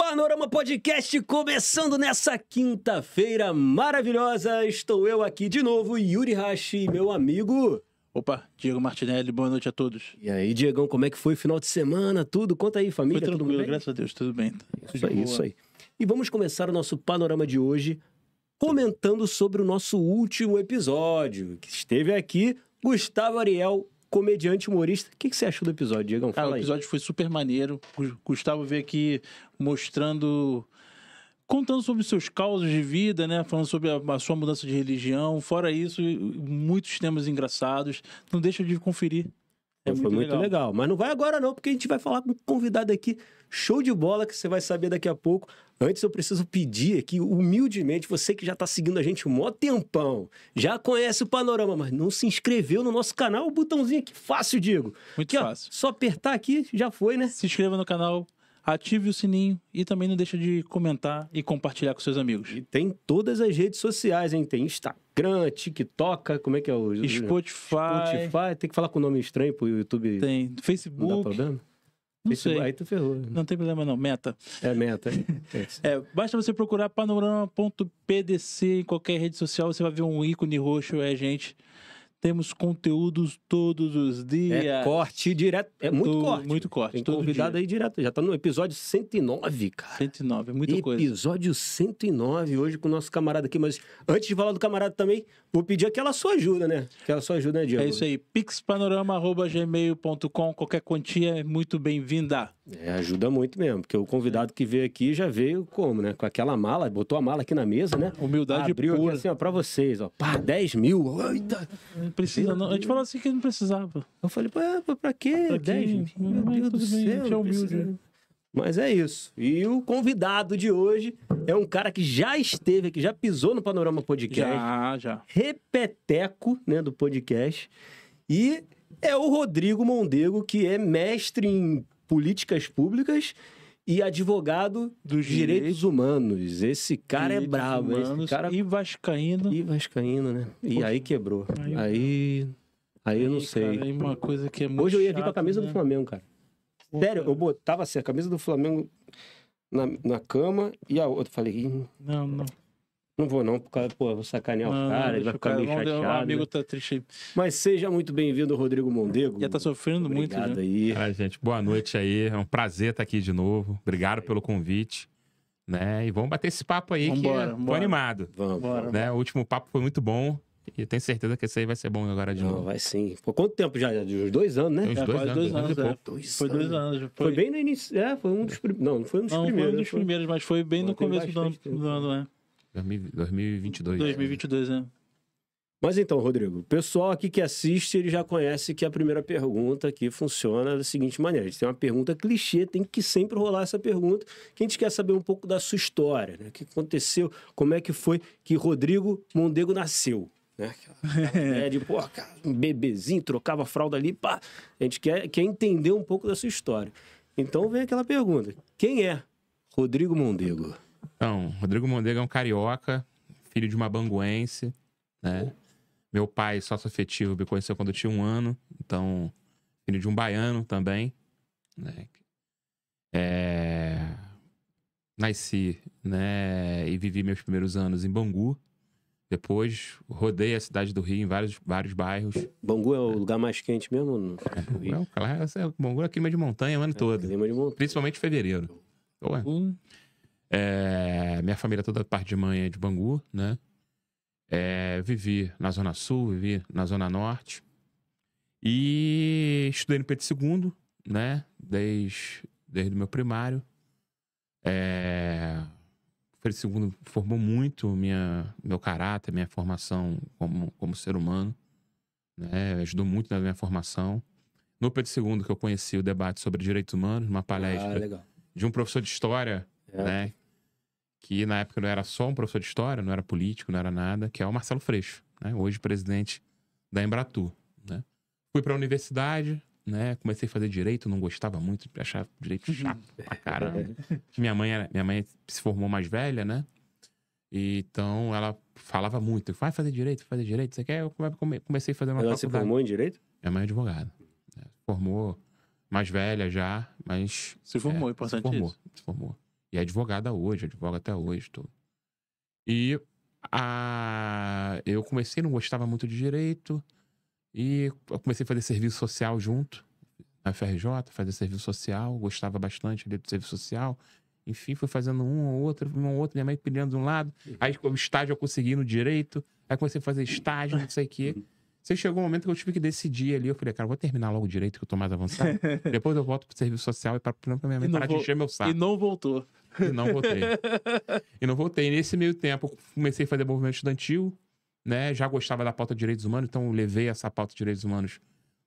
Panorama Podcast começando nessa quinta-feira maravilhosa. Estou eu aqui de novo, Yuri Hashi, meu amigo. Opa, Diego Martinelli, boa noite a todos. E aí, Diegão, como é que foi o final de semana? Tudo? Conta aí, família. Foi tranquilo, tudo bem? graças a Deus, tudo bem. Isso aí. E vamos começar o nosso panorama de hoje comentando sobre o nosso último episódio, que esteve aqui, Gustavo Ariel, comediante humorista. O que você achou do episódio, Diegão? Cara, o episódio foi super maneiro. O Gustavo veio aqui contando sobre seus causos de vida, né? Falando sobre a sua mudança de religião. Fora isso, muitos temas engraçados. Não deixa de conferir. Foi muito legal. Mas não vai agora não, porque a gente vai falar com um convidado aqui, show de bola, que você vai saber daqui a pouco. Antes eu preciso pedir aqui, humildemente, você que já está seguindo a gente um maior tempão, já conhece o Panorama, mas não se inscreveu no nosso canal, o botãozinho aqui, fácil, Diego. Muito aqui, fácil. Ó, só apertar aqui, já foi, né? Se inscreva no canal, ative o sininho e também não deixa de comentar e compartilhar com seus amigos. E tem todas as redes sociais, hein? Tem Instagram, TikTok, como é que é o... Spotify. Tem que falar com o nome estranho pro YouTube. Tem Facebook. Não dá problema? Não Facebook, sei. aí tu ferrou. Não tem problema não, Meta. É Meta. Basta você procurar panorama.pdc em qualquer rede social, você vai ver um ícone roxo, é a gente. Temos conteúdos todos os dias. É corte direto, é muito corte. Muito corte. Tem convidado aí direto, já tá no episódio 109, cara. 109, muita coisa. Episódio 109, hoje com o nosso camarada aqui. Mas antes de falar do camarada também, vou pedir aquela sua ajuda, né? Aquela sua ajuda, né, Diego? É isso aí, pixpanorama@gmail.com, qualquer quantia é muito bem-vinda. Ajuda muito mesmo, porque o convidado que veio aqui já veio como, né? Com aquela mala, botou a mala aqui na mesa, né? Humildade abriu pura. Aqui assim, ó, pra vocês, ó. Pá, 10 mil. Eita. Não precisa não. A gente falou assim que não precisava. Eu falei, pra quê? Pra 10 mil? Meu Deus do céu. É humilde. Mas é isso. E o convidado de hoje é um cara que já esteve aqui, já pisou no Panorama Podcast. Já. Repeteco, né, do podcast. E é o Rodrigo Mondego, que é mestre em políticas públicas e advogado dos direitos humanos. Esse cara é brabo. Esse cara... E vascaíno. Né? E aí quebrou. Aí eu não sei. Cara, uma coisa que é muito Hoje eu ia vir chato, com a camisa né? do Flamengo, cara. Sério, eu botava assim, a camisa do Flamengo na cama e a outra. Falei, Não vou não, porque, pô, eu vou sacanear o cara, ele vai ficar meio chateado. O amigo né? tá triste aí. Mas seja muito bem-vindo, Rodrigo Mondego. Já tá sofrendo muito, Obrigado já. aí. Gente, boa noite aí. É um prazer estar aqui de novo. Obrigado pelo convite. Né? E vamos bater esse papo aí, tô animado. Vamos. Né? O último papo foi muito bom. E eu tenho certeza que esse aí vai ser bom agora de novo. Vai sim. Por quanto tempo já? De uns 2 anos, né? Tem uns dois anos e pouco. Foi 2 anos. Foi bem no início. Foi um dos primeiros. Não foi um dos primeiros. Foi um dos primeiros, mas foi bem no começo do ano, né? 2022. 2022, né? Mas então, Rodrigo, o pessoal aqui que assiste, ele já conhece que a primeira pergunta aqui funciona da seguinte maneira. A gente tem uma pergunta clichê, tem que sempre rolar essa pergunta, que a gente quer saber um pouco da sua história, né? O que aconteceu, como é que foi que Rodrigo Mondego nasceu, né? Cara, um bebezinho, trocava a fralda ali, pá. A gente quer entender um pouco da sua história. Então vem aquela pergunta, quem é Rodrigo Mondego? Então, Rodrigo Mondego é um carioca, filho de uma banguense, né? Meu pai, sócio afetivo, me conheceu quando eu tinha 1 ano. Então, filho de um baiano também, né? Nasci, né? E vivi meus primeiros anos em Bangu. Depois, rodei a cidade do Rio em vários bairros. Bangu é o lugar mais quente mesmo? Bangu é clima de montanha o ano todo. Clima de montanha. Principalmente em fevereiro. Minha família toda, parte de mãe é de Bangu, né? Vivi na Zona Sul, vivi na Zona Norte. E estudei no Pedro II, né? Desde o meu primário. O Pedro II formou muito meu caráter, minha formação como ser humano. Né? Ajudou muito na minha formação. No Pedro II que eu conheci o debate sobre direitos humanos, uma palestra de um professor de história, né? Que na época não era só um professor de história, não era político, não era nada, que é o Marcelo Freixo, né? Hoje presidente da Embratur, né? Fui para a universidade, né? Comecei a fazer direito, não gostava muito, achava direito chato pra caramba. Minha mãe se formou mais velha, né? E então ela falava muito, vai fazer direito, você quer? Eu comecei a fazer uma faculdade. Ela se formou em direito? Minha mãe é advogada. Formou mais velha já, mas... Se formou, importante isso. Se formou. E é advogada hoje, advoga até hoje, tudo. E eu comecei, não gostava muito de direito, e eu comecei a fazer serviço social junto, na FRJ, fazer serviço social, gostava bastante ali do serviço social. Enfim, fui fazendo um ou outro, minha mãe pilhando de um lado. Aí o estágio eu consegui no direito, aí comecei a fazer estágio, não sei o quê. Você chegou um momento que eu tive que decidir ali, eu falei, cara, eu vou terminar logo o direito, que eu tô mais avançado. Depois eu volto pro serviço social e pra minha mãe parar de encher meu saco. E não voltou. E não voltei. E não voltei. Nesse meio tempo, eu comecei a fazer movimento estudantil, né? Já gostava da pauta de direitos humanos, então eu levei essa pauta de direitos humanos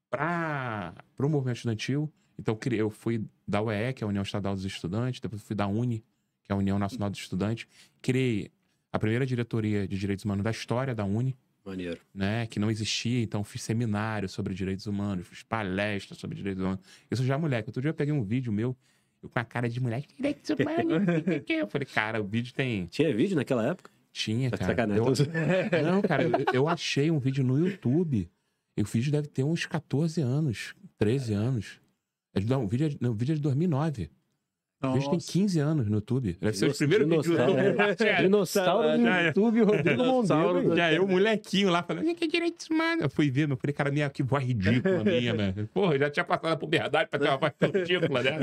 para o movimento estudantil. Então eu fui da UE, que é a União Estadual dos Estudantes, depois fui da UNE, que é a União Nacional dos Estudantes. Criei a primeira diretoria de direitos humanos da história da UNE. Maneiro. Né, que não existia, então fiz seminários sobre direitos humanos, fiz palestras sobre direitos humanos. Isso já moleque. Outro dia eu peguei um vídeo meu, eu com a cara de moleque, direitos humanos, eu falei, cara, o vídeo tem... Tinha vídeo naquela época? Tinha, Tá de cara. sacanagem. Não, cara, eu achei um vídeo no YouTube, e o vídeo deve ter uns 14 anos, 13 anos. Não, o vídeo é de 2009. O vídeo tem 15 anos no YouTube. Deve ser os primeiros vídeos do YouTube. Dinossauro do YouTube, Rodrigo Mondego. Já eu, molequinho lá, falando, que direitos humanos. Eu fui ver, eu falei, cara, que voz ridícula minha, velho. Porra, eu já tinha passado a puberdade pra ter uma voz tão ridícula, né?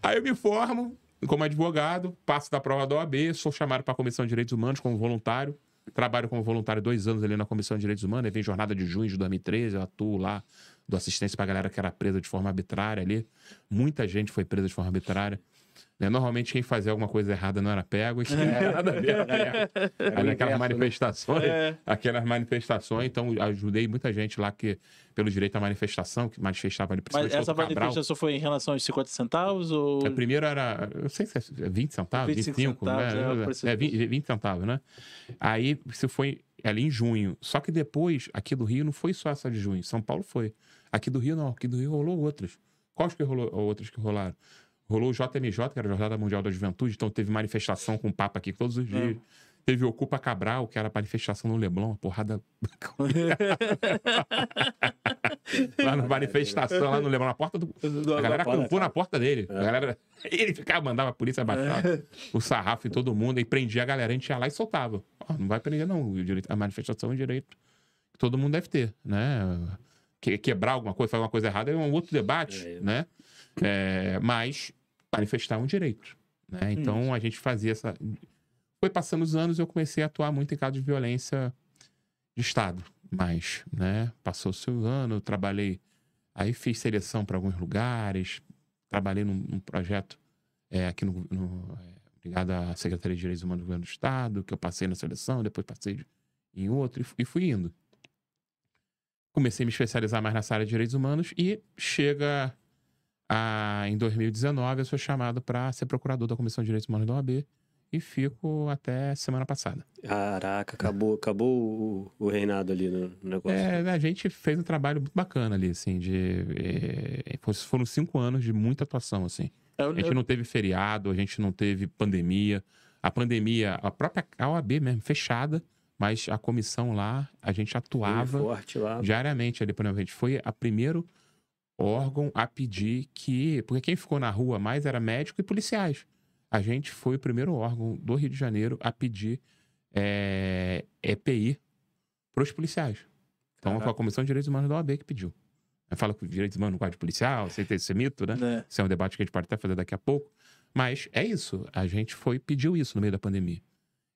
Aí eu me formo como advogado, passo da prova da OAB, sou chamado para a Comissão de Direitos Humanos como voluntário. Trabalho como voluntário 2 anos ali na Comissão de Direitos Humanos. Aí vem jornada de junho de 2013, eu atuo lá, dou assistência pra galera que era presa de forma arbitrária ali. Muita gente foi presa de forma arbitrária. Né? Normalmente quem fazia alguma coisa errada não era pego, isso não era nada a ver, galera. Aí naquelas manifestações, então ajudei muita gente lá que, pelo direito à manifestação, que manifestava ali, principalmente. Mas essa manifestação foi em relação aos 50 centavos? Ou... A primeira era, eu não sei se é 20 centavos, 25 centavos, né? 20 centavos, né? Aí isso foi ali em junho. Só que depois, aqui do Rio, não foi só essa de junho. São Paulo foi. Aqui do Rio, não. Aqui do Rio rolou outras. Quais que rolou? Outras que rolaram? Rolou o JMJ, que era a Jornada Mundial da Juventude, então teve manifestação com o Papa aqui todos os dias. Teve Ocupa Cabral, que era a manifestação no Leblon, uma porrada... lá na manifestação, lá no Leblon, na porta do... A galera acampou na porta dele. A galera... Ele ficava, mandava a polícia baixar o sarrafo em todo mundo e prendia a galera. A gente ia lá e soltava. Não vai prender, não. A manifestação é um direito que todo mundo deve ter, né? Quebrar alguma coisa, fazer uma coisa errada é um outro debate, né? Mas manifestar é um direito, né? Então a gente fazia essa... Foi passando os anos, eu comecei a atuar muito em casos de violência de Estado, mais, né? Passou-se o ano, eu trabalhei... Aí fiz seleção para alguns lugares, trabalhei num projeto aqui ligado à Secretaria de Direitos Humanos do Governo do Estado, que eu passei na seleção, depois passei em outro e fui indo. Comecei a me especializar mais nessa área de direitos humanos e chega em 2019 eu sou chamado para ser procurador da Comissão de Direitos Humanos da OAB e fico até semana passada. Caraca, acabou o reinado ali no negócio. A gente fez um trabalho muito bacana ali, assim, foram 5 anos de muita atuação, assim. A gente não teve feriado, a gente não teve pandemia. A pandemia, a própria OAB mesmo, fechada, mas a comissão lá, a gente atuava forte lá. Diariamente ali, por exemplo, a gente foi a primeiro órgão a pedir porque quem ficou na rua mais era médico e policiais. A gente foi o primeiro órgão do Rio de Janeiro a pedir EPI para os policiais. Então, foi a Comissão de Direitos Humanos da OAB que pediu. Fala que o direitos humanos não guarda de policial, você tem esse mito, né? Isso é um debate que a gente pode até fazer daqui a pouco. Mas é isso, a gente pediu isso no meio da pandemia.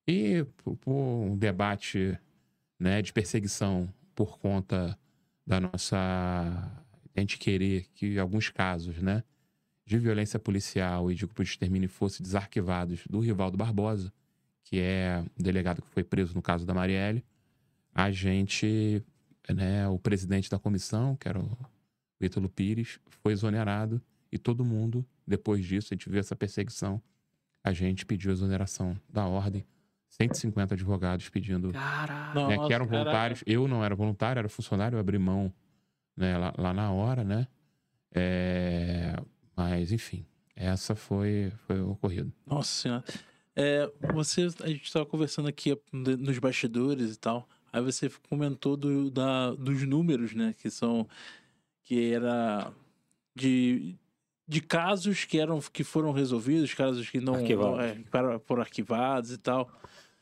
E por um debate, né, de perseguição por conta da nossa... A gente querer que em alguns casos, né, de violência policial e de grupo de extermínio fossem desarquivados do Rivaldo Barbosa, que é o delegado que foi preso no caso da Marielle, a gente, né, o presidente da comissão, que era o Ítalo Pires, foi exonerado e todo mundo, depois disso, a gente viu essa perseguição, a gente pediu a exoneração da ordem, 150 advogados pedindo, né, que eram voluntários. Eu não era voluntário, era funcionário, eu abri mão, né, lá na hora, né? Mas, enfim, essa foi o ocorrido. Nossa Senhora. A gente estava conversando aqui nos bastidores e tal, aí você comentou dos números, né? Que era de de casos que foram resolvidos, casos que não foram arquivados e tal.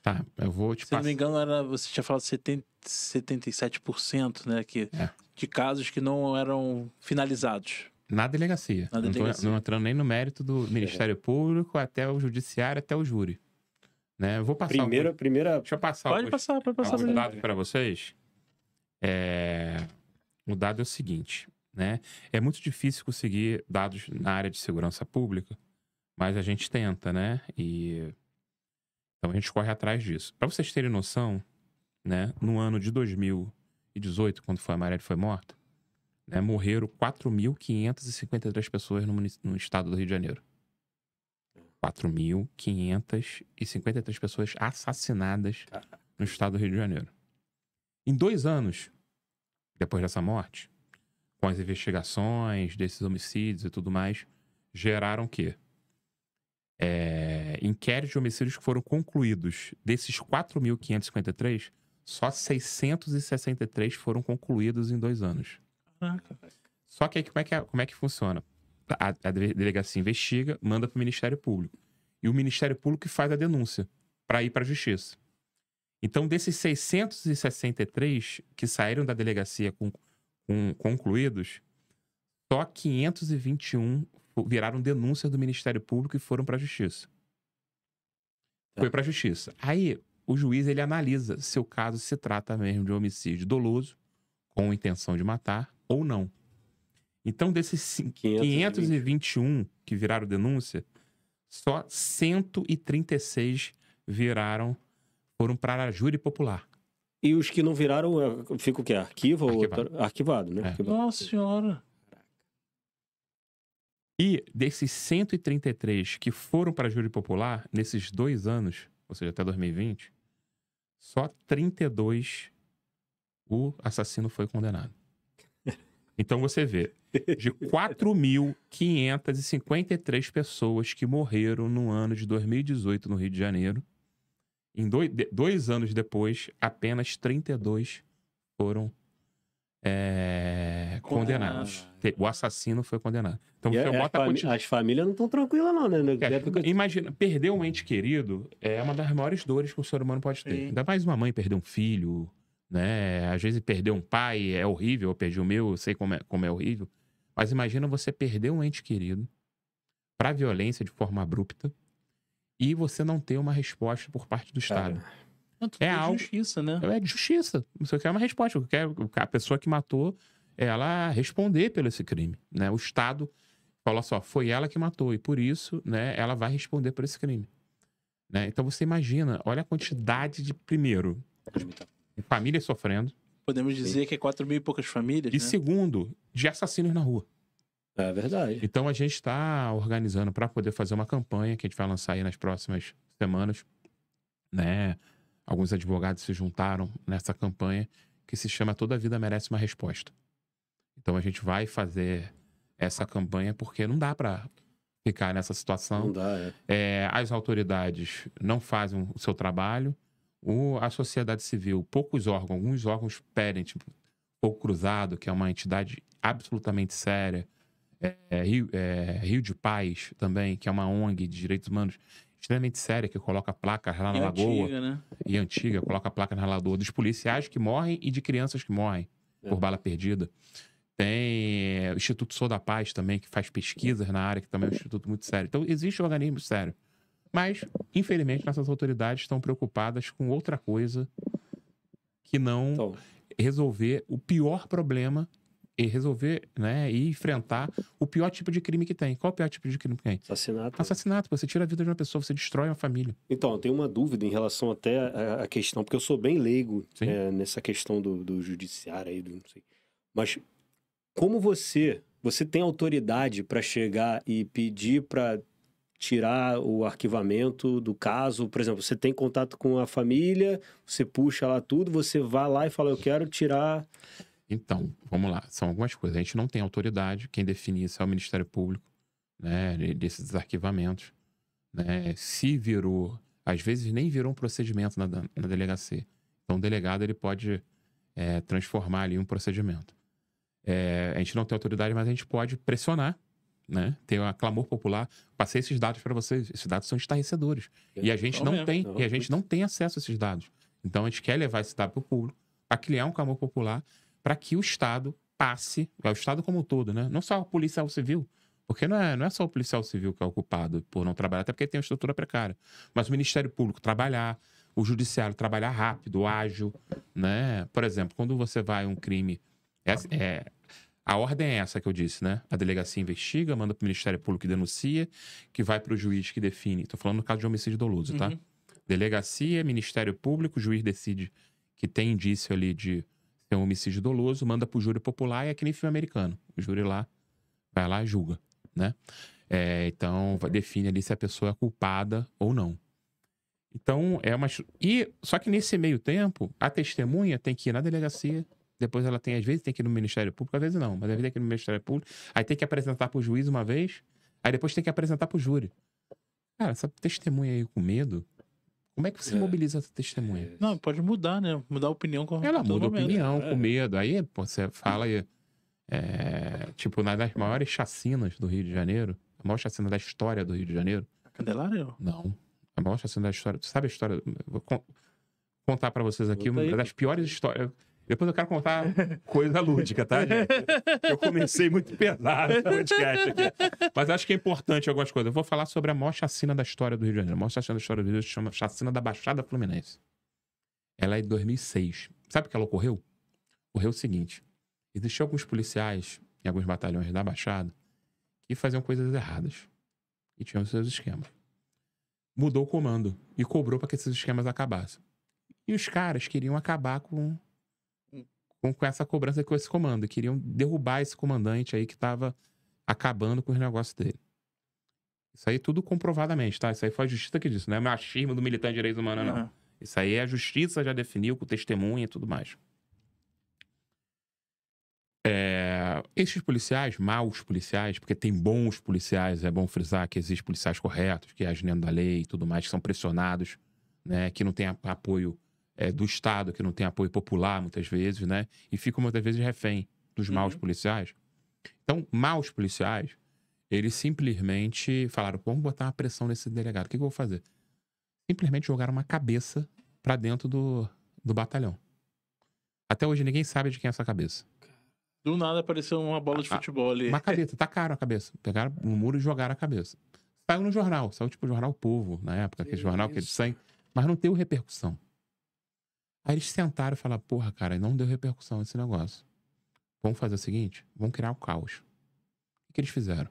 Tá, eu vou te passar. Se não me engano, você tinha falado 77%, né? De casos que não eram finalizados. Na delegacia. Não entrando nem no mérito do Ministério Público, até o Judiciário, até o júri. Né? Eu vou passar. Primeira... Deixa eu passar. Pode passar. O dado para vocês. O dado é o seguinte, né? É muito difícil conseguir dados na área de segurança pública, mas a gente tenta, né? Então a gente corre atrás disso. Para vocês terem noção, né? No ano de 2018, quando a Marielle foi morta, né? Morreram 4.553 pessoas no estado do Rio de Janeiro. 4.553 pessoas assassinadas no estado do Rio de Janeiro. Em 2 anos, depois dessa morte, com as investigações desses homicídios e tudo mais, geraram o quê? Inquéritos de homicídios que foram concluídos. Desses 4.553, só 663 foram concluídos em 2 anos. Só que aí, como é que funciona? A delegacia investiga, manda para o Ministério Público. E o Ministério Público faz a denúncia para ir para a Justiça. Então, desses 663 que saíram da delegacia concluídos, só 521 viraram denúncia do Ministério Público e foram para a Justiça. Foi para a Justiça. Aí, o juiz ele analisa se o caso se trata mesmo de um homicídio doloso, com intenção de matar, ou não. Então, desses 521 que viraram denúncia, só 136 foram para a júri popular. E os que não viraram, fica o quê? Arquivo? Arquivado, né? Nossa Senhora! E desses 133 que foram para a júri popular, nesses 2 anos, ou seja, até 2020, só 32 o assassino foi condenado. Então você vê, de 4.553 pessoas que morreram no ano de 2018 no Rio de Janeiro, em 2 anos depois, apenas 32 foram condenados. O assassino foi condenado. Então você bota as famílias não estão tranquilas não, né? Imagina, perder um ente querido é uma das maiores dores que o ser humano pode ter. Sim. Ainda mais uma mãe perder um filho, né? Às vezes perder um pai é horrível, eu perdi o meu, eu sei como é horrível. Mas imagina você perder um ente querido para violência de forma abrupta e você não ter uma resposta por parte do Estado. É algo justiça, né? É de justiça. Você quer uma resposta. Você quer a pessoa que matou ela responder pelo esse crime, né? O Estado fala só, foi ela que matou e por isso, né, ela vai responder por esse crime, né? Então você imagina, olha a quantidade de, primeiro, famílias sofrendo. Podemos dizer que é 4.000 e poucas famílias, e né? segundo, de assassinos na rua. É verdade. Então a gente está organizando para poder fazer uma campanha que a gente vai lançar aí nas próximas semanas, né? Alguns advogados se juntaram nessa campanha que se chama Toda Vida Merece uma Resposta. Então a gente vai fazer essa campanha porque não dá para ficar nessa situação. Não dá, as autoridades não fazem o seu trabalho, a sociedade civil, alguns órgãos pedem, tipo Fogo Cruzado, que é uma entidade absolutamente séria, Rio de Paz também, que é uma ONG de direitos humanos extremamente séria, que coloca placas lá na lagoa. Antiga, né? E antiga, coloca placas na lagoa dos policiais que morrem e de crianças que morrem por bala perdida. Tem o Instituto Sou da Paz também, que faz pesquisas na área, que também é um instituto muito sério. Então, existe um organismo sério. Mas, infelizmente, nossas autoridades estão preocupadas com outra coisa que não resolver o pior problema e resolver, né, e enfrentar o pior tipo de crime que tem. Qual é o pior tipo de crime que tem? Assassinato. Assassinato. Você tira a vida de uma pessoa, você destrói uma família. Então, eu tenho uma dúvida em relação até à questão, porque eu sou bem leigo nessa questão do judiciário aí, não sei. Mas como você tem autoridade para chegar e pedir para tirar o arquivamento do caso? Por exemplo, você tem contato com a família, você puxa lá tudo, você vai lá e fala, eu quero tirar... Então, vamos lá. São algumas coisas. A gente não tem autoridade. Quem define isso é o Ministério Público, né? Desses desarquivamentos. Né? Se virou... Às vezes nem virou um procedimento na delegacia. Então, o delegado ele pode transformar ali um procedimento. A gente não tem autoridade, mas a gente pode pressionar, né? Tem um clamor popular. Passei esses dados para vocês. Esses dados são estarrecedores. E a gente não tem, e a gente não tem acesso a esses dados. Então a gente quer levar esse dado para o público, para criar um clamor popular, para que o Estado passe, o Estado como um todo, né? Não só o policial civil, porque não é só o policial civil que é o culpado por não trabalhar, até porque tem uma estrutura precária. Mas o Ministério Público trabalhar, o Judiciário trabalhar rápido, ágil, né? Por exemplo, quando você vai um crime... A ordem é essa que eu disse, né? A delegacia investiga, manda para o Ministério Público que denuncia, que vai para o juiz que define. Estou falando no caso de homicídio doloso, tá? Delegacia, Ministério Público, o juiz decide que tem indício ali de ser um homicídio doloso, manda para o júri popular e é que nem filme americano. O júri lá vai lá e julga, né? Então, define ali se a pessoa é culpada ou não. Então, só que nesse meio tempo, a testemunha tem que ir na delegacia, depois ela às vezes tem que ir no Ministério Público, às vezes não, mas às vezes tem que ir no Ministério Público, aí tem que apresentar para o juiz uma vez, aí depois tem que apresentar para o júri. Cara, essa testemunha aí com medo, como é que você mobiliza essa testemunha? Não, pode mudar, né? Mudar a opinião com ela muda a opinião, com medo. Aí você fala aí, tipo, uma das maiores chacinas do Rio de Janeiro, a maior chacina da história do Rio de Janeiro. Candelária? Não. A maior chacina da história. Você sabe a história? Vou contar pra vocês aqui uma das piores histórias. Depois eu quero contar coisa lúdica, tá, gente? Eu comecei muito pesado esse podcast aqui. Mas acho que é importante algumas coisas. Eu vou falar sobre a maior chacina da história do Rio de Janeiro. A maior chacina da história do Rio de Janeiro se chama Chacina da Baixada Fluminense. Ela é de 2006. Sabe o que ela ocorreu? Ocorreu o seguinte. Existiam alguns policiais em alguns batalhões da Baixada que faziam coisas erradas. E tinham seus esquemas. Mudou o comando e cobrou para que esses esquemas acabassem. E os caras queriam acabar com essa cobrança, com esse comando. Queriam derrubar esse comandante aí que estava acabando com os negócios dele. Isso aí tudo comprovadamente, tá? Isso aí foi a justiça que disse, não é machismo do militante de direitos humanos, não. Isso aí a justiça já definiu com testemunha e tudo mais. Esses policiais, maus policiais, porque tem bons policiais, é bom frisar que existem policiais corretos, que agem dentro da lei e tudo mais, que são pressionados, né? Que não tem apoio do Estado, que não tem apoio popular, muitas vezes, né? E ficam, muitas vezes, refém dos maus policiais. Então, maus policiais, eles simplesmente falaram, vamos botar uma pressão nesse delegado. O que eu vou fazer? Simplesmente jogaram uma cabeça pra dentro do batalhão. Até hoje, ninguém sabe de quem é essa cabeça. Do nada apareceu uma bola de futebol ali. Uma cabeça, tacaram a cabeça. Pegaram no muro e jogaram a cabeça. Saiu no jornal, saiu tipo o Jornal Povo, na época, aquele jornal que é de sangue, mas não teve repercussão. Aí eles sentaram e falaram, porra, cara, não deu repercussão esse negócio. Vamos fazer o seguinte, vamos criar o caos. O que eles fizeram?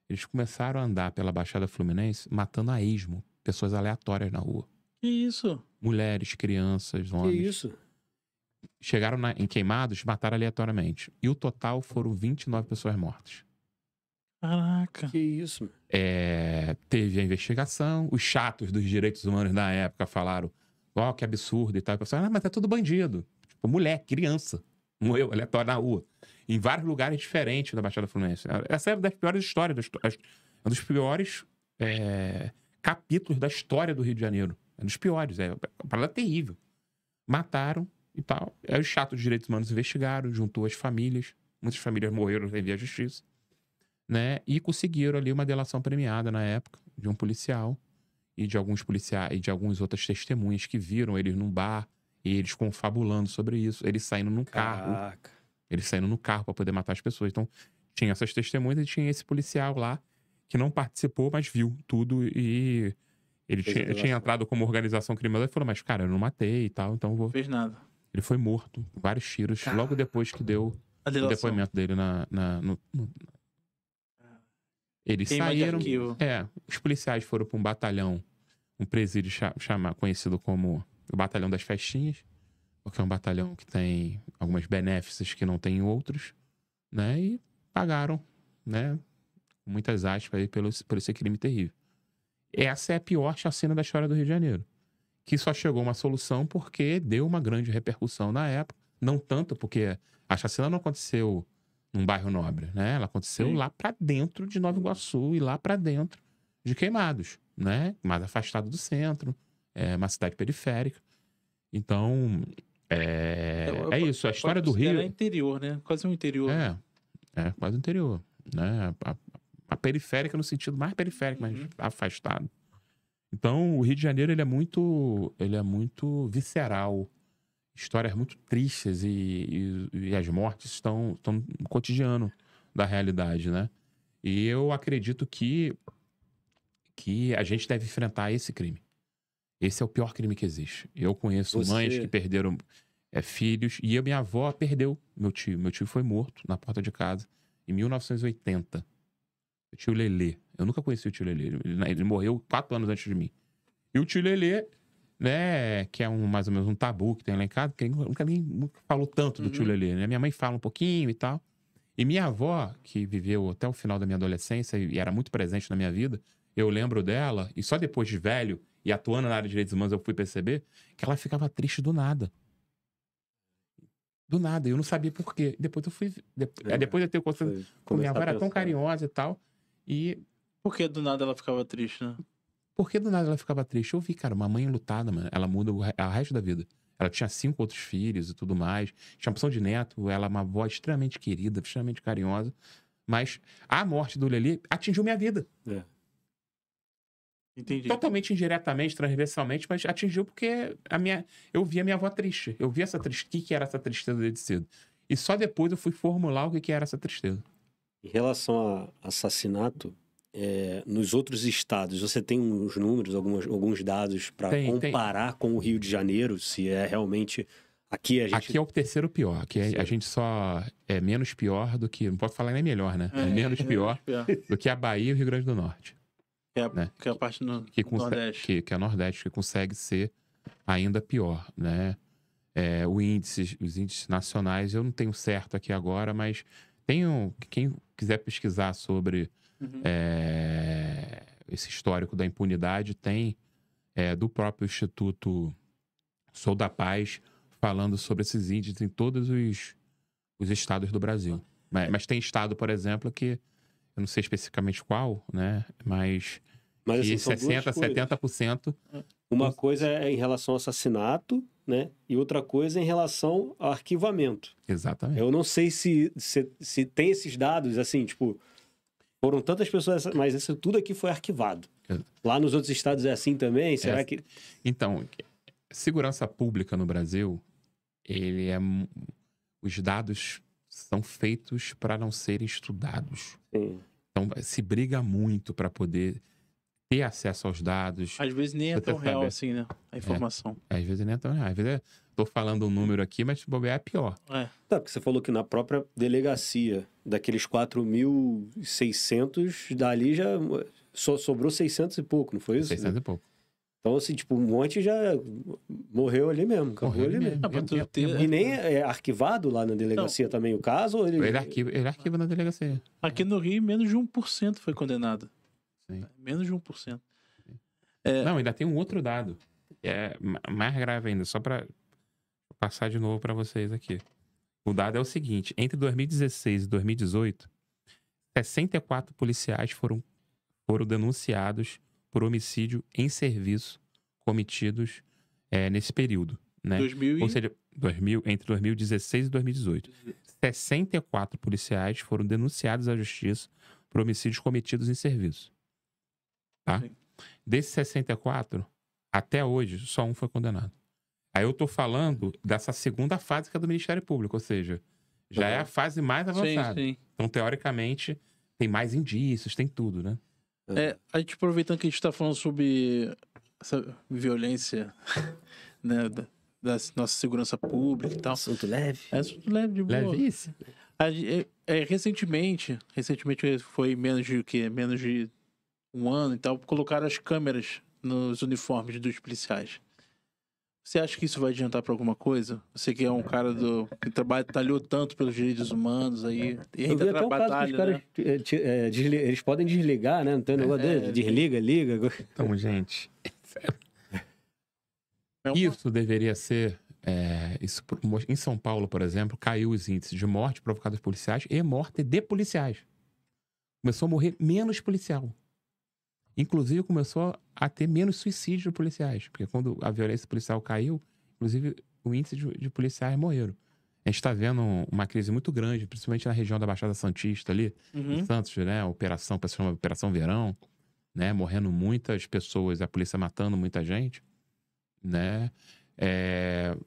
Eles começaram a andar pela Baixada Fluminense matando a esmo, pessoas aleatórias na rua. Que isso? Mulheres, crianças, homens. Que isso? Chegaram em Queimados, mataram aleatoriamente. E o total foram 29 pessoas mortas. Caraca. Que isso? Teve a investigação, os chatos dos direitos humanos na época falaram, que absurdo e tal. E pensaram, mas é tudo bandido. Tipo, mulher, criança, morreu aleatório na rua. Em vários lugares diferentes da Baixada Fluminense. Essa é uma das piores histórias, um dos piores capítulos da história do Rio de Janeiro. É um dos piores, é uma parada terrível. Mataram e tal. Aí os chatos dos direitos humanos investigaram, juntou as famílias. Muitas famílias morreram sem via justiça. Né? E conseguiram ali uma delação premiada na época de um policial e de alguns policiais e de algumas outras testemunhas que viram eles num bar e eles confabulando sobre isso. Eles saindo num carro. Eles saindo no carro para poder matar as pessoas. Então, tinha essas testemunhas e tinha esse policial lá que não participou, mas viu tudo e ele tinha entrado como organização criminosa e falou, mas cara, eu não matei e tal, então eu vou... Fez nada. Ele foi morto, vários tiros, logo depois que deu o depoimento dele Eles saíram... Os policiais foram para um batalhão, um presídio conhecido como o Batalhão das Festinhas, porque é um batalhão que tem algumas benéficas que não tem outros, né? E pagaram, né? Muitas aspas aí por esse crime terrível. Essa é a pior chacina da história do Rio de Janeiro. Que só chegou a uma solução porque deu uma grande repercussão na época. Não tanto porque a chacina não aconteceu num bairro nobre, né? Ela aconteceu lá pra dentro de Nova Iguaçu e lá pra dentro de Queimados, né? Mais afastado do centro, uma cidade periférica. Então, é isso. A história do Rio... É interior, né? Quase um interior. Quase interior, né? uma periférica no sentido mais periférico, mas afastado. Então, o Rio de Janeiro, ele é muito visceral. Histórias muito tristes e as mortes estão no cotidiano da realidade, né? E eu acredito que a gente deve enfrentar esse crime. Esse é o pior crime que existe. Eu conheço mães que perderam filhos, e a minha avó perdeu meu tio. Meu tio foi morto na porta de casa em 1980. O tio Lelê. Eu nunca conheci o tio Lelê. Ele morreu 4 anos antes de mim. E o tio Lelê, né, que é mais ou menos um tabu que tem lá em casa, porque nunca falou tanto do tio Lelê, né? Minha mãe fala um pouquinho e tal. E minha avó, que viveu até o final da minha adolescência e era muito presente na minha vida, eu lembro dela, e só depois de velho e atuando na área de direitos humanos eu fui perceber que ela ficava triste do nada. Do nada, eu não sabia por quê. Depois eu fui. Depois de ter conversado com minha avó, era tão carinhosa e tal. E. Por que do nada ela ficava triste, né? Por que do nada ela ficava triste? Eu vi, cara, uma mãe lutada, mano. Ela muda o resto da vida. Ela tinha 5 outros filhos e tudo mais. Tinha uma opção de neto. Ela é uma avó extremamente querida, extremamente carinhosa. Mas a morte do Lelê atingiu minha vida. Entendi. Totalmente indiretamente, transversalmente, mas atingiu porque eu vi a minha avó triste. Eu vi essa tristeza. O que era essa tristeza desde cedo? E só depois eu fui formular o que era essa tristeza. Em relação a assassinato, nos outros estados, você tem uns números, alguns dados para comparar com o Rio de Janeiro, se é realmente... Aqui é o terceiro pior. Aqui a gente só é menos pior do que... Não pode falar nem melhor, né? É menos pior do que a Bahia e o Rio Grande do Norte. Que é a parte Nordeste. Que é a Nordeste, que consegue ser ainda pior, né? Os índices nacionais, eu não tenho certo aqui agora, mas quem quiser pesquisar sobre esse histórico da impunidade, tem do próprio Instituto Sou da Paz falando sobre esses índices em todos os estados do Brasil. Mas tem estado, por exemplo, que eu não sei especificamente qual, né? Mas assim, 60%, 70%. Uma coisa é em relação ao assassinato, né? E outra coisa é em relação ao arquivamento. Exatamente. Eu não sei se tem esses dados, assim, tipo, foram tantas pessoas, mas isso tudo aqui foi arquivado. Lá nos outros estados é assim também? Será que... Então, segurança pública no Brasil, os dados são feitos para não serem estudados. Sim. Então, se briga muito para poder ter acesso aos dados. Às vezes nem é tão real assim, né? A informação. Às vezes nem é tão real. Às vezes tô falando um número aqui, mas se bobear é pior. Tá, porque você falou que na própria delegacia, daqueles 4.600, dali já só sobrou 600 e pouco, não foi isso? 600 e pouco. Então, assim, tipo, um monte já morreu ali mesmo. Morreu ali mesmo. E nem é arquivado lá na delegacia também o caso? Ou ele arquiva na delegacia. Aqui no Rio, menos de 1% foi condenado. Sim. Menos de 1%. Não, ainda tem um outro dado. Mais grave ainda, só para passar de novo para vocês aqui. O dado é o seguinte: entre 2016 e 2018, 64 policiais foram denunciados por homicídio em serviço cometidos nesse período, né? Ou seja, entre 2016 e 2018. 64 policiais foram denunciados à justiça por homicídios cometidos em serviço. Tá? Desses 64, até hoje, só um foi condenado. Aí eu tô falando dessa segunda fase que é do Ministério Público, ou seja, já é a fase mais avançada. Sim. Então, teoricamente, tem mais indícios, tem tudo, né? A gente aproveitando que a gente está falando sobre essa violência, né, da nossa segurança pública e tal. Assunto leve. Assunto leve, de boa. Levíssimo. Recentemente foi menos de um ano e tal, colocaram as câmeras nos uniformes dos policiais. Você acha que isso vai adiantar para alguma coisa? Você que é um cara que batalhou tanto pelos direitos humanos aí, e ainda eu vi até um caso que os caras, eles podem desligar, né? Não tem negócio dele, desliga, liga. Então, gente, isso deveria ser... em São Paulo, por exemplo, caiu os índices de morte provocadas por policiais e morte de policiais. Começou a morrer menos policial. Inclusive, começou a ter menos suicídio de policiais. Porque quando a violência policial caiu, inclusive, o índice de policiais morreram. A gente está vendo uma crise muito grande, principalmente na região da Baixada Santista ali, em Santos, né? Operação, que se chama Operação Verão, né? Morrendo muitas pessoas, a polícia matando muita gente, né?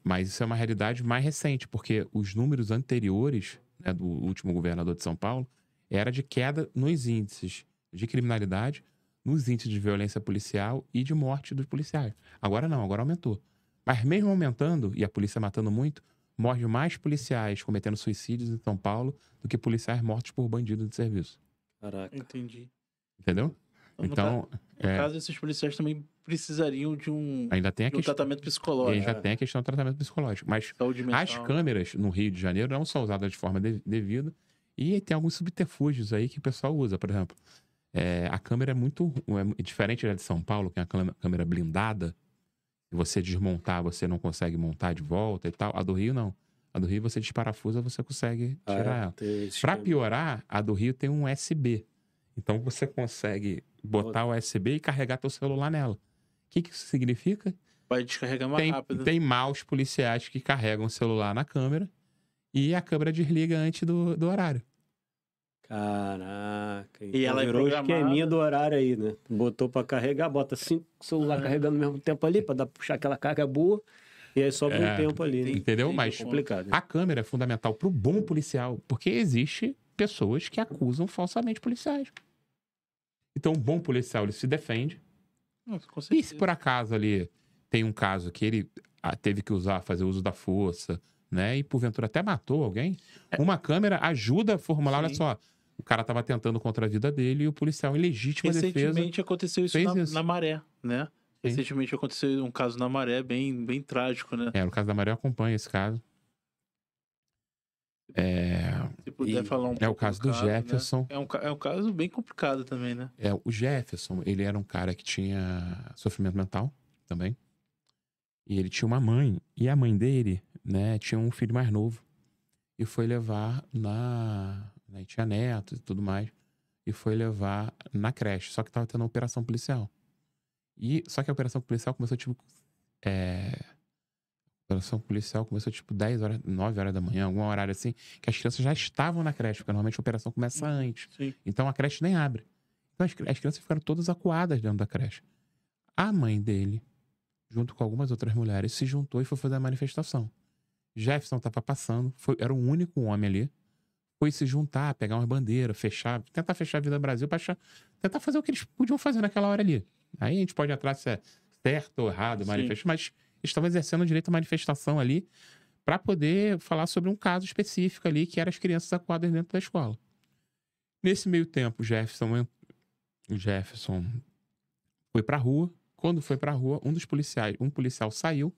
Mas isso é uma realidade mais recente, porque os números anteriores, né, do último governador de São Paulo era de queda nos índices de criminalidade, nos índices de violência policial e de morte dos policiais. Agora não, agora aumentou. Mas mesmo aumentando, e a polícia matando muito, morre mais policiais cometendo suicídios em São Paulo do que policiais mortos por bandido de serviço. Caraca. Entendi. Entendeu? Então, no caso, esses policiais também precisariam de um tratamento psicológico. Já tem a questão do tratamento psicológico. Mas as câmeras no Rio de Janeiro não são usadas de forma devida e tem alguns subterfúgios aí que o pessoal usa. Por exemplo, a câmera é muito diferente da de São Paulo, que é uma câmera blindada. Se você desmontar, você não consegue montar de volta e tal. A do Rio, não. A do Rio, você desparafusa, você consegue tirar ela. Para piorar, a do Rio tem um USB. Então, você consegue botar o USB e carregar teu celular nela. O que isso significa? Vai descarregar mais rápido. Tem maus policiais que carregam o celular na câmera e a câmera desliga antes do horário. Caraca. E ela virou o esqueminha do horário aí, né? Botou pra carregar, bota 5 celulares carregando ao mesmo tempo ali, pra puxar aquela carga boa. E aí sobra um tempo ali, né? Entendeu? Mas complicado, né? A câmera é fundamental pro bom policial, porque existe pessoas que acusam falsamente policiais. Então, um bom policial, ele se defende. E se por acaso ali tem um caso que ele teve que fazer uso da força, né? E porventura até matou alguém, uma câmera ajuda a formular, olha só, o cara estava tentando contra a vida dele e o policial em legítima defesa... Recentemente aconteceu isso na Maré, né? Sim. Recentemente aconteceu um caso na Maré bem trágico, né? No caso da Maré eu acompanho esse caso. Se puder falar um pouco o caso do Jefferson. Né? É um caso bem complicado também, né? O Jefferson, ele era um cara que tinha sofrimento mental também. E ele tinha uma mãe. E a mãe dele, né, tinha um filho mais novo. E foi levar né, tinha netos e tudo mais. E foi levar na creche. Só que tava tendo uma operação policial. Só que a operação policial começou tipo... A operação policial começou tipo 10 horas, 9 horas da manhã, algum horário assim, que as crianças já estavam na creche, porque normalmente a operação começa antes. Sim. Então a creche nem abre. Então as crianças ficaram todas acuadas dentro da creche. A mãe dele, junto com algumas outras mulheres, se juntou e foi fazer a manifestação. Jefferson estava passando, era o único homem ali, foi se juntar, pegar umas bandeiras, tentar fechar a Vida Brasil, tentar fazer o que eles podiam fazer naquela hora ali. Aí a gente pode ir atrás se é certo ou errado, manifestar, mas eles estavam exercendo o direito à manifestação ali para poder falar sobre um caso específico ali, que era as crianças acuadas dentro da escola. Nesse meio tempo, o Jefferson foi para a rua. Quando foi para a rua, um policial saiu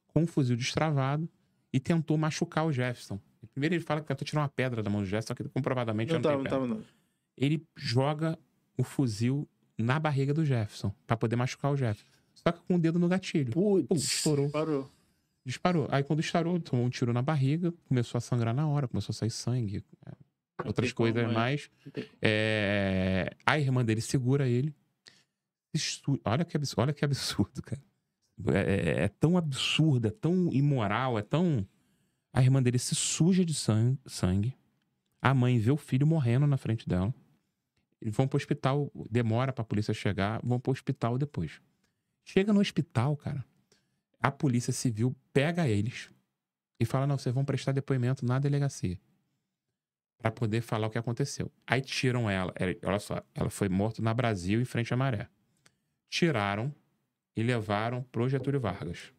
com um fuzil destravado e tentou machucar o Jefferson. Primeiro ele fala que tentou tirar uma pedra da mão do Jefferson, só que comprovadamente não tem pedra. Não. Ele joga o fuzil na barriga do Jefferson para poder machucar o Jefferson. Só que com o dedo no gatilho. Estourou. Disparou. Aí quando estourou, tomou um tiro na barriga, começou a sangrar na hora, começou a sair sangue, outras coisas mais. A irmã dele segura ele. Olha que absurdo, cara. É tão absurdo, é tão imoral, é tão... A irmã dele se suja de sangue. A mãe vê o filho morrendo na frente dela. Eles vão pro hospital, demora pra polícia chegar, vão pro hospital depois. Chega no hospital, cara, a polícia civil pega eles e fala, não, vocês vão prestar depoimento na delegacia pra poder falar o que aconteceu. Aí tiram ela, olha só, ela foi morta na Brasil em frente à Maré. Tiraram e levaram pro Getúlio Vargas.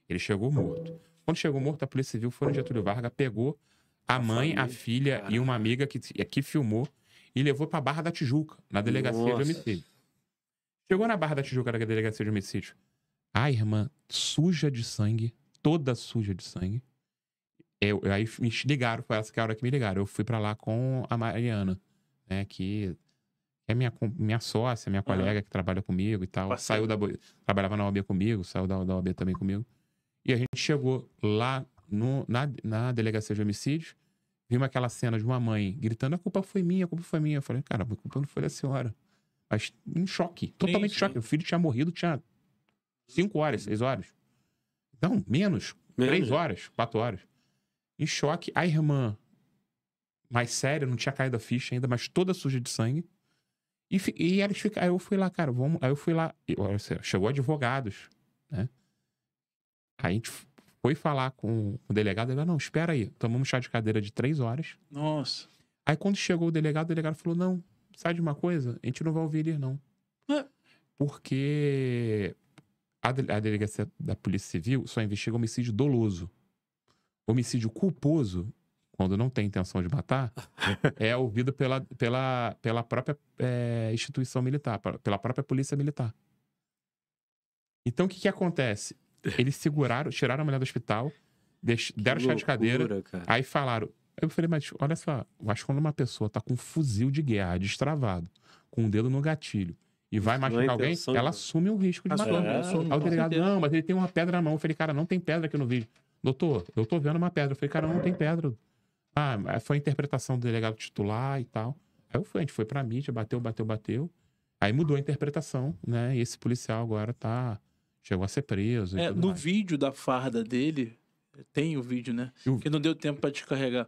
Ele chegou morto. Quando chegou morto, a polícia civil foi no Getúlio Vargas, pegou a mãe, a filha e uma amiga que filmou e levou pra Barra da Tijuca, na delegacia de homicídio. Chegou na Barra da Tijuca, da delegacia de homicídio. A irmã suja de sangue, toda suja de sangue. Aí me ligaram, foi essa que é a hora que me ligaram. Eu fui pra lá com a Mariana, né, que é minha sócia, minha colega que trabalha comigo e tal. Trabalhava na OAB comigo, saiu da OAB também comigo. E a gente chegou lá na delegacia de homicídios, vimos aquela cena de uma mãe gritando, a culpa foi minha, a culpa foi minha. Eu falei, cara, a culpa não foi da senhora. Mas em choque, totalmente em choque. O filho tinha morrido, tinha 5 horas, 6 horas. Não, menos. 3 horas, 4 horas. em choque. A irmã, mais séria, não tinha caído a ficha ainda, mas toda suja de sangue. E eles ficaram. Aí eu fui lá, cara, vamos. Aí eu fui lá. Chegou advogados, né? Aí a gente foi falar com o delegado. Ele falou: não, espera aí. Tomamos chá de cadeira de 3 horas. Nossa. Aí quando chegou o delegado falou: não, sabe de uma coisa? A gente não vai ouvir eles, não. Porque a delegacia da Polícia Civil só investiga homicídio doloso. Homicídio culposo, quando não tem intenção de matar, é ouvido pela própria instituição militar, pela própria polícia militar. Então, o que acontece? Eles tiraram a mulher do hospital, deram chá de cadeira, cara. aí falaram... Eu falei, mas olha só, eu acho que quando uma pessoa tá com um fuzil de guerra destravado, com o dedo no gatilho, e vai machucar alguém, ela assume o risco de matar. Aí o delegado, não, mas ele tem uma pedra na mão. Eu falei, cara, não tem pedra aqui no vídeo. Doutor, eu tô vendo uma pedra. Eu falei, cara, não tem pedra. Ah, foi a interpretação do delegado titular e tal. Aí a gente foi pra mídia, bateu. Aí mudou a interpretação, né? E esse policial agora chegou a ser preso. No vídeo da farda dele, tem o vídeo, né? Que não deu tempo pra descarregar.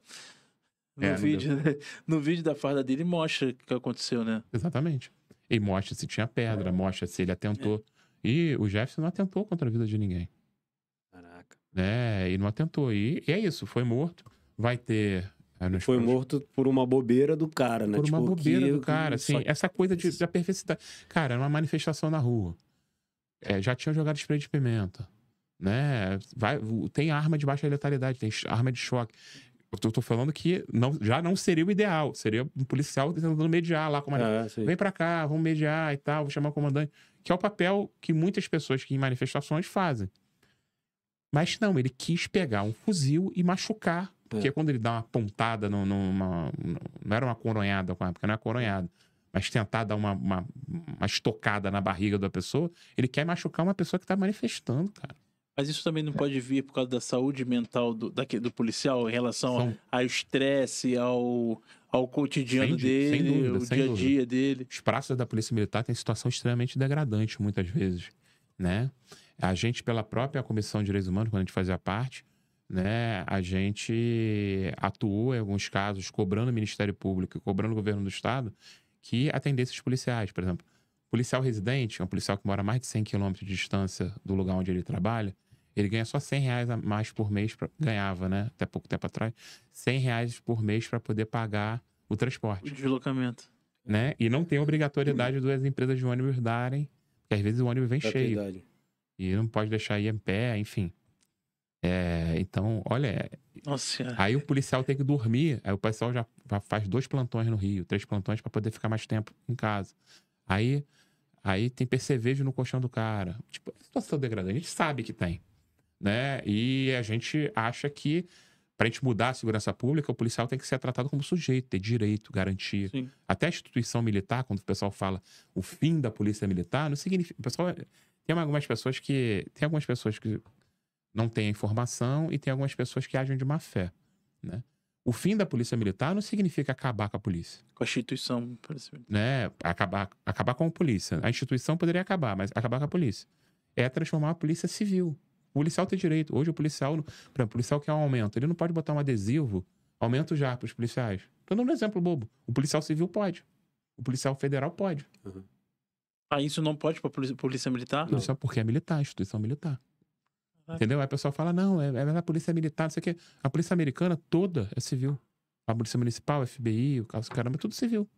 No vídeo da farda dele mostra o que aconteceu, né? Exatamente. E mostra se tinha pedra, mostra se ele atentou. E o Jefferson não atentou contra a vida de ninguém. Caraca. E não atentou. E é isso, foi morto. Vai ter... Foi morto por uma bobeira do cara, né? Por uma bobeira do cara, assim. Essa coisa da perversidade. Cara, era uma manifestação na rua. Já tinha jogado spray de pimenta, né? Tem arma de baixa letalidade, tem arma de choque. Eu tô falando que já não seria o ideal. Seria um policial tentando mediar lá. Vem pra cá, vamos mediar e tal, vou chamar o comandante. Que é o papel que muitas pessoas que em manifestações fazem. Mas não, ele quis pegar um fuzil e machucar. Porque quando ele dá uma pontada, não era uma coronhada, porque não é coronhada, mas tentar dar uma estocada na barriga da pessoa, ele quer machucar uma pessoa que tá manifestando, cara. Mas isso também não pode vir por causa da saúde mental do policial em relação ao estresse, ao cotidiano dele, o dia a dia dele. Os praças da Polícia Militar têm situação extremamente degradante, muitas vezes, né? A gente, pela própria Comissão de Direitos Humanos, quando a gente fazia parte, né, a gente atuou em alguns casos cobrando o Ministério Público e cobrando o governo do Estado que atendesse os policiais. Por exemplo, policial residente, um policial que mora a mais de 100 km de distância do lugar onde ele trabalha, ele ganha só R$100 a mais por mês, ganhava, né, até pouco tempo atrás, R$100 por mês para poder pagar o transporte. O deslocamento. Né? E não tem obrigatoriedade das empresas de ônibus darem, porque às vezes o ônibus vem cheio. E não pode deixar ir em pé, enfim. Então, olha... Nossa. Aí o policial tem que dormir, aí o policial já faz 2 plantões no Rio, 3 plantões para poder ficar mais tempo em casa. Aí tem percevejo no colchão do cara. Tipo, é situação degradante. A gente sabe que tem, né? E a gente acha que, pra gente mudar a segurança pública, o policial tem que ser tratado como sujeito, ter direito, garantia. Sim. Até a instituição militar, quando o pessoal fala o fim da polícia militar, não significa... O pessoal... Tem algumas pessoas que não têm a informação e tem algumas pessoas que agem de má fé, né? O fim da polícia militar não significa acabar com a polícia. Com a instituição, por exemplo. Né? Acabar com a polícia. A instituição poderia acabar, mas acabar com a polícia. É transformar a polícia civil. O policial tem direito. Hoje o policial, por exemplo, o policial quer um aumento. Ele não pode botar um adesivo, aumento já para os policiais. Estou dando um exemplo bobo. O policial civil pode. O policial federal pode. Uhum. Isso não pode para a polícia militar? Policial, porque é militar, instituição militar. Entendeu? Aí a pessoa fala, não, é a polícia militar, não sei o quê. A polícia americana toda é civil. A polícia municipal, FBI, o caso caramba, é tudo civil.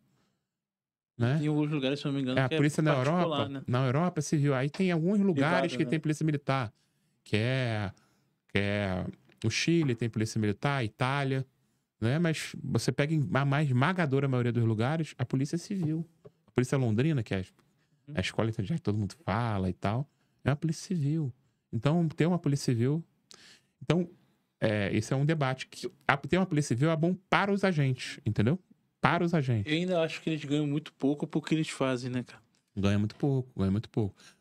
Né? Em alguns lugares, se não me engano, a polícia na Europa, né? Na Europa é civil. Aí tem alguns lugares que tem polícia militar. Que é o Chile tem polícia militar, Itália, né? Mas você pega a mais esmagadora maioria dos lugares, a polícia é civil. A polícia londrina, que é a escola que todo mundo fala e tal, é a polícia civil. Então, ter uma polícia civil... Então, esse é um debate. Ter uma polícia civil é bom para os agentes, entendeu? Para os agentes. Eu ainda acho que eles ganham muito pouco por que eles fazem, né, cara? Ganha muito pouco.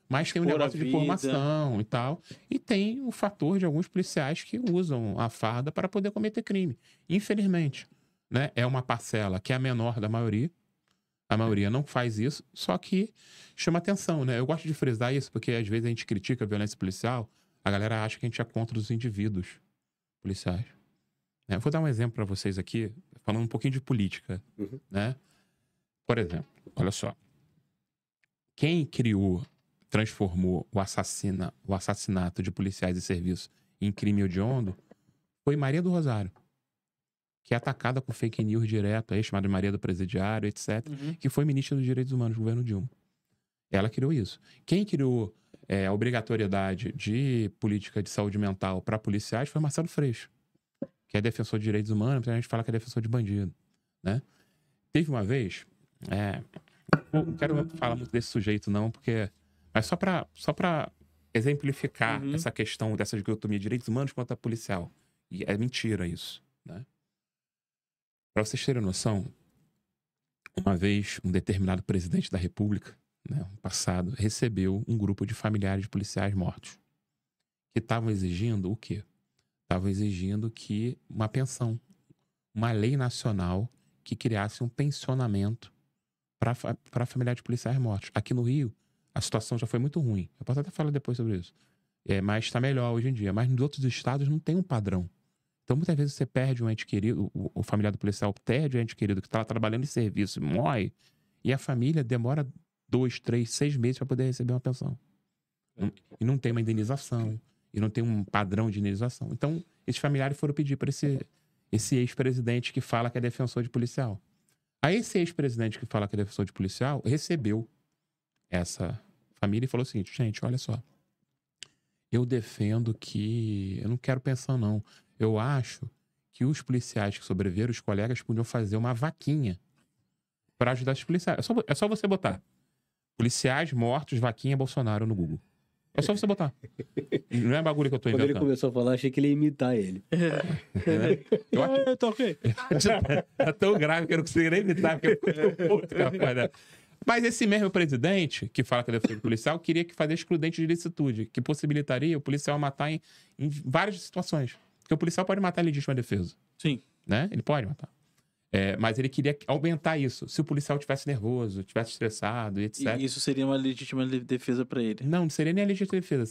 Mas tem um negócio de formação e tal. E tem o fator de alguns policiais que usam a farda para poder cometer crime. Infelizmente, né? É uma parcela que é a menor da maioria. A maioria não faz isso, só que chama atenção, né? Eu gosto de frisar isso, porque às vezes a gente critica a violência policial, a galera acha que a gente é contra os indivíduos policiais. Eu vou dar um exemplo para vocês aqui, falando um pouquinho de política, né? Por exemplo, olha só. Quem transformou o assassinato de policiais de serviço em crime hediondo foi Maria do Rosário, que é atacada com fake news direto, aí chamada de Maria do Presidiário, etc., que foi ministra dos Direitos Humanos do governo Dilma. Ela criou isso. Quem criou a obrigatoriedade de política de saúde mental para policiais foi Marcelo Freixo, que é defensor de direitos humanos, a gente fala que é defensor de bandido, né? Teve uma vez, não quero falar muito desse sujeito não, mas só para exemplificar essa questão dessa dicotomia de direitos humanos contra policial. E é mentira isso, né? Para vocês terem noção, uma vez um determinado presidente da República, né, no passado, recebeu um grupo de familiares de policiais mortos que estavam exigindo o quê? Estavam exigindo que uma pensão, uma lei nacional que criasse um pensionamento para familiares de policiais mortos. Aqui no Rio, a situação já foi muito ruim. Eu posso até falar depois sobre isso. Mas está melhor hoje em dia. Mas nos outros estados não tem um padrão. Então, muitas vezes você perde um ente querido, o familiar do policial perde um ente querido que está trabalhando em serviço, morre, e a família demora 2, 3, 6 meses para poder receber uma pensão. E não tem uma indenização, e não tem um padrão de indenização. Então, esses familiares foram pedir para esse ex-presidente que fala que é defensor de policial. Aí esse ex-presidente que fala que é defensor de policial recebeu essa família e falou o seguinte: gente, olha só, eu defendo que... Eu não quero pensão, não. Eu acho que os policiais que sobreviveram, os colegas, podiam fazer uma vaquinha para ajudar os policiais. É só você botar policiais mortos, vaquinha, Bolsonaro no Google. É só você botar. Não é bagulho que eu tô inventando. Quando ele começou a falar, achei que ele ia imitar ele. Tá ok. É tão grave que eu não consigo nem imitar, porque eu fico puto, capaz, né? Mas esse mesmo presidente, que fala que é defensor policial, queria que fazer excludente de licitude, que possibilitaria o policial matar em várias situações. Porque o policial pode matar em legítima defesa. Sim. Né? Ele pode matar. Mas ele queria aumentar isso. Se o policial estivesse nervoso, estivesse estressado, etc. E isso seria uma legítima defesa para ele? Não seria nem a legítima defesa.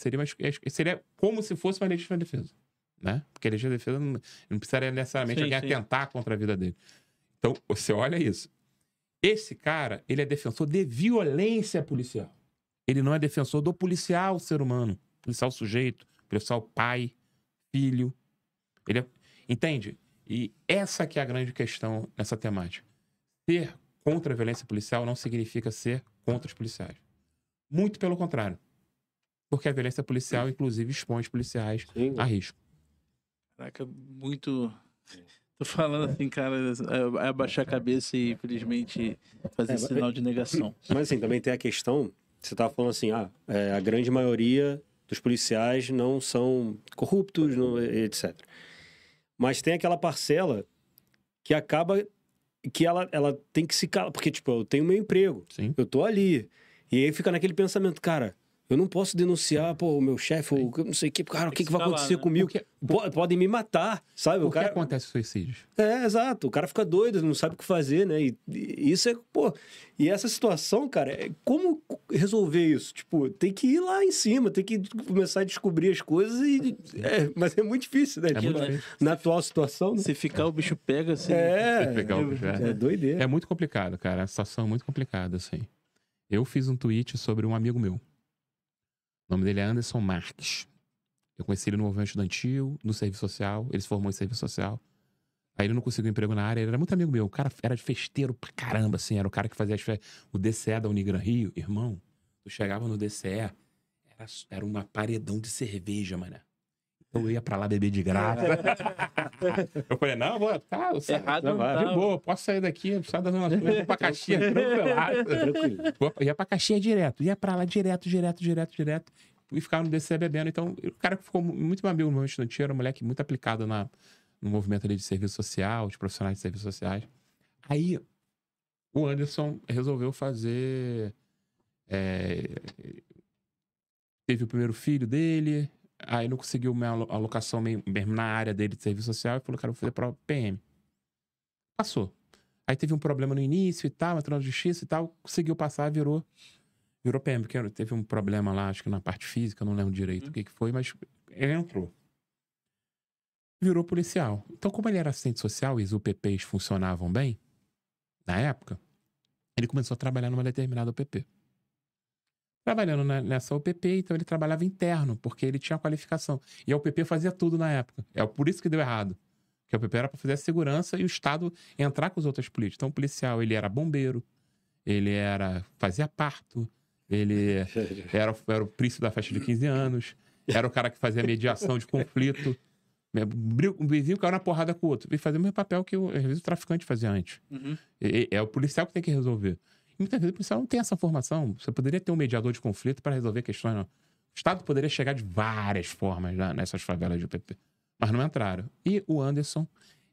Seria como se fosse uma legítima defesa. Né? Porque a legítima defesa não precisaria necessariamente alguém atentar contra a vida dele. Então, você olha isso. Esse cara, ele é defensor de violência policial. Ele não é defensor do policial ser humano. Policial sujeito, policial pai, filho. Entende? E essa que é a grande questão nessa temática. Ser contra a violência policial não significa ser contra os policiais. Muito pelo contrário. Porque a violência policial, inclusive, expõe os policiais a risco. Caraca, muito... Tô falando assim, cara, é abaixar a cabeça e, infelizmente, fazer sinal de negação. Mas, assim, também tem a questão... Você estava falando assim, a grande maioria dos policiais não são corruptos, etc. Mas tem aquela parcela que acaba... que ela tem que se calar. Porque, tipo, eu tenho meu emprego. Sim. Eu tô ali. E aí fica naquele pensamento, cara... Eu não posso denunciar, o meu chefe, ou não sei o que, cara, o que vai acontecer comigo? Podem me matar, sabe? Por que acontece suicídio? Exato. O cara fica doido, não sabe o que fazer, né? E isso é, E essa situação, cara, como resolver isso? Tipo, tem que ir lá em cima, tem que começar a descobrir as coisas mas é muito difícil, né? Na atual situação, né? Se ficar, o bicho pega, assim. É doideira. É muito complicado, cara. A situação é muito complicada, assim. Eu fiz um tweet sobre um amigo meu. O nome dele é Anderson Marques. Eu conheci ele no movimento estudantil, no serviço social. Ele se formou em serviço social. Aí ele não conseguiu emprego na área. Ele era muito amigo meu. O cara era de festeiro pra caramba, assim. Era o cara que fazia o DCE da Unigran Rio. Irmão, tu chegava no DCE, era uma paredão de cerveja, mano. Eu ia pra lá beber de graça. Eu falei, não, vou... Tá, errado não tá. De boa, posso sair daqui, só da Zona Sul, vou pra Caxias, tranquilo. Ia pra Caxias direto. Ia pra lá direto. E ficava no DCE bebendo. Então, o cara ficou muito amigo no movimento estudantil, era um moleque muito aplicado no movimento ali de serviço social, de profissionais de serviços sociais. Aí, o Anderson resolveu fazer... Teve o primeiro filho dele... Aí não conseguiu uma alocação mesmo na área dele de serviço social e falou, cara, eu vou fazer prova PM. Passou. Aí teve um problema no início e tal, entrou na justiça e tal, conseguiu passar, virou PM, porque teve um problema lá, acho que na parte física, não lembro direito o que foi, mas ele entrou. virou policial. Então, como ele era assistente social e os UPPs funcionavam bem, na época, ele começou a trabalhar numa determinada UPP. Trabalhando nessa UPP, então ele trabalhava interno, porque ele tinha qualificação. E a UPP fazia tudo na época. É por isso que deu errado. Porque a UPP era para fazer a segurança e o Estado entrar com os outros políticos. Então, o policial, ele era bombeiro, fazia parto, ele era o príncipe da festa de 15 anos, era o cara que fazia mediação de conflito. O vizinho caiu na porrada com o outro. E fazia o mesmo papel que às vezes o traficante fazia antes. Uhum. É o policial que tem que resolver. E muitas vezes o policial não tem essa formação. Você poderia ter um mediador de conflito para resolver questões. Não. O Estado poderia chegar de várias formas nessas favelas de UPP. Mas não entraram. E o Anderson,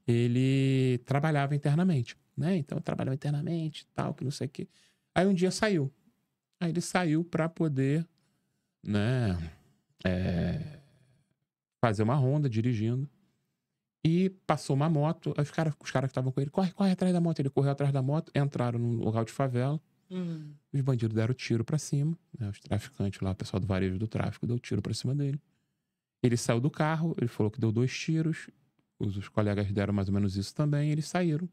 ele trabalhava internamente. Né? Então, trabalhava internamente, tal, que não sei o quê. Aí um dia saiu. Aí ele saiu para poder, né, fazer uma ronda, dirigindo. E passou uma moto. Aí os caras que estavam com ele, corre atrás da moto. Ele correu atrás da moto, entraram no local de favela. Os bandidos deram tiro pra cima. Né, os traficantes lá, o pessoal do varejo do tráfico, deu tiro pra cima dele. Ele saiu do carro, ele falou que deu 2 tiros. Os colegas deram mais ou menos isso também. Eles saíram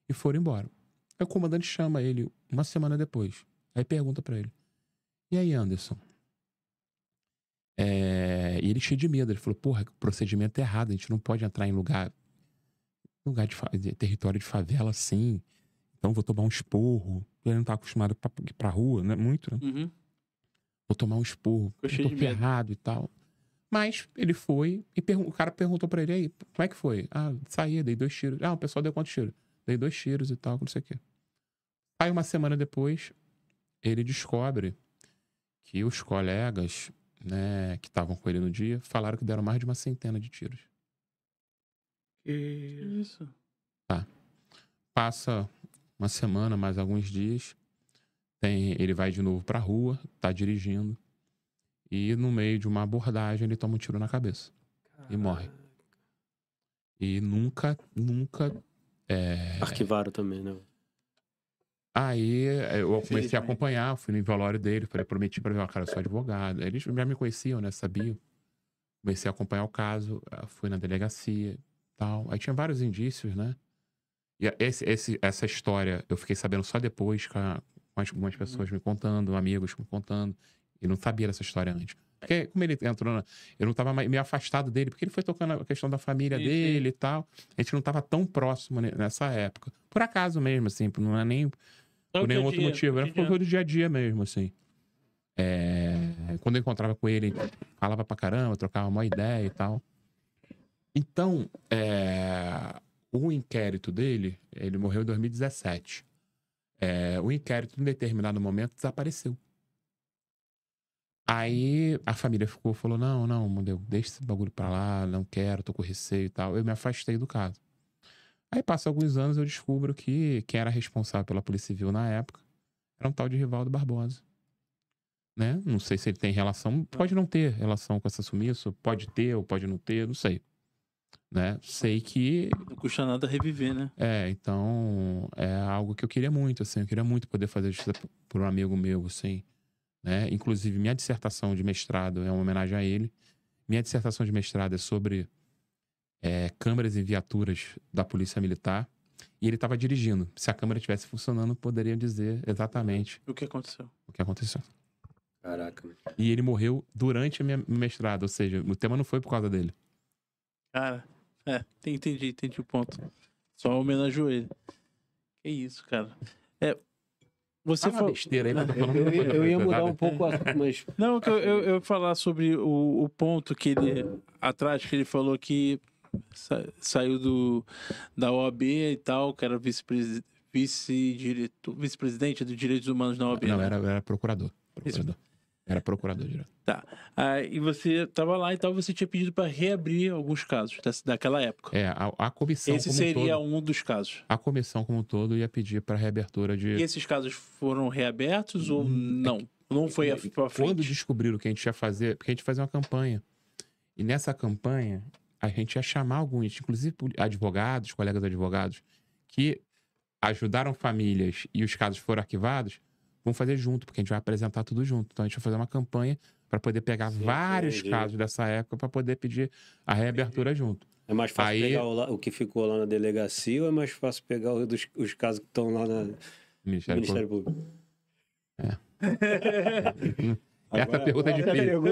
e foram embora. Aí o comandante chama ele uma semana depois. Aí pergunta pra ele: e aí, Anderson? E ele cheio de medo. Ele falou: porra, o procedimento é errado. A gente não pode entrar em lugar de território de favela assim. Então vou tomar um esporro. Ele não tá acostumado pra rua, né? Muito, né? Uhum. Vou tomar um esporro. Eu tô ferrado e tal. Mas ele foi e o cara perguntou pra ele: aí, como é que foi? Saí, dei 2 tiros. O pessoal deu quantos tiros? Dei 2 tiros e tal, não sei o quê. Aí uma semana depois, ele descobre que os colegas, né, que estavam com ele no dia, falaram que deram mais de uma centena de tiros. Isso. Tá. Passa uma semana, mais alguns dias, ele vai de novo pra rua, tá dirigindo, e no meio de uma abordagem ele toma um tiro na cabeça. E morre. E nunca... Arquivaram também, né? Aí eu comecei a acompanhar, fui no velório dele, prometi pra ele: cara, eu sou advogado. Eles já me conheciam, né? Sabiam. Comecei a acompanhar o caso, fui na delegacia e tal. Aí tinha vários indícios, né? E essa história eu fiquei sabendo só depois, com algumas pessoas me contando, amigos me contando. E não sabia dessa história antes. Porque como ele entrou eu não estava meio afastado dele, porque ele foi tocando a questão da família dele e tal. A gente não estava tão próximo nessa época. Por acaso mesmo, assim, não é nem por nenhum outro motivo. Era por do dia a dia mesmo, assim. Quando eu encontrava com ele, falava pra caramba, trocava uma ideia e tal. Então, o inquérito dele, ele morreu em 2017. O inquérito, em determinado momento, desapareceu. Aí a família falou: não, Mondeu, deixa esse bagulho pra lá, não quero, tô com receio e tal. Eu me afastei do caso. Aí passa alguns anos, eu descubro que quem era responsável pela Polícia Civil na época era um tal de Rivaldo Barbosa. Né? Não sei se ele tem relação, pode não ter relação com essa sumiço, pode ter ou pode não ter, não sei. Né? Sei que... Não custa nada reviver, né? Então é algo que eu queria muito, assim, eu queria muito poder fazer justiça por um amigo meu, assim. Né? Inclusive, minha dissertação de mestrado é uma homenagem a ele. Minha dissertação de mestrado é sobre câmeras e viaturas da Polícia Militar. E ele estava dirigindo. Se a câmera estivesse funcionando, poderia dizer exatamente o que aconteceu. Caraca. E ele morreu durante o meu mestrado. Ou seja, o tema não foi por causa dele. Cara, entendi o ponto. Só homenageou ele. Que isso, cara. Você falou besteira aí, mas eu ia mudar um pouco, mas... Não, eu ia falar sobre o ponto que ele... Atrás, que ele falou que saiu da OAB e tal, que era vice-presidente dos direitos humanos na OAB. Não, né? era procurador. Era procurador direto. Tá. E você tava lá e tal, você tinha pedido para reabrir alguns casos daquela época. A comissão Esse seria um dos casos. A comissão como um todo ia pedir para reabertura de... E esses casos foram reabertos ou não? Não foi pra frente? Quando descobriram o que a gente ia fazer, porque a gente fazia uma campanha. E nessa campanha, a gente ia chamar alguns, inclusive advogados, colegas advogados, que ajudaram famílias e os casos foram arquivados, vamos fazer junto, porque a gente vai apresentar tudo junto. Então a gente vai fazer uma campanha para poder pegar vários casos dessa época para poder pedir a reabertura junto. É mais fácil Aí- pegar o que ficou lá na delegacia ou é mais fácil pegar os casos que estão lá no Ministério Ministério Público? Essa pergunta é difícil.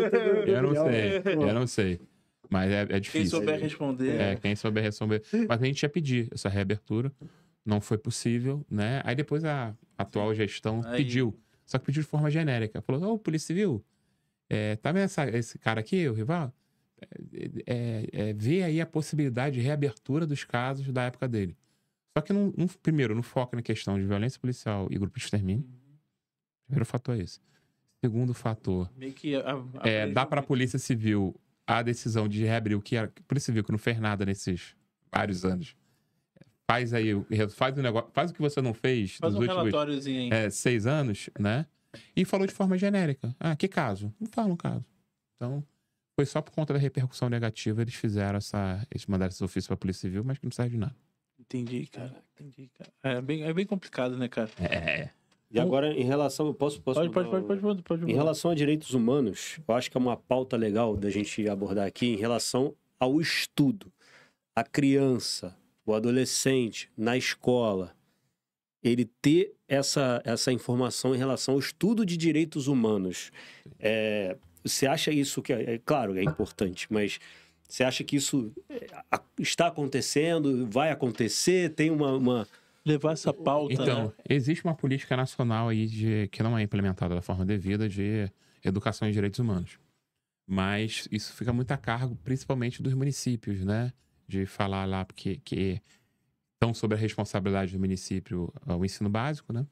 Eu não sei. Mas é Quem difícil. souber responder. Quem souber responder. Mas a gente ia pedir essa reabertura. Não foi possível, né? Aí depois a atual gestão Aí- pediu. Só que pediu de forma genérica. Falou, ô, Polícia Civil, tá vendo esse cara aqui, o rival? Vê aí a possibilidade de reabertura dos casos da época dele. Só que, primeiro, não foca na questão de violência policial e grupo de extermínio. Primeiro fator é esse. Segundo fator, Meio que dá para a Polícia Civil a decisão de reabrir o que a Polícia Civil, que não fez nada nesses vários anos. Faz aí, faz o negócio, faz o que você não fez Faz nos um últimos relatóriozinho aí. 6 anos, né? E falou de forma genérica. Ah, que caso? Não fala um caso. Então, foi só por conta da repercussão negativa eles fizeram eles mandaram esse ofício para a Polícia Civil, mas que não serve de nada. Entendi, cara. É bem complicado, né, cara? E agora, em relação... Pode. Em relação a direitos humanos, eu acho que é uma pauta legal da gente abordar aqui em relação ao estudo. A criança, o adolescente, na escola, ele ter essa informação em relação ao estudo de direitos humanos. Você acha isso que... claro, é importante, mas você acha que isso está acontecendo, vai acontecer, tem uma... Levar essa pauta, Então, né? existe uma política nacional aí que não é implementada da forma devida de educação em direitos humanos. Mas isso fica muito a cargo, principalmente dos municípios, né? De falar lá porque que estão sob a responsabilidade do município o ensino básico, né?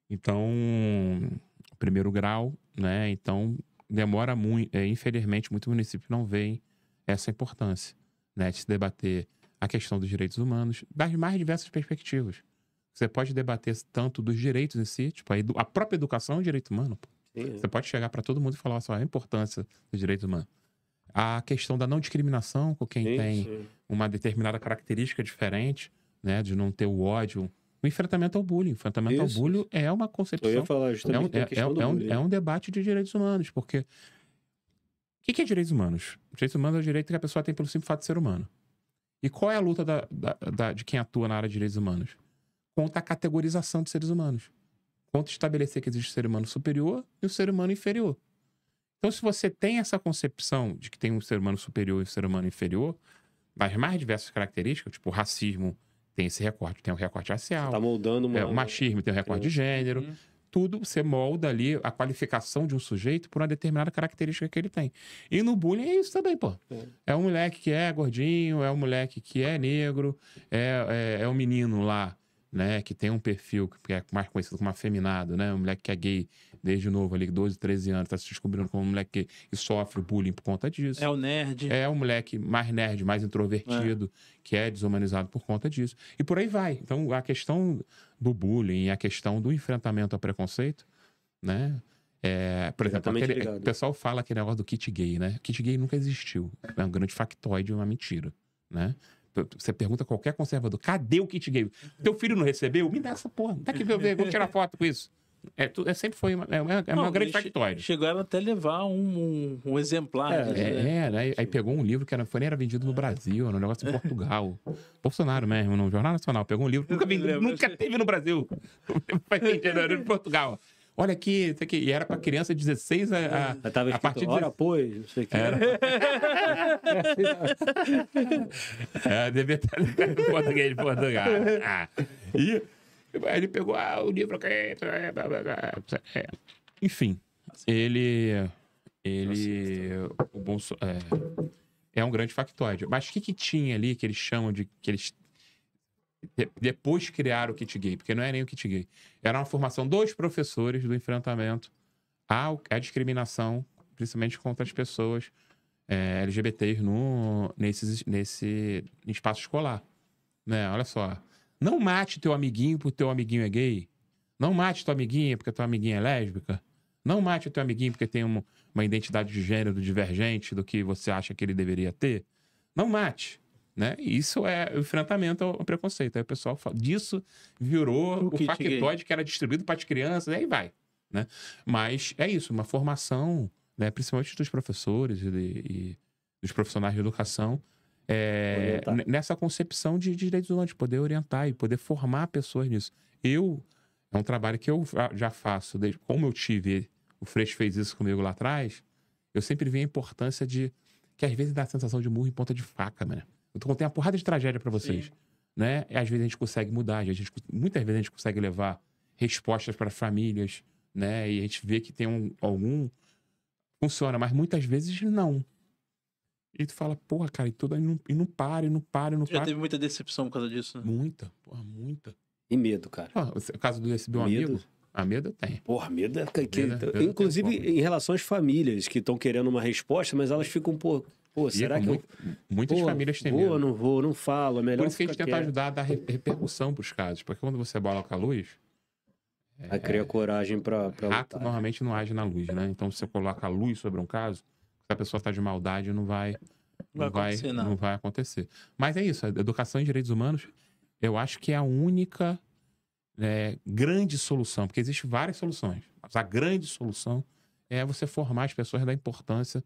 Então, primeiro grau, né? Então, demora muito, infelizmente, muitos municípios não veem essa importância, né? De se debater a questão dos direitos humanos, das mais diversas perspectivas. Você pode debater tanto dos direitos em si, tipo, a própria educação é um direito humano. Pô. Você pode chegar para todo mundo e falar só a importância dos direitos humanos. A questão da não discriminação com quem tem uma determinada característica diferente, né, de não ter o ódio. O enfrentamento ao bullying. O enfrentamento ao bullying é uma concepção. Eu ia falar justamente da questão do bullying. É um debate de direitos humanos, porque... O que é direitos humanos? Direitos humanos é o direito que a pessoa tem pelo simples fato de ser humano. E qual é a luta de quem atua na área de direitos humanos? Contra a categorização de seres humanos. Contra estabelecer que existe um ser humano superior e um ser humano inferior. Então, se você tem essa concepção de que tem um ser humano superior e um ser humano inferior, das mais diversas características, tipo o racismo tem esse recorte, tem um recorte racial. Tá moldando o machismo tem um recorte de gênero. Tudo você molda ali a qualificação de um sujeito por uma determinada característica que ele tem. E no bullying é isso também, pô. É um moleque que é gordinho, é um moleque que é negro, é um menino lá, né, que tem um perfil que é mais conhecido como afeminado, né? Um moleque que é gay desde novo ali, 12, 13 anos, tá se descobrindo como um moleque gay e sofre bullying por conta disso. É o nerd. É um moleque mais nerd, mais introvertido, que é desumanizado por conta disso. E por aí vai. Então, a questão do bullying e a questão do enfrentamento ao preconceito, né? Por exemplo, o pessoal fala aquele negócio do kit gay, né? O kit gay nunca existiu. É um grande factoide, uma mentira, né? Você pergunta a qualquer conservador, cadê o kit gay? Teu filho não recebeu? Me dá essa porra. Tá aqui pra eu ver, vou tirar foto com isso. Sempre foi uma grande factoide. Chegaram até a levar um exemplar. Né? Aí pegou um livro que nem era vendido no Brasil, era um negócio em Portugal. Bolsonaro mesmo, no Jornal Nacional, pegou um livro que nunca teve no Brasil. Foi vendido em Portugal. Olha aqui, isso aqui. E era para criança de 16 a partir de... Ora, pois, não sei o que. Devia estar em português de Portugal. E aí ele pegou o livro aqui. Enfim, o Bolsonaro é um grande factoide. Mas o que tinha ali que eles chamam de... que eles depois criaram o kit gay, porque não é nem o kit gay. Era uma formação dos professores do enfrentamento à discriminação, principalmente contra as pessoas LGBTs nesse espaço escolar. Né? Olha só. Não mate teu amiguinho porque teu amiguinho é gay. Não mate tua amiguinha porque tua amiguinha é lésbica. Não mate o teu amiguinho porque tem uma identidade de gênero divergente do que você acha que ele deveria ter. Não mate. Né? Isso é o enfrentamento ao preconceito. Aí o pessoal fala, disso virou o factoide que era distribuído para as crianças, aí vai. Né? Mas é isso, uma formação, né, principalmente dos professores e dos profissionais de educação, Orientar. nessa concepção de direitos humanos, de poder orientar e poder formar pessoas nisso. É um trabalho que eu já faço, desde como eu tive, o Freixo fez isso comigo lá atrás, eu sempre vi a importância de, que às vezes dá a sensação de murro em ponta de faca, mano. Eu contei uma porrada de tragédia pra vocês, Sim. né? E às vezes a gente consegue mudar, muitas vezes a gente consegue levar respostas para famílias, né? E a gente vê que tem algum... Funciona, mas muitas vezes não. E tu fala, porra, cara, e não para. Já teve muita decepção por causa disso, né? Muita, porra, muita. E medo, cara. Pô, o caso do receber um Medo. amigo, a medo tem. Porra, medo é... Medo Inclusive, tem um pouco. em relação às famílias que estão querendo uma resposta, mas elas ficam, pô, será que Muitas Pô, famílias têm vou, medo. não vou, não falo, é melhor Por isso que a gente ficar tenta quieto. ajudar a dar repercussão pros casos. Porque quando você bola com a luz, Aí cria coragem pra rato lutar. normalmente não age na luz, né? Então, se você coloca a luz sobre um caso, se a pessoa está de maldade, não vai acontecer nada. não vai acontecer. Mas é isso, a educação em direitos humanos, eu acho que é a única grande solução, porque existem várias soluções. Mas a grande solução é você formar as pessoas da importância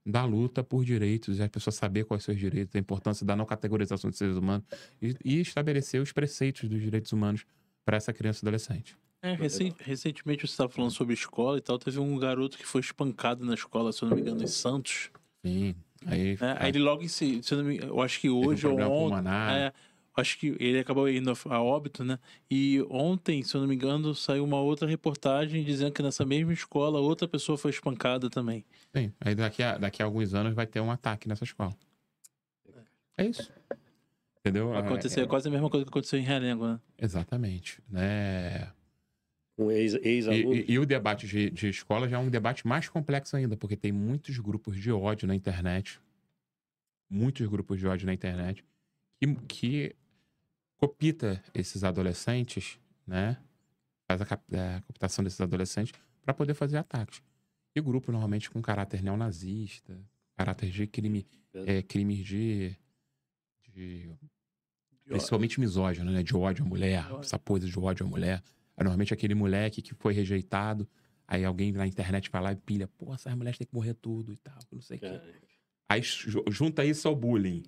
da luta por direitos, e as pessoas saber quais são os seus direitos, a importância da não categorização de seres humanos e estabelecer os preceitos dos direitos humanos para essa criança e adolescente. Recentemente você estava falando sobre escola e tal. Teve um garoto que foi espancado na escola, se eu não me engano, em Santos. Sim. Aí Aí ele logo em seguida, se eu não me engano, eu acho que hoje ou problema ontem. pulmonar. Acho que ele acabou indo a óbito, né? E ontem, se eu não me engano, saiu uma outra reportagem dizendo que nessa mesma escola outra pessoa foi espancada também. Sim. Aí daqui a alguns anos vai ter um ataque nessa escola. É isso. Entendeu? Vai acontecer quase a mesma coisa que aconteceu em Realengo, né? Exatamente. Né? Com ex-aluno. E o debate de escola já é um debate mais complexo ainda, porque tem muitos grupos de ódio na internet. Muitos grupos de ódio na internet que copita esses adolescentes, né? Faz a cooptação desses adolescentes para poder fazer ataques. E grupo normalmente com caráter neonazista, caráter de crimes de principalmente misógino, né? De ódio à mulher, essa coisa de ódio à mulher. Aí, normalmente aquele moleque que foi rejeitado, aí alguém na internet vai lá e pilha, pô, essas mulheres têm que morrer tudo e tal, não sei o quê. Aí junta isso ao bullying.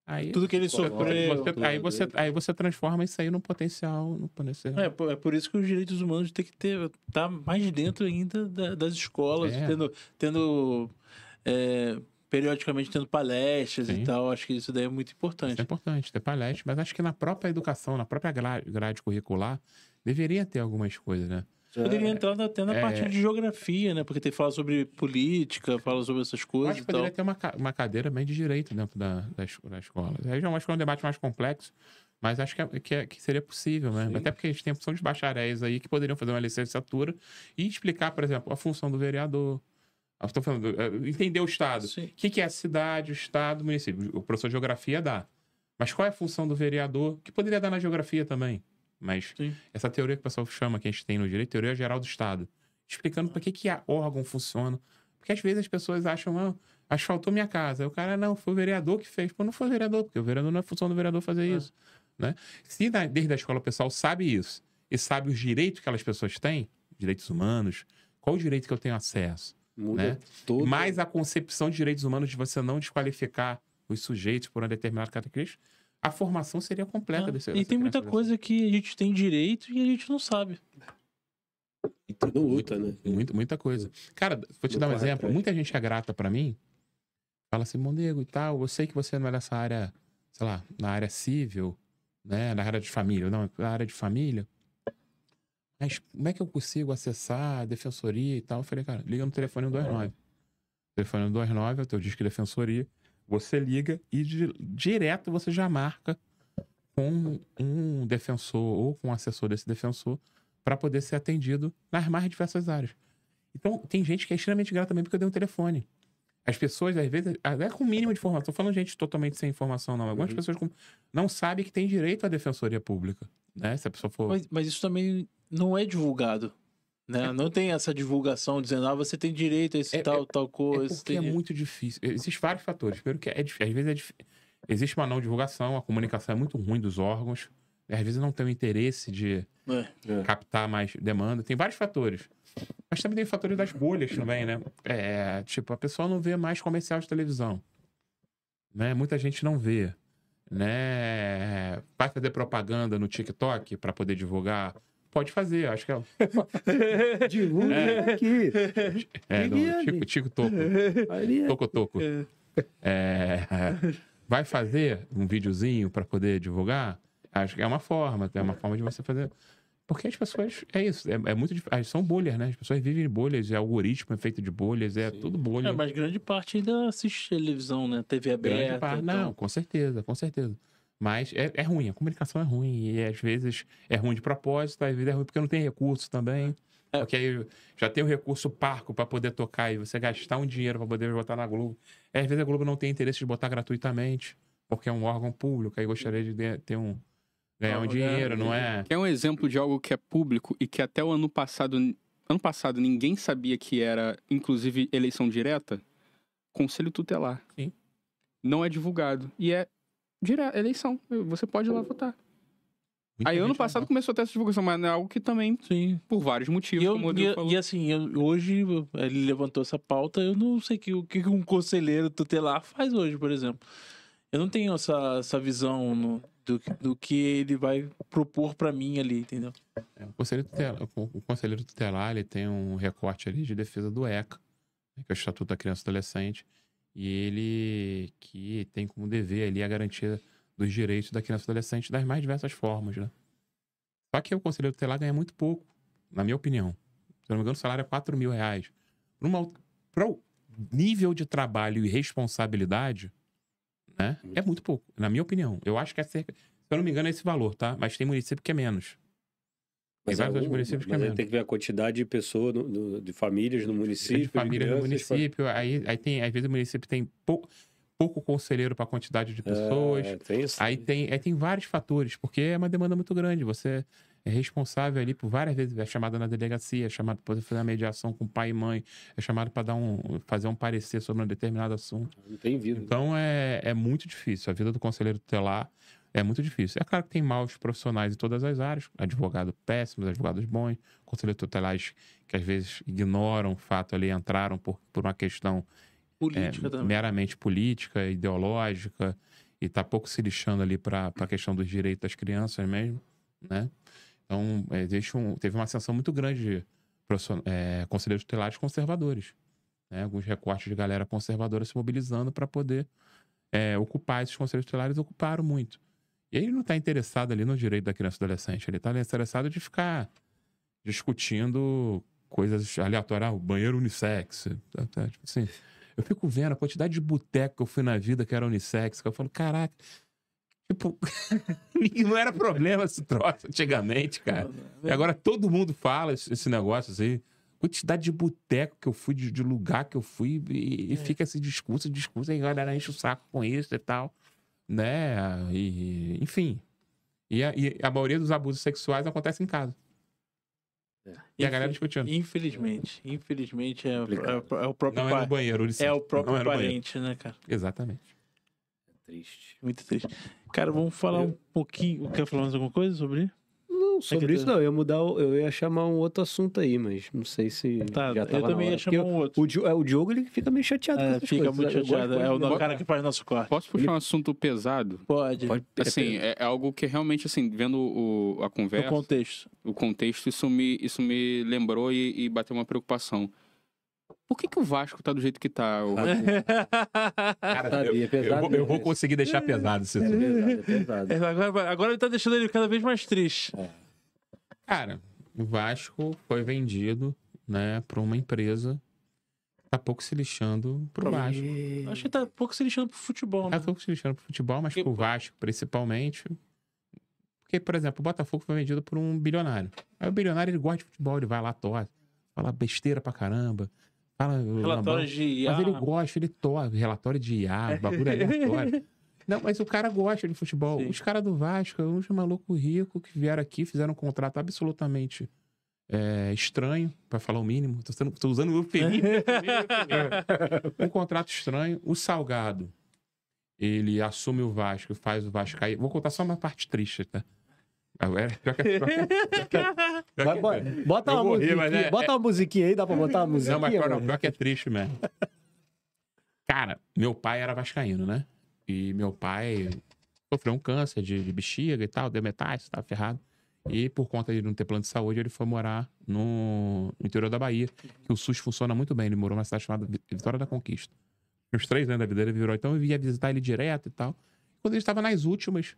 Aí, Tudo que ele sofreu. Aí você transforma isso aí num potencial. É por isso que os direitos humanos tem que tá mais dentro ainda das escolas, tendo periodicamente tendo palestras e tal. Acho que isso daí é muito importante. Isso é importante, ter palestras, mas acho que na própria educação, na própria grade curricular, deveria ter algumas coisas, né? Poderia entrar até na parte de geografia, né? Porque fala sobre política, fala sobre essas coisas Acho que poderia ter uma cadeira bem de direito dentro da escola. Aí já acho que é um debate mais complexo, mas acho que seria possível, né? Sim. Até porque a gente tem a opção de bacharéis aí que poderiam fazer uma licenciatura e explicar, por exemplo, a função do vereador. Estou falando, entender o Estado. O que é a cidade, o Estado, o município. O professor de geografia dá. Mas qual é a função do vereador? Que poderia dar na geografia também. Mas essa teoria que o pessoal chama, que a gente tem no direito, teoria geral do Estado. Explicando para que a órgão funciona. Porque às vezes as pessoas acham, asfaltou minha casa. Aí o cara, não, foi o vereador que fez. Pô, não foi o vereador, porque o vereador não é função do vereador fazer isso. Né? Se desde a escola o pessoal sabe isso, e sabe os direitos que aquelas pessoas têm, direitos humanos, qual o direito que eu tenho acesso? Né? Mais a concepção de direitos humanos de você não desqualificar os sujeitos por uma determinada característica, a formação seria completa. E tem muita coisa que a gente tem direito e a gente não sabe. E não luta, né? Muita coisa. Cara, vou te dar um exemplo. Muita gente é grata pra mim, fala assim, Mondego e tal, eu sei que você não é dessa área, sei lá, na área civil, né, na área de família, não, na área de família. Mas como é que eu consigo acessar a defensoria e tal? Eu falei, cara, liga no telefone 129. Telefone 129 é o teu disco de defensoria. Você liga e direto você já marca com um defensor ou com um assessor desse defensor para poder ser atendido nas mais diversas áreas. Então, tem gente que é extremamente grata também porque eu dei um telefone. As pessoas, às vezes, até com o mínimo de informação, estou falando de gente totalmente sem informação, não. Algumas pessoas não sabem que tem direito à defensoria pública, né? Se a pessoa for... Mas isso também não é divulgado, né? Não tem essa divulgação dizendo, você tem direito a esse tal coisa. Porque é muito difícil. Existem vários fatores. Primeiro que às vezes existe uma não divulgação, a comunicação é muito ruim dos órgãos, às vezes não tem o interesse de captar mais demanda. Tem vários fatores. Mas também tem fatores das bolhas também, né? Tipo, a pessoa não vê mais comercial de televisão. né? Muita gente não vê, né? Vai fazer propaganda no TikTok para poder divulgar? Pode fazer, acho que é... Divulga aqui. do TikTok. Toco. Vai fazer um videozinho para poder divulgar? Acho que é uma forma de você fazer. Porque as pessoas, é isso, é muito difícil. São bolhas, né? As pessoas vivem em bolhas, é algoritmo é feito de bolhas, é tudo bolha. Mas grande parte ainda assiste televisão, né? TV aberta. Não, com certeza. Mas é ruim, a comunicação é ruim. E às vezes é ruim de propósito, às vezes é ruim porque não tem recurso também. Porque aí já tem o recurso parco para poder tocar e você gastar um dinheiro para poder botar na Globo. Às vezes a Globo não tem interesse de botar gratuitamente, porque é um órgão público, aí gostaria de ter ganhar um dinheiro, não é? É um exemplo de algo que é público e que até o ano passado ninguém sabia que era, inclusive, eleição direta. Conselho Tutelar. Sim. Não é divulgado. E é eleição. Você pode ir lá votar. Muita Aí ano gente passado começou a ter essa divulgação, mas é algo que também, Sim. por vários motivos, como o Rodrigo falou. E assim, hoje ele levantou essa pauta, eu não sei o que um conselheiro tutelar faz hoje, por exemplo. Eu não tenho essa visão do que ele vai propor para mim ali, entendeu? O conselheiro tutelar, ele tem um recorte ali de defesa do ECA, que é o Estatuto da Criança e Adolescente, e ele que tem como dever ali a garantia dos direitos da criança e adolescente das mais diversas formas, né? Só que o conselheiro tutelar ganha muito pouco, na minha opinião. Se não me engano, o salário é R$4.000. Para o nível de trabalho e responsabilidade, né? É muito pouco, na minha opinião. Eu acho que se eu não me engano, é esse valor, tá? Mas tem município que é menos. Mas tem que ver a quantidade de pessoas, de famílias no município. De famílias no município. Aí tem, às vezes o município tem pouco conselheiro para a quantidade de pessoas. Tem isso. Aí tem vários fatores, porque é uma demanda muito grande. Você é responsável ali por várias vezes, é chamado na delegacia, é chamado para fazer uma mediação com pai e mãe, é chamado para fazer um parecer sobre um determinado assunto. Não tem vida. Então é muito difícil. A vida do conselheiro tutelar é muito difícil. É claro que tem maus profissionais em todas as áreas, advogados péssimos, advogados bons, conselheiros tutelares que às vezes ignoram o fato ali, entraram por uma questão Política também. meramente política, ideológica, e tá pouco se lixando ali para a questão dos direitos das crianças mesmo, né? Então, teve uma ascensão muito grande de conselheiros tutelares conservadores, né? Alguns recortes de galera conservadora se mobilizando para poder ocupar esses conselheiros tutelares, ocuparam muito. E ele não está interessado ali no direito da criança e adolescente, ele está interessado de ficar discutindo coisas aleatórias, o banheiro unissex, tipo assim. Eu fico vendo a quantidade de boteco que eu fui na vida que era unissex, que eu falo, caraca, tipo, não era problema esse troço antigamente, cara. E agora todo mundo fala esse negócio assim. Quantidade de boteco que eu fui, de lugar que eu fui, e fica esse discurso, e a galera enche o saco com isso e tal, né? Enfim. E a maioria dos abusos sexuais acontece em casa. E a galera discutindo. Infelizmente é o próprio não é no banheiro, é o próprio parente, né, cara? Exatamente. É triste. Muito triste. Cara, vamos falar um pouquinho. Quer falar mais alguma coisa sobre? Não, sobre isso não. Eu ia chamar um outro assunto aí, mas não sei se já tava eu também ia chamar um outro. O Diogo, ele fica meio chateado com essas fica coisas. muito chateado. É o cara que faz nosso corte. Posso puxar um assunto pesado? Pode. Assim, é algo que realmente, assim, vendo a conversa... O contexto. Isso me lembrou e bateu uma preocupação. Por que o Vasco tá do jeito que tá? Cara, eu vou conseguir deixar pesado esse assunto. Pesado. Agora ele tá deixando ele cada vez mais triste. Cara, o Vasco foi vendido, né, para uma empresa que tá pouco se lixando pro Vasco. Acho que tá pouco se lixando pro futebol, né? Tá pouco se lixando pro futebol, mas pro Vasco, principalmente. Porque, por exemplo, o Botafogo foi vendido por um bilionário. Aí o bilionário, ele gosta de futebol, ele vai lá, torce, fala besteira pra caramba. Fala, relatório de IA. Mas ele gosta, ele torce, relatório de IA, bagulho aleatório. Não, mas o cara gosta de futebol. Sim. Os caras do Vasco, uns malucos ricos que vieram aqui, fizeram um contrato absolutamente estranho, para falar o mínimo. Tô usando o eufemismo. Um contrato estranho. O Salgado, ele assume o Vasco, faz o Vasco cair. Vou contar só uma parte triste, tá? Bota uma musiquinha. Bota uma musiquinha aí, dá pra botar uma musiquinha? Não, mas pior que é triste mesmo. Cara, meu pai era vascaíno, né? E meu pai sofreu um câncer de bexiga e tal, deu metástase, estava ferrado. E por conta de não ter plano de saúde, ele foi morar no interior da Bahia, que o SUS funciona muito bem. Ele morou numa cidade chamada Vitória da Conquista. Uns 3 anos da vida ele virou. Então eu ia visitar ele direto e tal. Quando ele estava nas últimas,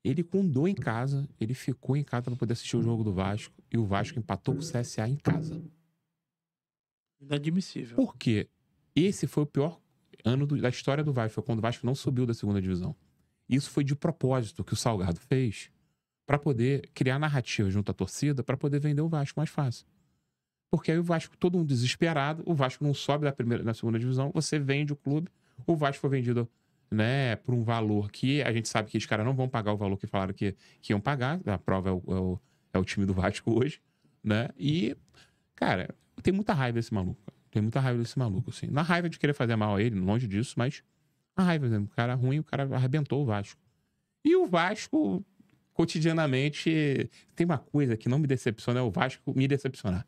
ele com dor em casa, ele ficou em casa para poder assistir o jogo do Vasco. E o Vasco empatou com o CSA em casa. Inadmissível. Por quê? Esse foi o pior ano da história do Vasco. Foi quando o Vasco não subiu da segunda divisão. Isso foi de propósito que o Salgado fez para poder criar narrativa junto à torcida, para poder vender o Vasco mais fácil. Porque aí o Vasco, todo mundo desesperado, o Vasco não sobe da segunda divisão, você vende o clube, o Vasco foi vendido, né, por um valor que a gente sabe que os caras não vão pagar o valor que falaram que iam pagar, a prova é o time do Vasco hoje, né, e, cara, tem muita raiva desse maluco, assim. Na raiva de querer fazer mal a ele, longe disso, mas a raiva, o cara ruim, o cara arrebentou o Vasco. E o Vasco, cotidianamente, tem uma coisa que não me decepciona, é o Vasco me decepcionar.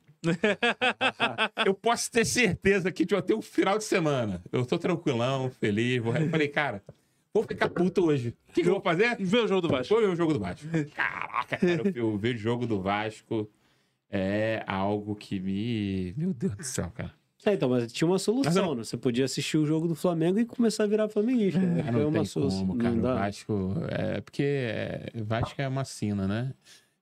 Eu posso ter certeza que eu tenho um final de semana. Eu tô tranquilão, feliz. Eu falei, cara, vou ficar puto hoje. O que eu vou fazer? Ver o jogo do Vasco. Vou ver o jogo do Vasco. Caraca, cara, eu ver o jogo do Vasco é algo que me... Meu Deus do céu, cara. Então, mas tinha uma solução, né? Você podia assistir o jogo do Flamengo e começar a virar flamenguista. Né? Não uma tem solução. como, cara. Não O dá. Vasco... o Vasco é uma sina, né?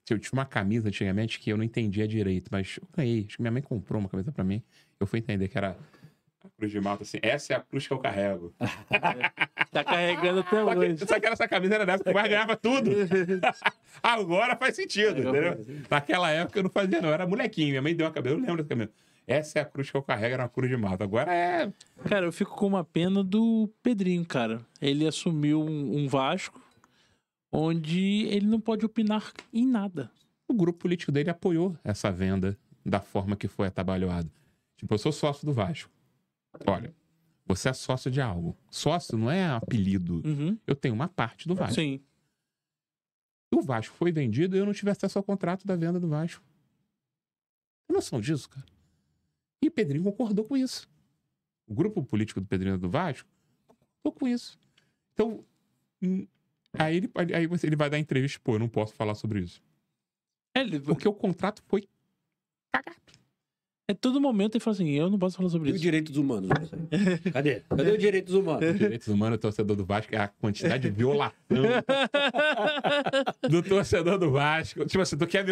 Eu tinha uma camisa antigamente que eu não entendia direito, mas eu ganhei. Acho que minha mãe comprou uma camisa pra mim. Eu fui entender que era a cruz de malta, assim. Essa é a cruz que eu carrego. Tá carregando até hoje. Só que essa camisa era dessa, que o Vasco ganhava tudo. Agora faz sentido, entendeu? Naquela época eu não fazia, não. Eu era molequinho. Minha mãe deu uma camisa. Eu lembro dessa camisa. Essa é a cruz que eu carrego, era uma cruz de malta. Agora é... Cara, eu fico com uma pena do Pedrinho, cara. Ele assumiu um Vasco onde ele não pode opinar em nada. O grupo político dele apoiou essa venda da forma que foi atabalhoada. Tipo, eu sou sócio do Vasco. Olha, você é sócio de algo. Sócio não é apelido. Uhum. Eu tenho uma parte do Vasco. Sim. O Vasco foi vendido e eu não tive acesso ao contrato da venda do Vasco. Tem noção disso, cara? E Pedrinho concordou com isso. O grupo político do Pedrinho do Vasco concordou com isso. Então, aí ele vai dar entrevista, pô, eu não posso falar sobre isso. Porque o contrato foi cagado. É todo momento ele fala assim, eu não posso falar sobre E os isso. direitos humanos? Cadê? Cadê os direitos humanos? Os direitos humanos do torcedor do Vasco é a quantidade de violação do torcedor do Vasco. Tipo assim, tu quer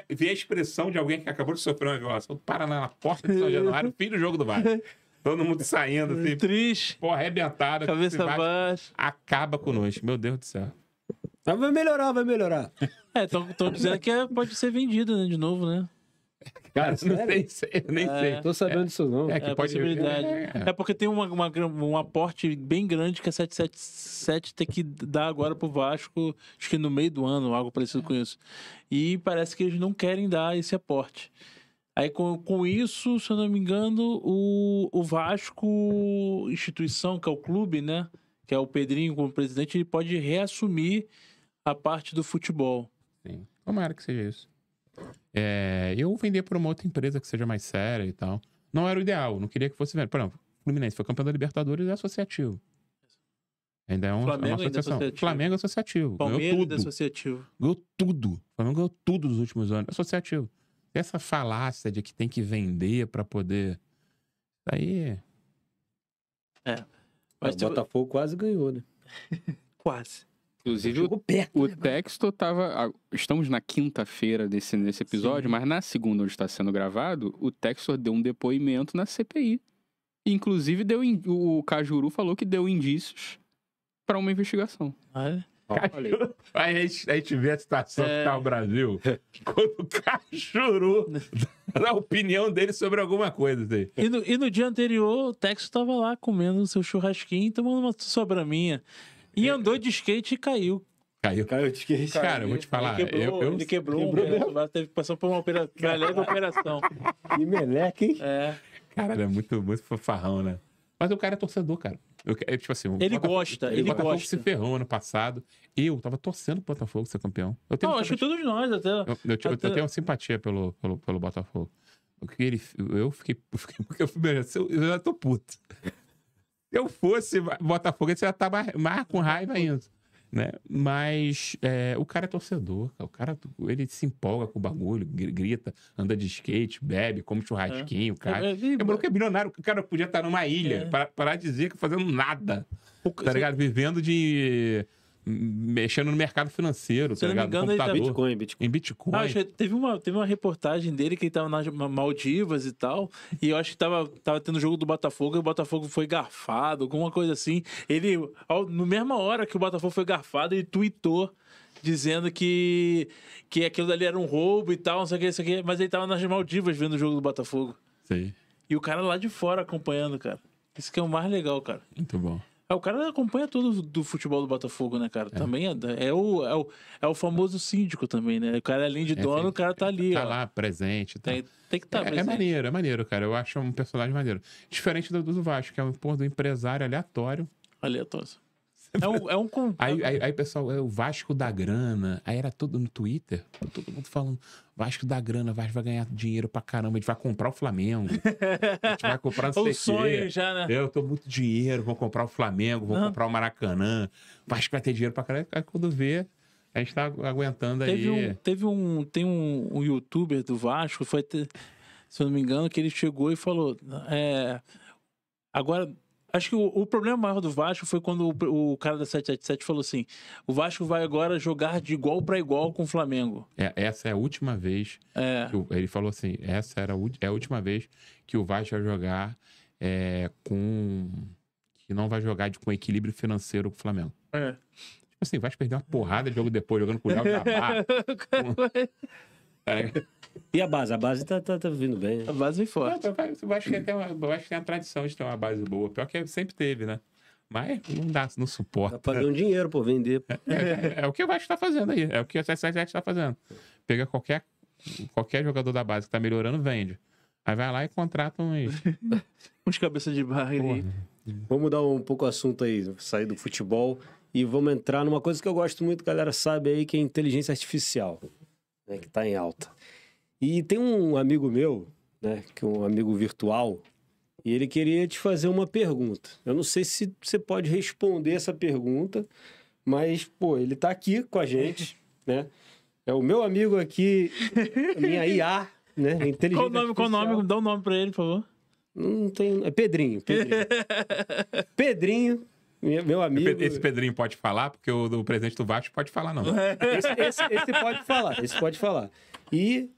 ver a expressão de alguém que acabou de sofrer uma violação, tu para lá na porta de São Januário, fim do jogo do Vasco. Todo mundo saindo, assim, Triste. pô, arrebentado. Cabeça baixa. Acaba conosco. Meu Deus do céu. Mas vai melhorar, vai melhorar. Estão dizendo que pode ser vendido, né, de novo, né? Cara, eu nem sei. Tô sabendo disso, não. É que É a pode... possibilidade. É porque tem um aporte bem grande que a 777 tem que dar agora pro Vasco, acho que no meio do ano, algo parecido com isso. E parece que eles não querem dar esse aporte. Aí com isso, se eu não me engano, o Vasco, instituição, que é o clube, né? Que é o Pedrinho como presidente, ele pode reassumir a parte do futebol. Sim, tomara que seja isso. Eu vender para uma outra empresa que seja mais séria e tal. Não era o ideal, não queria que fosse velho. Por exemplo, o Fluminense foi campeão da Libertadores e é associativo. Ainda é uma associação. Flamengo é associativo. Palmeiras Ganhou tudo. é associativo. Ganhou tudo. O Flamengo ganhou tudo nos últimos anos. Associativo. Essa falácia de que tem que vender para poder... Aí... Mas o Botafogo quase ganhou, né? Quase. Inclusive, o texto tava... Estamos na quinta-feira nesse episódio, mas na segunda, onde está sendo gravado, o Textor deu um depoimento na CPI. Inclusive, o Cajuru falou que deu indícios para uma investigação. Aí a gente vê a situação que tá o Brasil quando o Cajuru dá a opinião dele sobre alguma coisa. Assim. E no dia anterior, o Textor estava lá comendo seu churrasquinho e tomando uma sobraminha. E andou de skate e caiu. Caiu de skate. Cara, eu vou te falar. Ele quebrou um braço, teve que passar por uma leve operação. Que meleque, hein? Cara, ele é muito, muito fofarrão, né? Mas o cara é torcedor, cara. Tipo assim, ele gosta. O Botafogo se ferrou ano passado. Eu tava torcendo pro Botafogo ser campeão. Acho que todos nós até. Eu tenho uma simpatia pelo Botafogo. Eu já tô puto. eu fosse Botafogo, você já tá mais com raiva ainda. Né? Mas o cara é torcedor, cara. O cara, ele se empolga com o bagulho, grita, anda de skate, bebe, come churrasquinho, cara. É maluco, é bilionário, o cara podia estar numa ilha, parar de dizer que fazendo nada, tá ligado? Vivendo mexendo no mercado financeiro, tá ligado? Engano, Bitcoin. Em Bitcoin. Teve uma reportagem dele que ele tava nas Maldivas e tal, e eu acho que tava tendo jogo do Botafogo, e o Botafogo foi garfado, alguma coisa assim. Ele, no mesma hora que o Botafogo foi garfado, ele tweetou dizendo que aquilo dali era um roubo e tal, não sei o que, isso aqui, mas ele tava nas Maldivas vendo o jogo do Botafogo. Sim. E o cara lá de fora acompanhando, cara. Isso que é o mais legal, cara. Muito bom. O cara acompanha tudo do futebol do Botafogo, né, cara? Também é o famoso síndico também, né? O cara, além de dono, o cara tá ali. Tá lá, presente. Tá. Tem que estar presente. É maneiro, cara. Eu acho um personagem maneiro. Diferente do Vasco, que é um do empresário aleatório. Aleatório. Aí, pessoal, é o Vasco da grana. Aí era todo no Twitter, todo mundo falando: Vasco da grana, Vasco vai ganhar dinheiro pra caramba, a gente vai comprar o Flamengo. A gente vai comprar o sonho já, né? Eu tô muito dinheiro, vou comprar o Flamengo, vou comprar o Maracanã. Vasco vai ter dinheiro pra caramba. Aí quando vê, a gente tá aguentando aí. Tem um youtuber do Vasco, se eu não me engano, que ele chegou e falou: agora. Acho que o problema maior do Vasco foi quando o cara da 777 falou assim: o Vasco vai agora jogar de igual para igual com o Flamengo. Essa é a última vez. Ele falou assim: essa é a última vez que o Vasco vai jogar que não vai jogar com equilíbrio financeiro com o Flamengo. Tipo assim, o Vasco perder uma porrada de jogo depois, jogando com o Léo Jabá. E a base? A base tá vindo bem. A base vem forte. Eu acho que tem a tradição de ter uma base boa. Pior que sempre teve, né? Mas não suporta. Dá pra ganhar um dinheiro, pô, vender. É o que o Vasco tá fazendo aí. É o que a 777 tá fazendo. Pega qualquer jogador da base que tá melhorando, vende. Aí vai lá e contrata uns cabeça de barra aí. Vamos mudar um pouco o assunto aí, sair do futebol e vamos entrar numa coisa que eu gosto muito, que a galera sabe aí, que é inteligência artificial. Né, que está em alta. E tem um amigo meu, né, que é um amigo virtual, e ele queria te fazer uma pergunta. Eu não sei se você pode responder essa pergunta, mas, pô, ele está aqui com a gente, né? É o meu amigo aqui, a minha IA, né? Inteligência Qual o nome? Dá um nome para ele, por favor. Não tem... É Pedrinho. Pedrinho. Meu amigo... Esse Pedrinho pode falar, porque o presidente do Vasco pode falar, não. Esse pode falar, esse pode falar. E,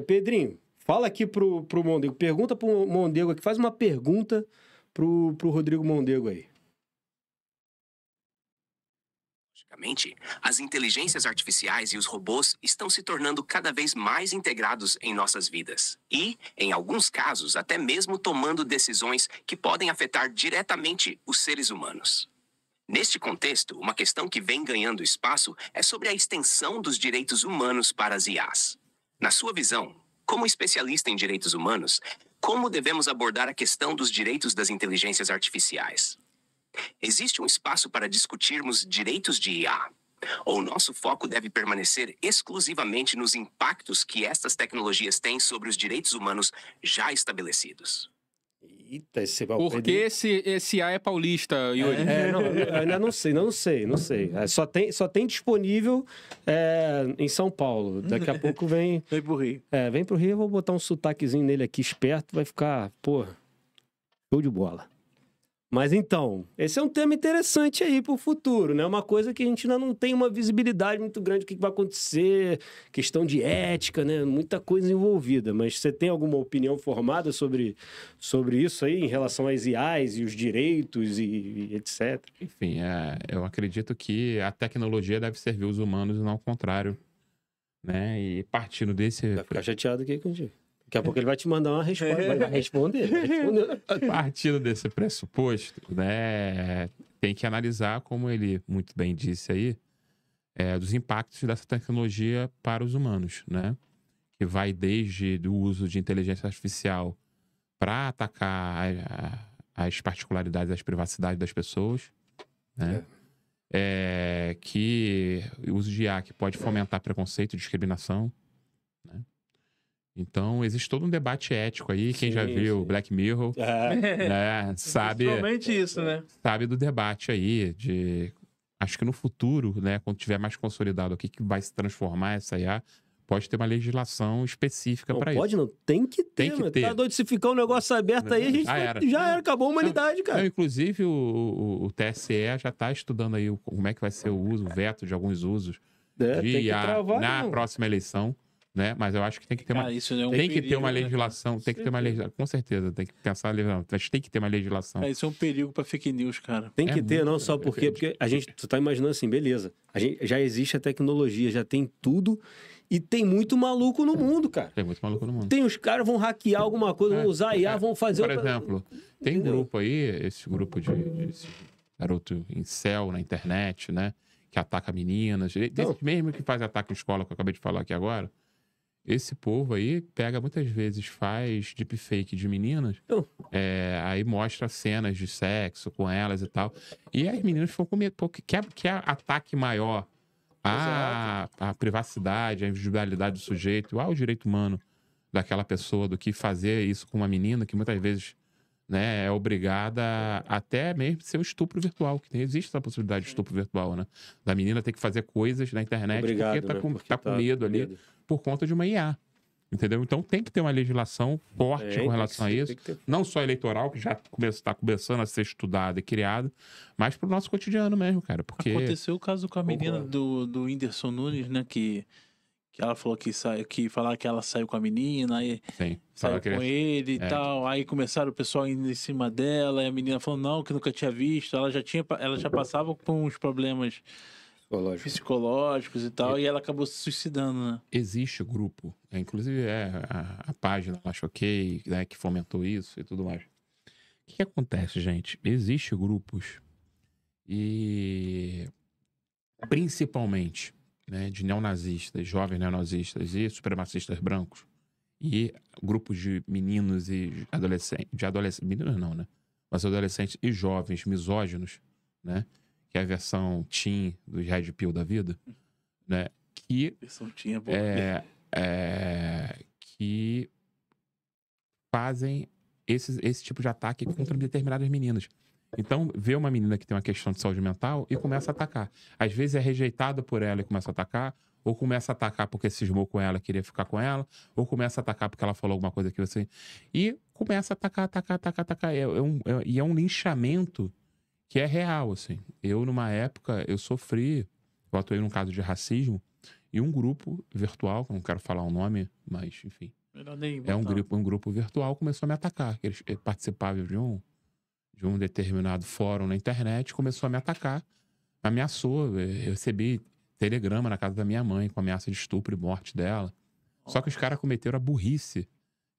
Pedrinho, fala aqui pro Mondego, pergunta pro Mondego aqui, faz uma pergunta pro Rodrigo Mondego aí. As inteligências artificiais e os robôs estão se tornando cada vez mais integrados em nossas vidas. E, em alguns casos, até mesmo tomando decisões que podem afetar diretamente os seres humanos. Neste contexto, uma questão que vem ganhando espaço é sobre a extensão dos direitos humanos para as IAs. Na sua visão, como especialista em direitos humanos, como devemos abordar a questão dos direitos das inteligências artificiais? Existe um espaço para discutirmos direitos de IA? Ou nosso foco deve permanecer exclusivamente nos impactos que estas tecnologias têm sobre os direitos humanos já estabelecidos? Eita, Por que esse IA é paulista, Yuri? Não, eu ainda não sei. Só tem disponível em São Paulo. Daqui a pouco vem... Vem pro Rio. Vem pro Rio, eu vou botar um sotaquezinho nele aqui, esperto, vai ficar, show de bola. Mas então, esse é um tema interessante aí pro futuro, né? Uma coisa que a gente ainda não tem uma visibilidade muito grande do que vai acontecer, questão de ética, né? Muita coisa envolvida. Mas você tem alguma opinião formada sobre isso aí, em relação às IAs e os direitos e etc? Enfim, eu acredito que a tecnologia deve servir os humanos e não ao contrário, né? E partindo desse... Vai ficar chateado aqui contigo. Daqui a pouco ele vai te mandar uma resposta, vai responder. Partindo desse pressuposto, né, tem que analisar, como ele muito bem disse aí, dos impactos dessa tecnologia para os humanos, né? Que vai desde o uso de inteligência artificial para atacar as particularidades, as privacidades das pessoas, né? Que o uso de IA que pode fomentar preconceito e discriminação, né? Então, existe todo um debate ético aí. Quem já Sim, viu sim. Black Mirror, né, sabe Principalmente isso, né? do debate aí de... Acho que no futuro, né, quando tiver mais consolidado o que vai se transformar essa IA, pode ter uma legislação específica Não para pode, isso. não. Tem que ter, Tem que mano. ter. Tá doido? Se ficar um negócio aberto aí, a gente já era. Acabou a humanidade, cara. Não, inclusive, o TSE já está estudando aí como é que vai ser o uso, o veto de alguns usos É, de tem que IA travar, na não. próxima eleição, né? Mas eu acho que tem que ter uma... Cara, isso é um Tem que ter perigo, uma né, legislação, tem que ter uma legislação, com certeza, tem que pensar, mas tem que ter uma legislação. cara? Isso é um perigo pra fake news, cara. Tem É que ter, muito, não só porque a gente, tu tá imaginando assim, beleza. A gente, já existe a tecnologia, já tem tudo e tem muito maluco no mundo, cara. Tem muito maluco no mundo. Tem os caras vão hackear alguma coisa, vão usar IA, vão fazer Por exemplo, tem Entendeu? grupo aí, esse grupo de esse garoto incel na internet, né? Que ataca meninas. Desse mesmo que faz ataque em escola, que eu acabei de falar aqui agora. Esse povo aí pega muitas vezes, faz deepfake de meninas, aí mostra cenas de sexo com elas e tal. E as meninas ficam com medo, porque quer ataque maior à privacidade, à individualidade do sujeito, ao direito humano daquela pessoa, do que fazer isso com uma menina que muitas vezes, né, é obrigada a até mesmo ser um estupro virtual, que existe essa possibilidade de estupro virtual, né? Da menina ter que fazer coisas na internet Obrigado, porque tá com medo ali medo. por conta de uma IA. Entendeu? Então tem que ter uma legislação forte com relação a isso. Não só eleitoral, que já está começando a ser estudada e criada, mas para o nosso cotidiano mesmo, cara. Porque Aconteceu o caso com a menina do Whindersson Nunes, né? Que ela falou que falaram que ela saiu com a menina, aí sim, saiu com ele e tal. Aí começaram o pessoal indo em cima dela, e a menina falou não, que nunca tinha visto. Ela já passava por uns problemas psicológicos e tal, e ela acabou se suicidando, né? Existe grupo, inclusive a página lá, Choquei, né, que fomentou isso e tudo mais. O que acontece, gente? Existem grupos e principalmente, né, de neonazistas, jovens neonazistas e supremacistas brancos e grupos de meninos e adolescentes, meninos não, né? Mas adolescentes e jovens misóginos, né? Que é a versão teen do Red Pill da vida, né? Que que fazem esse tipo de ataque contra determinadas meninas. Então, vê uma menina que tem uma questão de saúde mental e começa a atacar. Às vezes é rejeitado por ela e começa a atacar, ou começa a atacar porque cismou com ela, queria ficar com ela, ou começa a atacar porque ela falou alguma coisa que você... E começa a atacar. E é um linchamento que é real, assim. Eu, numa época, eu atuei num caso de racismo, e um grupo virtual, que eu não quero falar o nome, mas, enfim. Um grupo virtual começou a me atacar. Eles participavam de um determinado fórum na internet, começou a me atacar, ameaçou. Eu recebi telegrama na casa da minha mãe com ameaça de estupro e morte dela. Só que os caras cometeram a burrice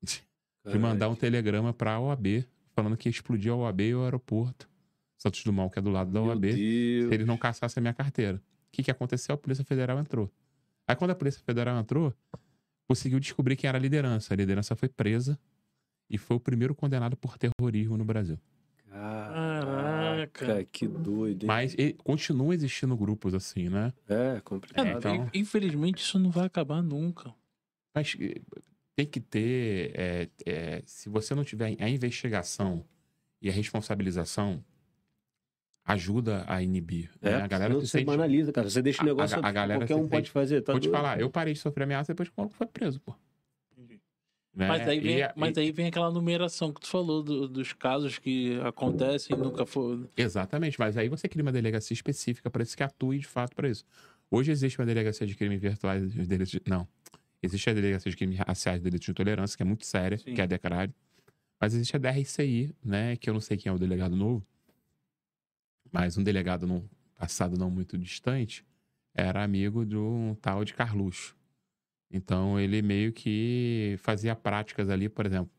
de mandar um telegrama pra OAB, falando que ia explodir a OAB e o aeroporto Santos Dumont, que é do lado da OAB, se eles não caçassem a minha carteira. O que aconteceu? A Polícia Federal entrou. Aí quando a Polícia Federal entrou, conseguiu descobrir quem era a liderança. A liderança foi presa e foi o primeiro condenado por terrorismo no Brasil. Caraca, que doido, hein? Mas continuam existindo grupos assim, né? É complicado. Então... Infelizmente isso não vai acabar nunca. Mas tem que ter... se você não tiver a investigação e a responsabilização, ajuda a inibir. Né? A galera não se banaliza, cara. Você deixa o negócio a galera qualquer um pode fazer. Tá Vou te falar, eu parei de sofrer ameaça depois que o maluco foi preso, pô. Né? Mas aí vem aquela numeração que tu falou dos casos que acontecem e nunca foram. Exatamente, mas aí você cria uma delegacia específica para isso, que atue de fato para isso. Hoje existe uma delegacia de crimes virtuais, não. Existe a delegacia de crimes raciais e delitos de intolerância, que é muito séria, Sim. que é a DECRAD. Mas existe a DRCI, né, que eu não sei quem é o delegado novo, mas um delegado no passado não muito distante era amigo de um tal de Carluxo. Então, ele meio que fazia práticas ali, por exemplo,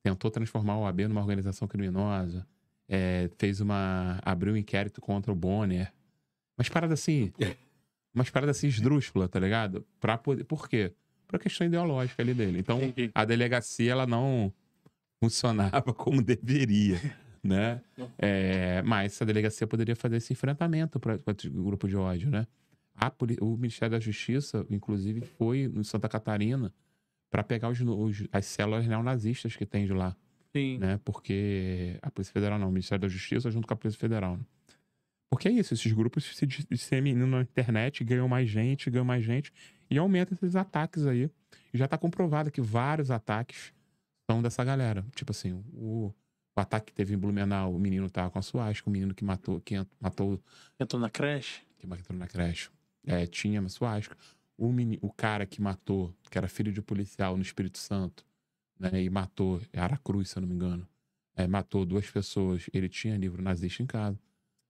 tentou transformar a OAB numa organização criminosa, abriu um inquérito contra o Bonner. Umas paradas assim esdrúxulas, tá ligado? Por quê? Por questão ideológica ali dele. Então, a delegacia, ela não funcionava como deveria, né? Mas essa delegacia poderia fazer esse enfrentamento para o grupo de ódio, né? O Ministério da Justiça, inclusive, foi em Santa Catarina para pegar as células neonazistas que tem de lá, Sim. né? Porque a Polícia Federal não, o Ministério da Justiça junto com a Polícia Federal, né? Porque é isso, esses grupos se disseminam na internet, ganham mais gente, e aumenta esses ataques aí. E já tá comprovado que vários ataques são dessa galera. Tipo assim, o ataque que teve em Blumenau, o menino tava com a suástica, o menino que matou... Entrou na creche? Que entrou na creche. Tinha uma suástica. O cara que matou, que era filho de policial no Espírito Santo, né, e matou, Aracruz, se eu não me engano, matou 2 pessoas, ele tinha livro nazista em casa,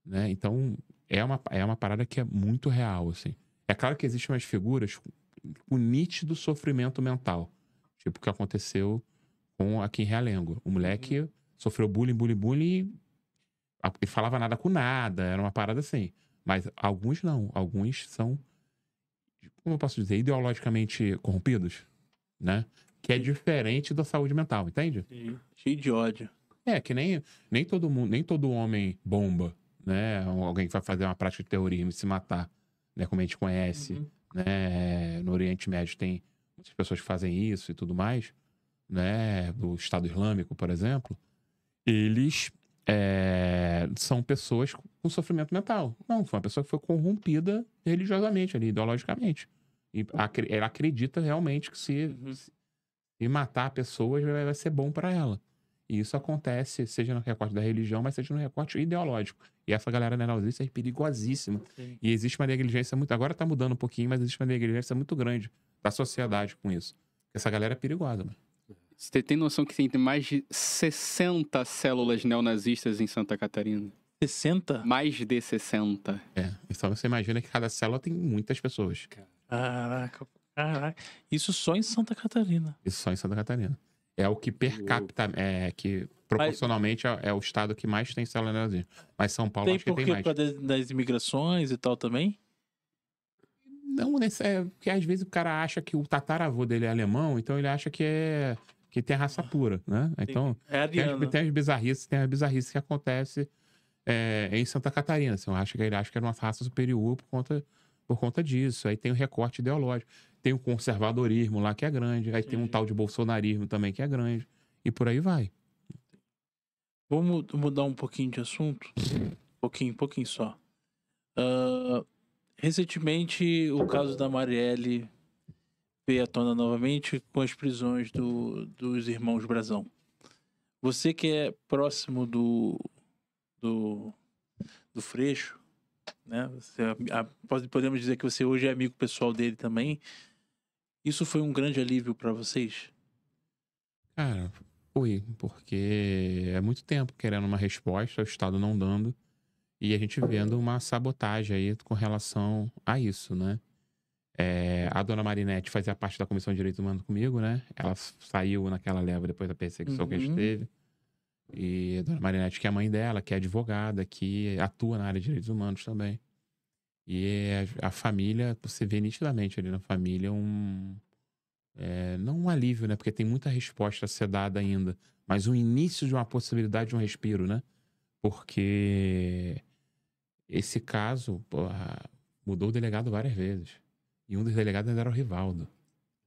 né? Então, é uma parada que é muito real, assim. É claro que existem umas figuras com nítido sofrimento mental, tipo o que aconteceu aqui em Realengo. O moleque sofreu bullying, e falava nada com nada, era uma parada assim. Mas alguns não, alguns são, como eu posso dizer, ideologicamente corrompidos, né? Que é diferente da saúde mental, entende? Sim. Cheio de ódio. Que nem todo mundo, nem todo homem bomba, né? Alguém que vai fazer uma prática de terrorismo e se matar, né? Como a gente conhece, né? No Oriente Médio tem muitas pessoas que fazem isso e tudo mais, né? Do Estado Islâmico, por exemplo. Eles são pessoas com sofrimento mental. Não, foi uma pessoa que foi corrompida religiosamente, ali, ideologicamente. E ela acredita realmente que se matar pessoas vai ser bom para ela. E isso acontece, seja no recorte da religião, mas seja no recorte ideológico. E essa galera neonazista é perigosíssima. Sim. E existe uma negligência muito... Agora tá mudando um pouquinho, mas existe uma negligência muito grande da sociedade com isso. Essa galera é perigosa, mano. Você tem noção que tem mais de 60 células neonazistas em Santa Catarina? 60? Mais de 60. Então você imagina que cada célula tem muitas pessoas. Caraca. Isso só em Santa Catarina. Isso só em Santa Catarina. É o que per capita, que proporcionalmente é o estado que mais tem célula neonazista. Mas São Paulo acho que tem mais. Tem por causa das imigrações e tal também? Não, porque às vezes o cara acha que o tataravô dele é alemão, então ele acha que tem a raça pura, né? Então, tem as bizarrices que acontecem em Santa Catarina. Assim, ele acha que era uma raça superior por conta disso. Aí tem o recorte ideológico. Tem o conservadorismo lá que é grande. Aí tem um tal de bolsonarismo também que é grande. E por aí vai. Vamos mudar um pouquinho de assunto? Pouquinho só. Recentemente, o caso da Marielle veio à tona novamente com as prisões dos irmãos Brazão. Você que é próximo do Freixo, né? Podemos dizer que você hoje é amigo pessoal dele também. Isso foi um grande alívio para vocês? Cara, foi, porque é muito tempo querendo uma resposta, o Estado não dando, e a gente vendo uma sabotagem aí com relação a isso, né? A dona Marinette fazia parte da Comissão de Direitos Humanos comigo, né? Ela saiu naquela leva depois da perseguição que a gente teve. E a dona Marinette, que é a mãe dela, que é advogada, que atua na área de direitos humanos também. E a família, você vê nitidamente ali na família não um alívio, né? Porque tem muita resposta a ser dada ainda, mas um início de uma possibilidade de um respiro, né? Porque esse caso, mudou o delegado várias vezes. E um dos delegados ainda era o Rivaldo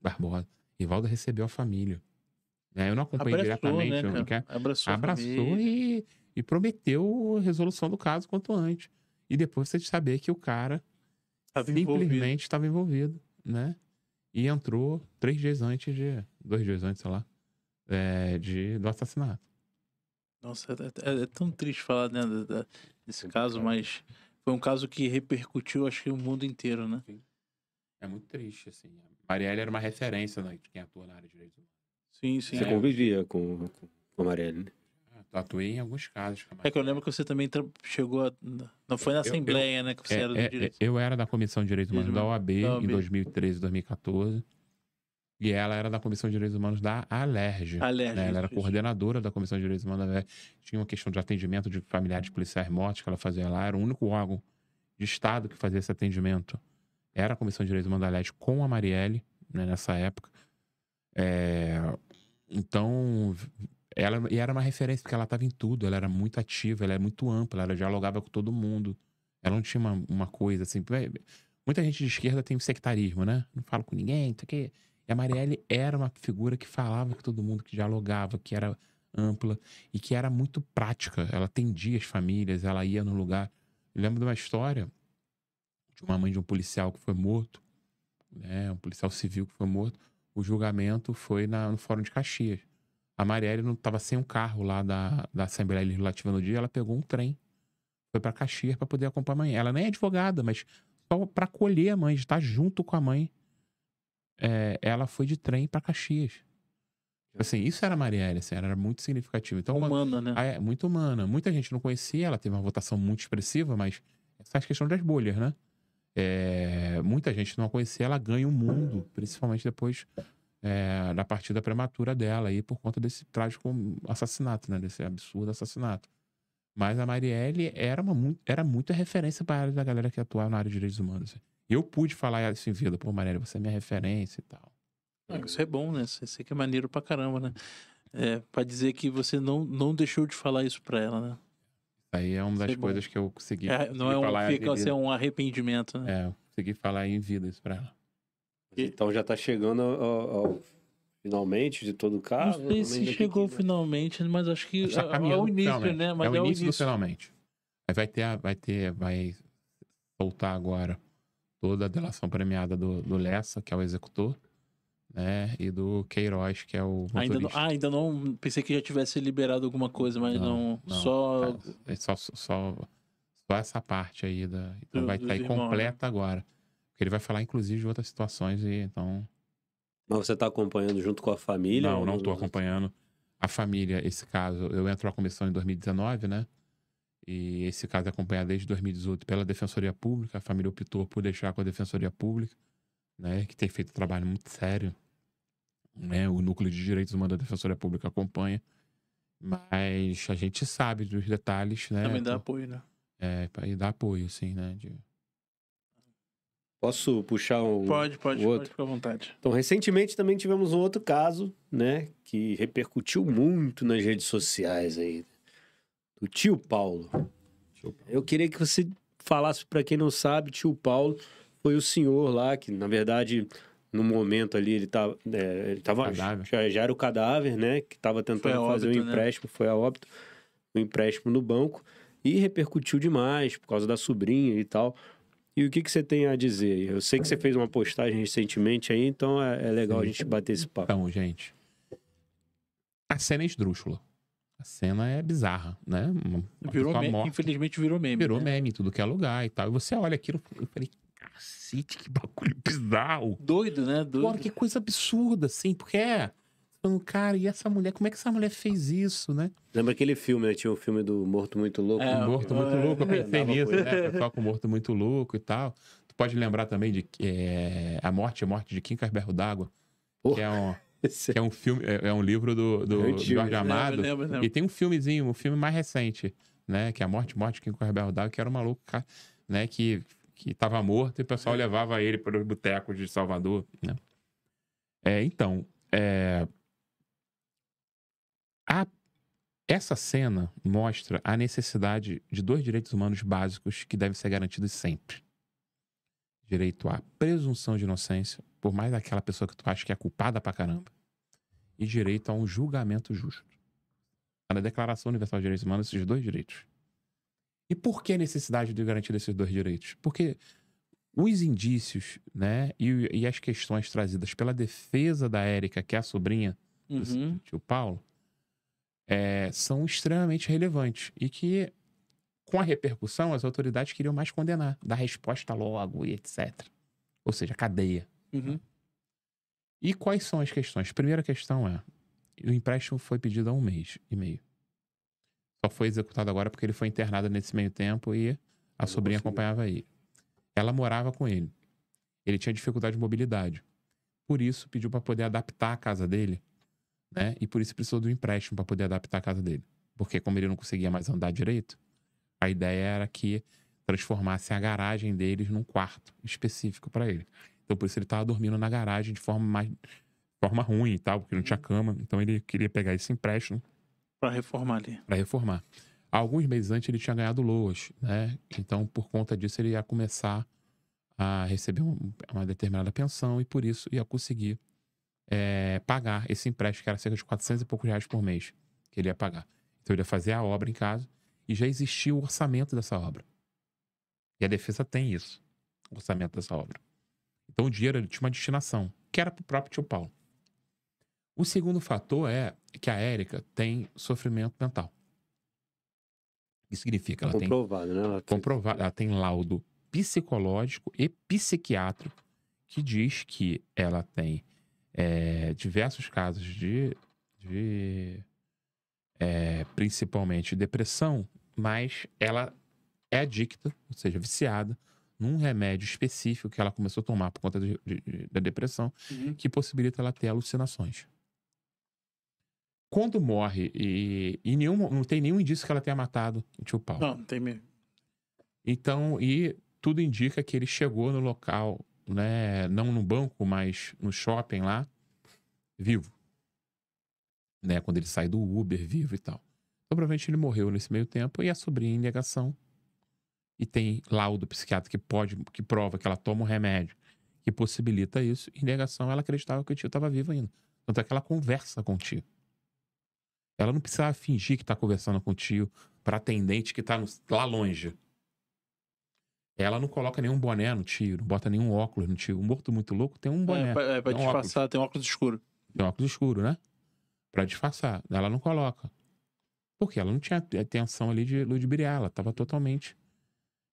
Barbosa. Rivaldo recebeu a família. Eu não acompanhei diretamente. Né, abraçou e prometeu a resolução do caso quanto antes. E depois você saber que o cara simplesmente estava envolvido, né? E entrou 2 dias antes, sei lá, do assassinato. Nossa, é tão triste falar, né, desse caso, mas foi um caso que repercutiu, acho que o mundo inteiro, né? Sim. É muito triste, assim. A Marielle era uma referência, né, de quem atua na área de direitos humanos. Sim. Você convivia com a Marielle, né? Atuei em alguns casos. Que eu lembro que você também chegou não foi na Assembleia, né, que você era do direito. Eu era da Comissão de Direitos Humanos da OAB em 2013, 2014. E ela era da Comissão de Direitos Humanos da Alerj. Né? Ela era coordenadora da Comissão de Direitos Humanos da Alerj. Tinha uma questão de atendimento de familiares policiais mortos que ela fazia lá. Era o único órgão de Estado que fazia esse atendimento. Era a Comissão de Direitos Humanos da Alerj com a Marielle, né, nessa época. Então, ela era uma referência, porque ela estava em tudo. Ela era muito ativa, ela era muito ampla, ela dialogava com todo mundo. Ela não tinha uma coisa assim... Muita gente de esquerda tem sectarismo, né? Não fala com ninguém, não sei o quê. E a Marielle era uma figura que falava com todo mundo, que dialogava, que era ampla e que era muito prática. Ela atendia as famílias, ela ia no lugar. Eu lembro de uma história de uma mãe de um policial que foi morto, né? Um policial civil que foi morto. O julgamento foi no Fórum de Caxias. A Marielle não estava sem um carro lá da Assembleia Legislativa no dia, ela pegou um trem, foi para Caxias para poder acompanhar a mãe. Ela nem é advogada, mas só para acolher a mãe, de estar junto com a mãe. Ela foi de trem para Caxias. Assim, isso era a Marielle, assim, era muito significativo. Então, humana, né? Muito humana. Muita gente não conhecia, ela teve uma votação muito expressiva, mas essa questão das bolhas, né? Muita gente não a conhecia, ela ganha o mundo, principalmente depois da partida prematura dela, aí, por conta desse trágico assassinato, né? Desse absurdo assassinato. Mas a Marielle era muita referência para a área da galera que atuava na área de direitos humanos. Eu pude falar isso em vida, pô, Marielle, você é minha referência e tal. Isso é bom, né? Isso que é maneiro pra caramba, né? Pra dizer que você não deixou de falar isso pra ela, né? Aí é uma das coisas que eu consegui não falar fica assim, um arrependimento, né? eu consegui falar em vida isso pra ela. Então já tá chegando ao finalmente de todo o caso. Não sei se chegou finalmente, mas acho que é o início, né? Mas é o início do finalmente. Aí vai soltar agora toda a delação premiada do Lessa, que é o executor, né? E do Queiroz, que é o motorista. Ainda não. Pensei que já tivesse liberado alguma coisa, mas não só. Só essa parte aí então vai estar aí completa agora. Porque ele vai falar, inclusive, de outras situações e então. Mas você tá acompanhando junto com a família? Não tô acompanhando a família. Esse caso, eu entro na comissão em 2019, né? E esse caso é acompanhado desde 2018 pela Defensoria Pública. A família optou por deixar com a Defensoria Pública, né? Que tem feito um trabalho muito sério, né? O Núcleo de Direitos Humanos da Defensoria Pública acompanha. Mas a gente sabe dos detalhes, né? Também dá apoio, né? E dá apoio, sim, né? Posso puxar Pode, outro? ficar à vontade. Então, recentemente também tivemos um outro caso, né? Que repercutiu muito nas redes sociais aí. Do tio Paulo. Eu queria que você falasse, para quem não sabe, tio Paulo foi o senhor lá que, na verdade, no momento ali, ele tava já era o cadáver, né? Que estava tentando fazer um empréstimo, né? Foi a óbito, um empréstimo no banco, e repercutiu demais por causa da sobrinha e tal. E o que você tem a dizer? Eu sei que você fez uma postagem recentemente aí, então é legal a gente bater esse papo. Então, gente, a cena é esdrúxula. A cena é bizarra, né? Infelizmente virou meme. Virou meme em tudo que é lugar e tal. E você olha aquilo, eu falei, cacete, que bagulho bizarro. Doido, né? Doido. Pô, que coisa absurda, assim, porque cara, e essa mulher, como é que essa mulher fez isso, né? Lembra aquele filme, né? Tinha o filme do Morto Muito Louco. Morto Muito Louco, eu pensei nisso, né? O pessoal com Morto Muito Louco e tal. Tu pode lembrar também de A Morte de Kim Carberro d'Água, que é um filme, é um livro do Jorge Amado. Lembro. E tem um filme mais recente, né? Que é A Morte de Kim Carberro d'Água, que era um maluco, né? Que tava morto e o pessoal levava ele para os botecos de Salvador, né? Essa cena mostra a necessidade de 2 direitos humanos básicos que devem ser garantidos sempre. Direito à presunção de inocência, por mais daquela pessoa que tu acha que é culpada pra caramba, e direito a um julgamento justo. Na Declaração Universal de Direitos Humanos, esses 2 direitos. E por que a necessidade de garantir esses 2 direitos? Porque os indícios, né, e as questões trazidas pela defesa da Érica, que é a sobrinha do tio Paulo, são extremamente relevantes. E que, com a repercussão, as autoridades queriam mais condenar, dar resposta logo e etc. Ou seja, cadeia. E quais são as questões? A primeira questão o empréstimo foi pedido há 1 mês e meio. Só foi executado agora porque ele foi internado nesse meio tempo e a sobrinha acompanhava ele. Ela morava com ele. Ele tinha dificuldade de mobilidade. Por isso, pediu para poder adaptar a casa dele, né? E por isso precisou do empréstimo para poder adaptar a casa dele. Porque como ele não conseguia mais andar direito, a ideia era que transformasse a garagem deles num quarto específico para ele. Então por isso ele estava dormindo na garagem de forma ruim e tal, porque não tinha cama. Então ele queria pegar esse empréstimo para reformar ali. Para reformar. Alguns meses antes ele tinha ganhado LOAS, né? Então por conta disso ele ia começar a receber uma determinada pensão e por isso ia conseguir pagar esse empréstimo, que era cerca de 400 e poucos reais por mês que ele ia pagar. Então ele ia fazer a obra em casa e já existia o orçamento dessa obra. E a defesa tem isso, o orçamento dessa obra. Então o dinheiro ele tinha uma destinação, que era para o próprio tio Paulo. O segundo fator é que a Érica tem sofrimento mental. Isso significa ela comprovado, tem... né? Comprovado, ela tem laudo psicológico e psiquiátrico que diz que ela tem diversos casos de principalmente depressão, mas ela é adicta, ou seja, viciada, num remédio específico que ela começou a tomar por conta da depressão, que possibilita ela ter alucinações. Quando morre, não tem nenhum indício que ela tenha matado o tio Paulo. Não tem mesmo. Então, e tudo indica que ele chegou no local, né, não no banco, mas no shopping lá, vivo. Né, quando ele sai do Uber, vivo e tal. Então, provavelmente ele morreu nesse meio tempo e a sobrinha em negação. E tem laudo psiquiatra que prova que ela toma um remédio que possibilita isso. Em negação, ela acreditava que o tio estava vivo ainda. Tanto é que ela conversa com o tio. Ela não precisava fingir que está conversando com o tio para atendente que está lá longe. Ela não coloca nenhum boné no tio, não bota nenhum óculos no tio. Um morto muito louco tem um boné. Pra disfarçar, tem um óculos escuro. Tem um óculos escuro, né? Pra disfarçar. Ela não coloca. Porque ela não tinha atenção ali de ludibriar, ela estava totalmente.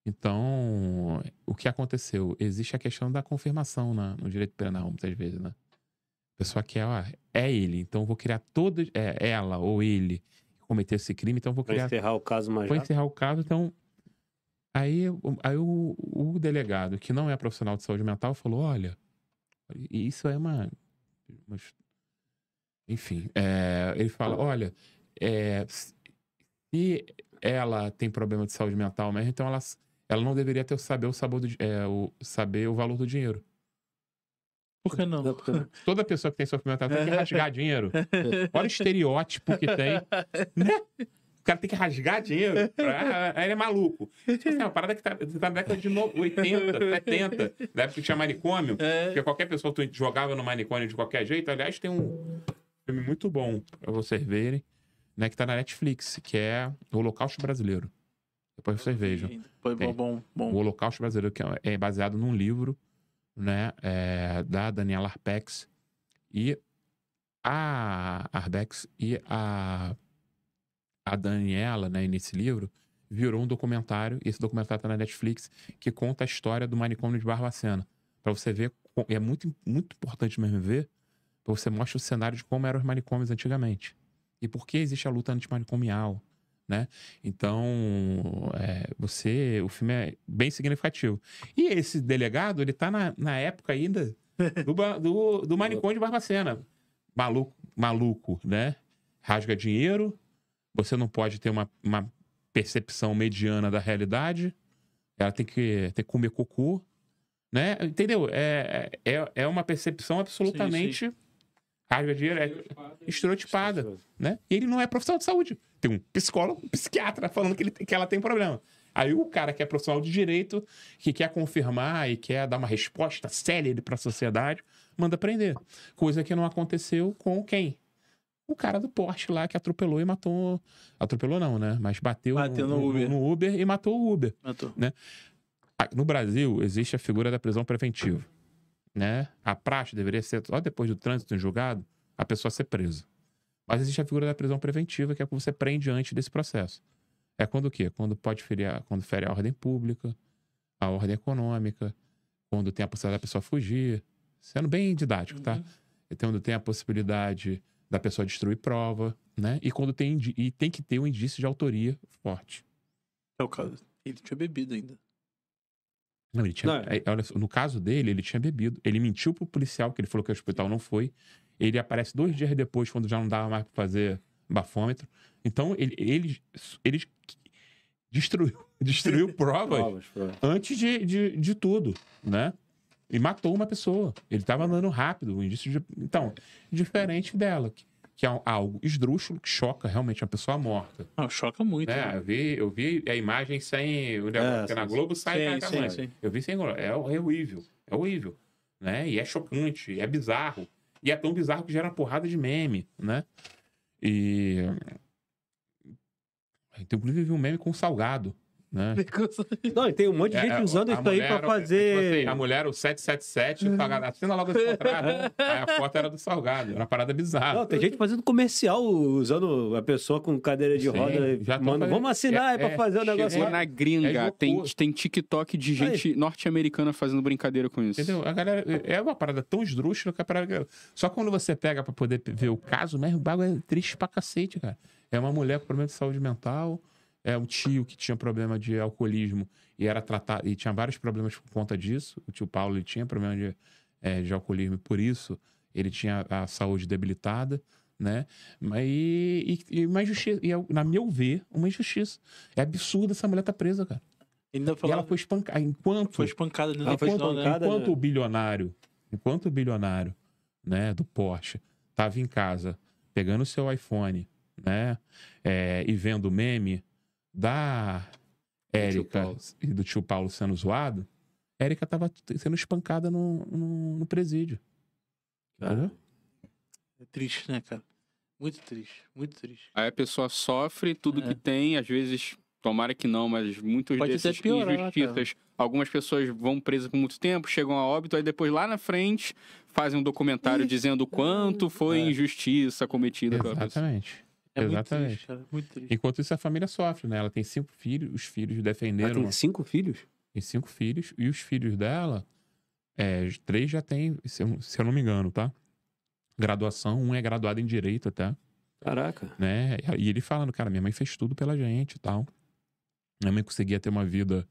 Então, o que aconteceu? Existe a questão da confirmação no direito penal, muitas vezes, né? A pessoa quer, é ele, então eu vou criar ela ou ele que cometeu esse crime, então eu vou criar... Pra encerrar o caso mais rápido. Pra encerrar o caso, então... Aí o delegado, que não é profissional de saúde mental, falou, olha, isso é uma enfim, ele fala, olha, se ela tem problema de saúde mental mesmo, então ela não deveria saber saber o valor do dinheiro. Por que não? Toda pessoa que tem sofrimento mental tem que rasgar dinheiro. Olha o estereótipo que tem, né? O cara tem que rasgar dinheiro. Ele é maluco. Tipo assim, uma parada que tá na década de 80, 70, na época que tinha manicômio, porque qualquer pessoa tu jogava no manicômio de qualquer jeito. Aliás, tem um filme muito bom pra vocês verem, né, que tá na Netflix, que é O Holocausto Brasileiro. Depois vocês vejam. Foi bom. O Holocausto Brasileiro, que é baseado num livro, né, da Daniela Arbex, e a Arbex e a Daniela, né, nesse livro, virou um documentário, e esse documentário tá na Netflix, que conta a história do manicômio de Barbacena. Pra você ver, é muito, muito importante mesmo ver, pra você mostrar o cenário de como eram os manicômios antigamente. E por que existe a luta antimanicomial, né? Então, o filme é bem significativo. E esse delegado, ele tá na época ainda do manicômio de Barbacena. Maluco, né? Rasga dinheiro, você não pode ter uma percepção mediana da realidade, ela tem que comer cocô, né? Entendeu? É uma percepção absolutamente... Sim. Rasga dinheiro, estereotipada, né? E ele não é profissional de saúde. Tem um psicólogo, um psiquiatra falando que ela tem problema. Aí o cara que é profissional de direito, que quer confirmar e quer dar uma resposta célere para a sociedade, manda prender. Coisa que não aconteceu com quem? O cara do Porsche lá que atropelou e matou... Atropelou não, né? Mas bateu no Uber e matou o Uber. Matou. Né? No Brasil, existe a figura da prisão preventiva. Né? A praxe deveria ser, só depois do trânsito em julgado, a pessoa ser presa. Mas existe a figura da prisão preventiva, que é quando você prende antes desse processo. É quando o quê? Quando fere a ordem pública, a ordem econômica, quando tem a possibilidade da pessoa fugir, sendo bem didático, tá? E quando tem a possibilidade da pessoa destruir prova, né? E quando tem que ter um indício de autoria forte. É o caso. Ele tinha bebido ainda. Não, ele tinha. Olha, no caso dele, ele tinha bebido. Ele mentiu pro policial, que ele falou que o hospital não foi. Ele aparece 2 dias depois, quando já não dava mais pra fazer bafômetro. Então, ele destruiu provas antes de tudo, né? E matou uma pessoa. Ele tava andando rápido, um indício de... Então, diferente dela, que é algo esdrúxulo, que choca realmente uma pessoa morta. Choca muito. Né? Eu vi a imagem sem... O negócio, na Globo sai sim. Eu vi sem... É horrível. É horrível. Né? E é chocante, é bizarro. E é tão bizarro que gera uma porrada de meme, né? E... Então, inclusive, vi um meme com Salgado, né? Não, e tem um monte de gente usando isso aí pra fazer... Tipo assim, a mulher, o 777, o Salgado, assina logo esse contrato. Aí a foto era do Salgado, era uma parada bizarra. Não, tem gente fazendo comercial, usando a pessoa com cadeira de Sim, roda. já Manda, vamos assinar aí pra fazer o negócio Chegou lá. na gringa, tem TikTok de gente norte-americana fazendo brincadeira com isso. Entendeu? A galera, é uma parada tão esdrúxula que a parada... Só quando você pega pra poder ver o caso mesmo, o bagulho é triste pra cacete, cara. É uma mulher com problema de saúde mental, é um tio que tinha problema de alcoolismo e era tratado, e tinha vários problemas por conta disso. O tio Paulo, ele tinha problema de alcoolismo e por isso ele tinha a saúde debilitada, né? Uma injustiça, na meu ver, uma injustiça. É absurdo essa mulher estar presa, cara. E ela foi espancada. Foi espancada, né? Enquanto o bilionário, né, do Porsche, tava em casa pegando o seu iPhone, né, e vendo meme da Érica e do tio Paulo sendo zoado, Érica tava sendo espancada no presídio. Entendeu? É triste, né, cara? Muito triste, muito triste. Aí a pessoa sofre tudo que tem, às vezes, tomara que não, mas muitas Pode dessas até piorar, injustiças, algumas pessoas vão presas por muito tempo, chegam a óbito, aí depois lá na frente fazem um documentário dizendo o quanto foi injustiça cometida pela pessoa. Exatamente. É muito Exatamente. triste, cara. Muito triste. Enquanto isso, a família sofre, né? Ela tem 5 filhos, os filhos defenderam... Ela tem 5 filhos? Tem 5 filhos, e os filhos dela, 3 já têm, se eu não me engano, tá? Graduação, um é graduado em Direito até. Caraca. Né? E ele falando, cara, minha mãe fez tudo pela gente e tal. Minha mãe conseguia ter uma vida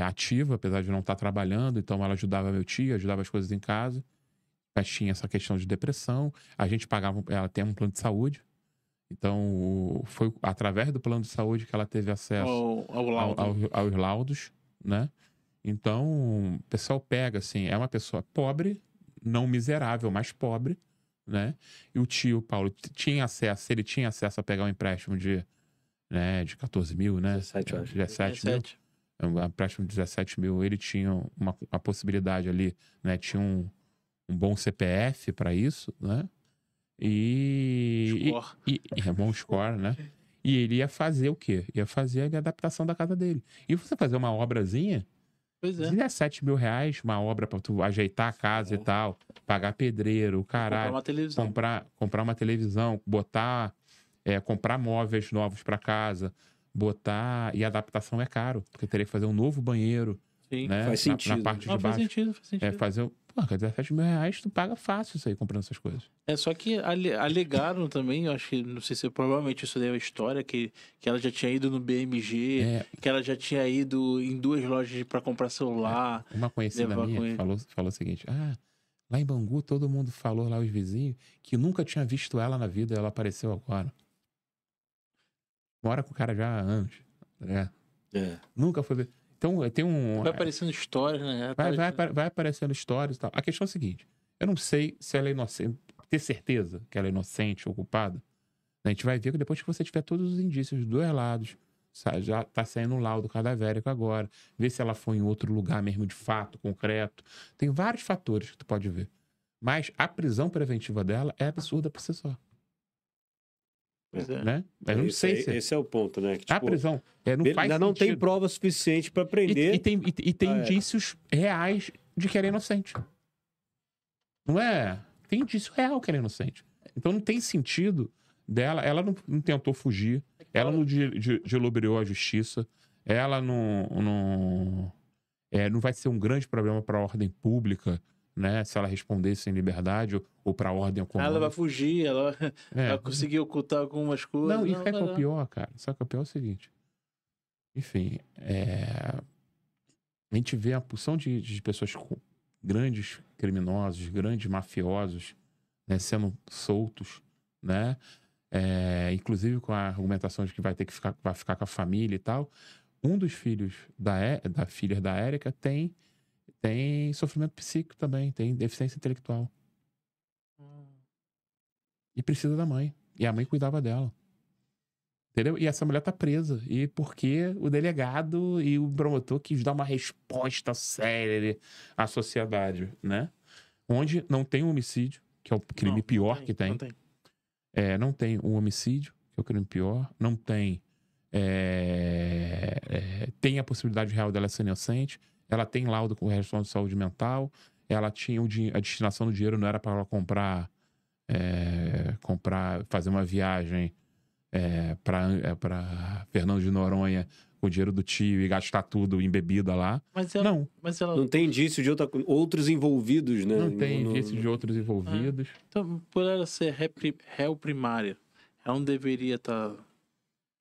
ativa, apesar de não estar trabalhando, então ela ajudava meu tio, ajudava as coisas em casa. Mas tinha essa questão de depressão, a gente pagava, ela tem um plano de saúde. Então, foi através do plano de saúde que ela teve acesso aos laudos, né? Então, o pessoal pega, assim, é uma pessoa pobre, não miserável, mas pobre, né? E o tio Paulo tinha acesso, ele tinha acesso a pegar um empréstimo de 14 mil, né? 17, eu acho. 17 mil. Um empréstimo de 17 mil, ele tinha uma possibilidade ali, né? Tinha um bom CPF para isso, né? É bom score, né? E ele ia fazer o quê? Ia fazer a adaptação da casa dele. E você fazer uma obrazinha, pois é. 17 mil reais, uma obra pra tu ajeitar a casa e tal, pagar pedreiro, caralho. Comprar uma televisão, botar, comprar móveis novos pra casa, e a adaptação é caro, porque teria que fazer um novo banheiro. Sim, né? Faz sentido. Na parte de baixo. Faz sentido. Fazer... Pô, 17 mil reais, tu paga fácil isso aí, comprando essas coisas. Só que alegaram também, eu acho que, não sei se provavelmente isso daí é uma história, que ela já tinha ido no BMG, que ela já tinha ido em 2 lojas para comprar celular. Uma conhecida minha falou o seguinte, lá em Bangu todo mundo falou, lá os vizinhos, que nunca tinha visto ela na vida, ela apareceu agora. Mora com o cara já há anos. Nunca foi ver. Então, tem um... Vai aparecendo histórias, né? Vai aparecendo histórias e tal. A questão é a seguinte, eu não sei se ela é inocente, ter certeza que ela é inocente ou culpada. A gente vai ver que depois que você tiver todos os indícios dos 2 lados, já tá saindo um laudo cadavérico agora, ver se ela foi em outro lugar mesmo de fato, concreto. Tem vários fatores que tu pode ver. Mas a prisão preventiva dela é absurda por si só. Pois é. Né? Eu não sei se... Esse é o ponto, né? Que, a prisão ainda não tem prova suficiente para prender. E tem indícios reais de que ela é inocente. Não é? Tem indício real que ela é inocente. Então não tem sentido dela. Ela não tentou fugir. Ela não dilubriou a justiça. Ela não vai ser um grande problema para a ordem pública, né? Se ela respondesse em liberdade ou para a ordem econômica. Ela vai fugir, ela conseguiu ocultar algumas coisas. Não, e sabe qual é o pior, cara? Sabe qual é o pior? É o seguinte. Enfim, a gente vê a porção de pessoas grandes criminosos, grandes mafiosos, né, sendo soltos, né? Inclusive com a argumentação de que vai ficar com a família e tal. Um dos filhos da filha da Érica tem sofrimento psíquico também, tem deficiência intelectual. E precisa da mãe. E a mãe cuidava dela. Entendeu? E essa mulher tá presa. E porque o delegado e o promotor quis dar uma resposta séria à sociedade, né? Onde não tem homicídio, que é o crime pior que tem. Não tem. Não tem o homicídio, que é o crime pior. Não tem... tem a possibilidade real dela ser inocente. Ela tem laudo com relação de saúde mental. Ela tinha a destinação do dinheiro, não era para ela comprar, fazer uma viagem para Fernando de Noronha com o dinheiro do tio e gastar tudo em bebida lá. Mas ela Não tem indício de outros envolvidos, né? Não tem indício de outros envolvidos. Então, por ela ser réu primária, ela não deveria estar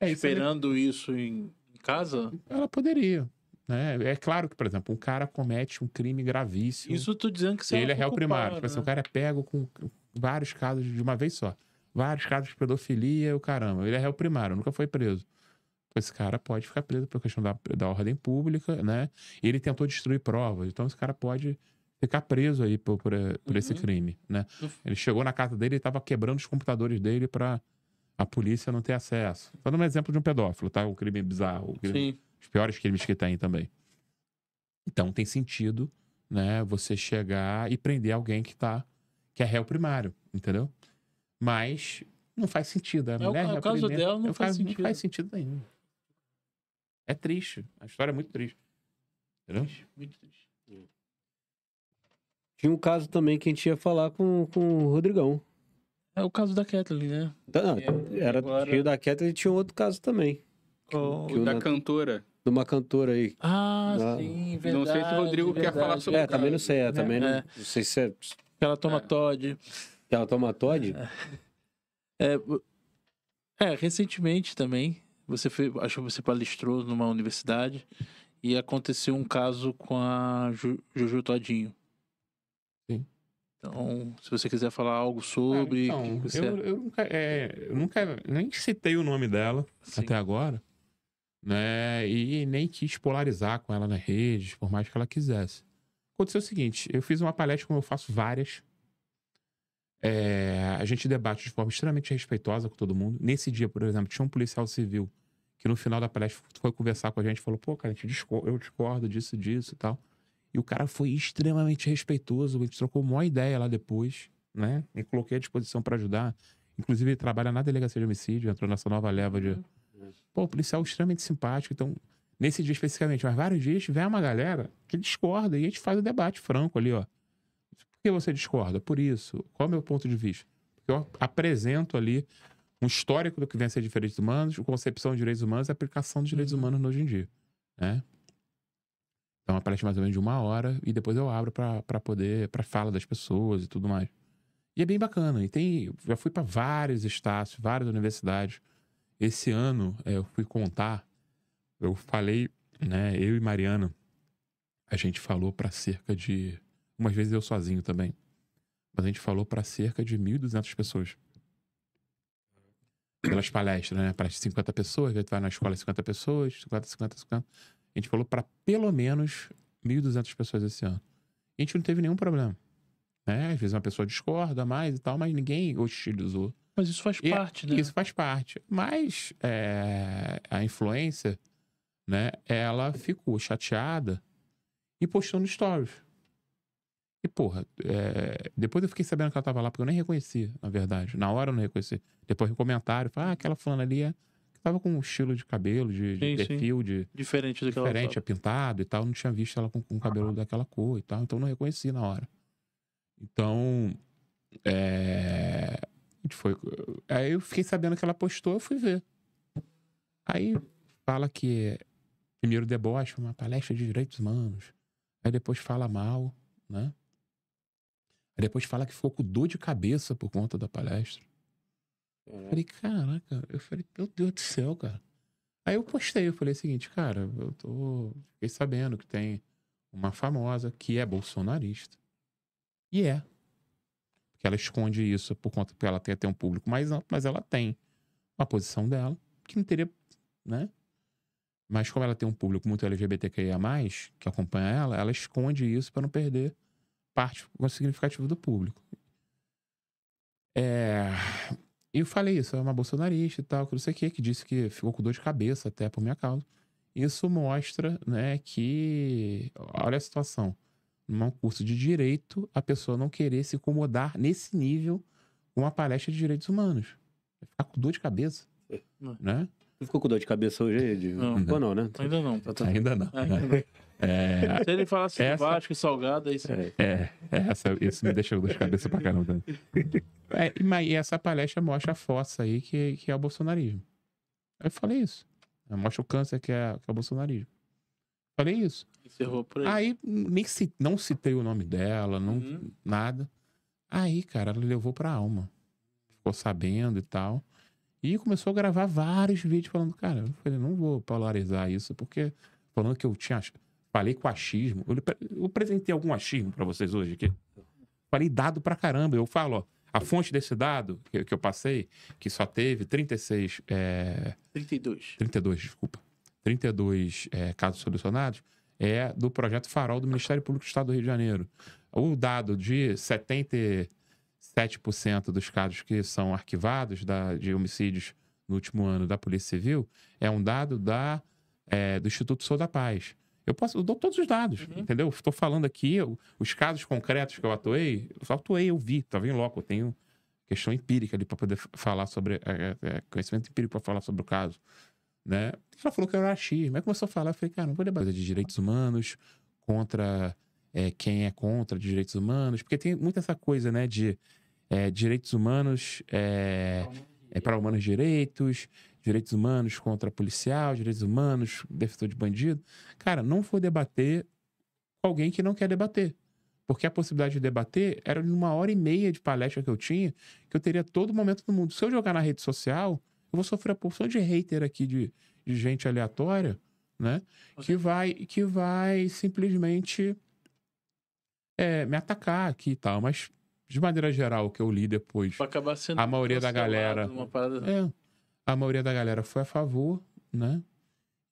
esperando isso em casa? Ela poderia. Né? É claro que, por exemplo, um cara comete um crime gravíssimo. Isso eu tô dizendo que você ele é réu primário. Né? Tipo assim, o cara é pego com vários casos de uma vez só. Vários casos de pedofilia e o caramba. Ele é réu primário, nunca foi preso. Esse cara pode ficar preso por questão da ordem pública, né? E ele tentou destruir provas. Então, esse cara pode ficar preso aí por esse crime, né? Ele chegou na casa dele e estava quebrando os computadores dele para a polícia não ter acesso. Tô dando um exemplo de um pedófilo, tá? O crime bizarro. Os piores crimes que tem também. Então, tem sentido, né? Você chegar e prender alguém que é réu primário, entendeu? Mas não faz sentido. O caso dela não faz sentido. Não faz sentido nenhum. É triste. A história é muito triste. Entendeu? Muito triste. Tinha um caso também que a gente ia falar com o Rodrigão. É o caso da Kathleen, né? Tinha o da Kathleen e tinha outro caso também. Da cantora. De uma cantora aí. Sim, verdade. Não sei se o Rodrigo quer falar sobre o caso. Também não sei. Também não sei se é... Que ela toma Todd. Que ela toma Todd? Recentemente também, acho que você palestrou numa universidade e aconteceu um caso com a Juju Todinho. Sim. Então, se você quiser falar algo sobre... eu nunca nem citei o nome dela até agora, né? E nem quis polarizar com ela nas redes, por mais que ela quisesse. Aconteceu o seguinte, eu fiz uma palestra, como eu faço várias. A gente debate de forma extremamente respeitosa com todo mundo. Nesse dia, por exemplo, tinha um policial civil que no final da palestra foi conversar com a gente e falou, pô, cara, eu discordo disso e tal. E o cara foi extremamente respeitoso, a gente trocou uma ideia lá depois, né? Me coloquei à disposição para ajudar. Inclusive, ele trabalha na delegacia de homicídio, entrou nessa nova leva de... Pô, policial extremamente simpático. Então, nesse dia especificamente, mas vários dias, vem uma galera que discorda e a gente faz o debate franco ali, ó. Por que você discorda? Por isso. Qual é o meu ponto de vista? Porque eu apresento ali um histórico do que vem a ser direitos humanos, a concepção de direitos humanos e a aplicação dos direitos humanos hoje em dia, né? Então, uma palestra mais ou menos de 1 hora e depois eu abro para fala das pessoas e tudo mais. E é bem bacana. E já fui para vários estácios, várias universidades. Esse ano, eu fui contar, eu falei, né, eu e Mariana, a gente falou para cerca de, umas vezes eu sozinho também, mas a gente falou para cerca de 1.200 pessoas. Pelas palestras, né? Para 50 pessoas, a gente vai na escola 50 pessoas, 50. A gente falou para pelo menos 1.200 pessoas esse ano. E a gente não teve nenhum problema. Né? Às vezes uma pessoa discorda mais e tal, mas ninguém hostilizou. Mas isso faz parte, né? Isso faz parte. Mas a influencer, né, ela ficou chateada e postou no stories. E, porra, depois eu fiquei sabendo que ela tava lá, porque eu nem reconheci, na verdade. Na hora eu não reconheci. Depois no comentário, aquela fulana ali que tava com um estilo de cabelo, de perfil, diferente daquela diferente, pintado e tal. Não tinha visto ela com o cabelo daquela cor e tal, então não reconheci na hora. Então, aí eu fiquei sabendo que ela postou, eu fui ver. Aí fala que primeiro deboche, uma palestra de direitos humanos. Aí depois fala mal, né? Aí depois fala que ficou com dor de cabeça por conta da palestra. Eu falei, caraca, meu Deus do céu, cara. Aí eu postei, eu falei o seguinte, cara, fiquei sabendo que tem uma famosa que é bolsonarista. E porque ela esconde isso por conta que ela tem até um público mais amplo, mas ela tem uma posição dela que não teria, né? Mas como ela tem um público muito LGBTQIA+, que acompanha ela esconde isso para não perder parte significativa do público. E eu falei isso, é uma bolsonarista e tal, que não sei o que disse que ficou com dor de cabeça até por minha causa. Isso mostra, né, que... Olha a situação. num curso de direito, a pessoa não querer se incomodar nesse nível com uma palestra de direitos humanos. Vai ficar com dor de cabeça, né? Você ficou com dor de cabeça hoje aí, Diego? Não. Ficou não, né? Ainda não. Ainda não. Se ele falasse de Vasco e Salgado, aí sim. Isso me deixa com dor de cabeça pra caramba. E essa palestra mostra a fossa aí que é o bolsonarismo. Eu falei isso. Mostra o câncer que é o bolsonarismo. Falei isso. Encerrou por aí. Aí não citei o nome dela, nada. Aí, cara, ela levou pra alma. Ficou sabendo e tal. E começou a gravar vários vídeos falando, cara, eu falei, não vou polarizar isso, porque falando que eu falei com achismo. Eu apresentei algum achismo pra vocês hoje aqui. Falei dado pra caramba. Eu falo, ó, a fonte desse dado que eu passei, que só teve 32, desculpa. 32 casos solucionados, é do projeto Farol do Ministério Público do Estado do Rio de Janeiro. O dado de 77% dos casos que são arquivados de homicídios no último ano da Polícia Civil é um dado do Instituto Sou da Paz. Eu dou todos os dados, entendeu? Estou falando aqui, os casos concretos que eu atuei, eu vi, estava em loco, eu tenho questão empírica ali para poder falar sobre, conhecimento empírico para falar sobre o caso, né? Ela falou que era achismo, aí começou a falar, eu falei, cara, não vou debater de direitos humanos contra quem é contra direitos humanos, porque tem muito essa coisa, né, de direitos humanos para humanos direitos humanos contra policial, direitos humanos, defensor de bandido. Cara, não vou debater com alguém que não quer debater. Porque a possibilidade de debater era de 1h30 de palestra que eu tinha, que eu teria todo momento do mundo. Se eu jogar na rede social, eu vou sofrer a porção de hater aqui de gente aleatória, né? Que vai simplesmente me atacar aqui e tal. Mas, de maneira geral, o que eu li depois, Vai acabar sendo a maioria da galera... A maioria da galera foi a favor, né?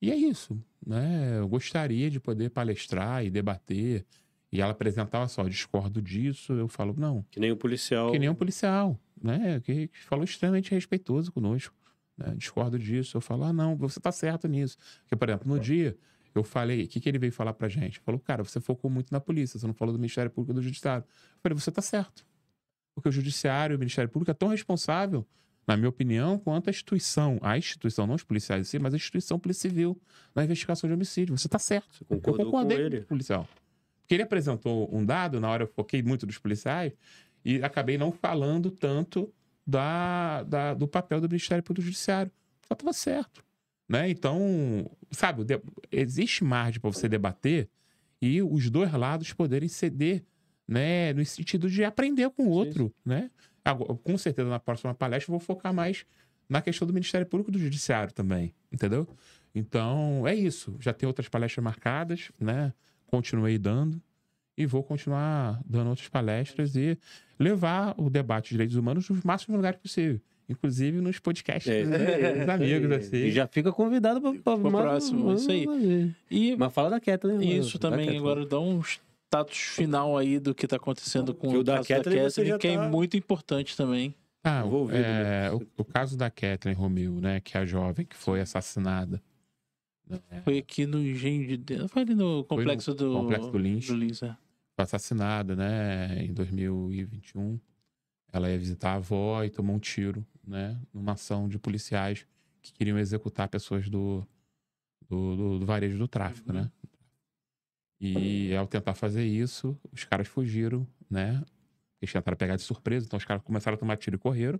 E é isso, né? Eu gostaria de poder palestrar e debater. E ela apresentava só, discordo disso. Eu falo, não. Que nem o policial. Que nem um policial, né? Que falou extremamente respeitoso conosco. Né? Discordo disso. Eu falo, não, você tá certo nisso. Porque, por exemplo, no dia, eu falei, o que ele veio falar pra gente? Falou, cara, você focou muito na polícia, você não falou do Ministério Público e do Judiciário. Eu falei, você tá certo. Porque o Judiciário e o Ministério Público é tão responsável, na minha opinião, quanto a instituição, não os policiais em si, mas a instituição Polícia Civil na investigação de homicídio. Você tá certo. Eu concordei com o policial. Porque ele apresentou um dado, na hora eu foquei muito dos policiais, e acabei não falando tanto do papel do Ministério Público e do Judiciário. Só estava certo. Né? Então, sabe, existe margem para você debater e os dois lados poderem ceder, né, no sentido de aprender com o outro, né? Agora, com certeza, na próxima palestra, eu vou focar mais na questão do Ministério Público e do Judiciário também, entendeu? Então, é isso. Já tem outras palestras marcadas, né? Continuei dando e vou continuar dando outras palestras e levar o debate de direitos humanos nos máximos lugares possível. Inclusive nos podcasts dos amigos, assim. E já fica convidado para o próximo, isso aí. Mas fala da Kathleen. Isso também, agora dá um status final aí do que está acontecendo com o caso da Kathleen, que é muito importante também. O caso da Kathleen Romeu, né, que é a jovem que foi assassinada. Foi aqui no Engenho de Deus, foi ali no complexo do Lins. Foi assassinada, né, em 2021. Ela ia visitar a avó e tomou um tiro, né, numa ação de policiais que queriam executar pessoas do varejo do tráfico, né. E ao tentar fazer isso, os caras fugiram, né? Eles tentaram pegar de surpresa, então os caras começaram a tomar tiro e correram.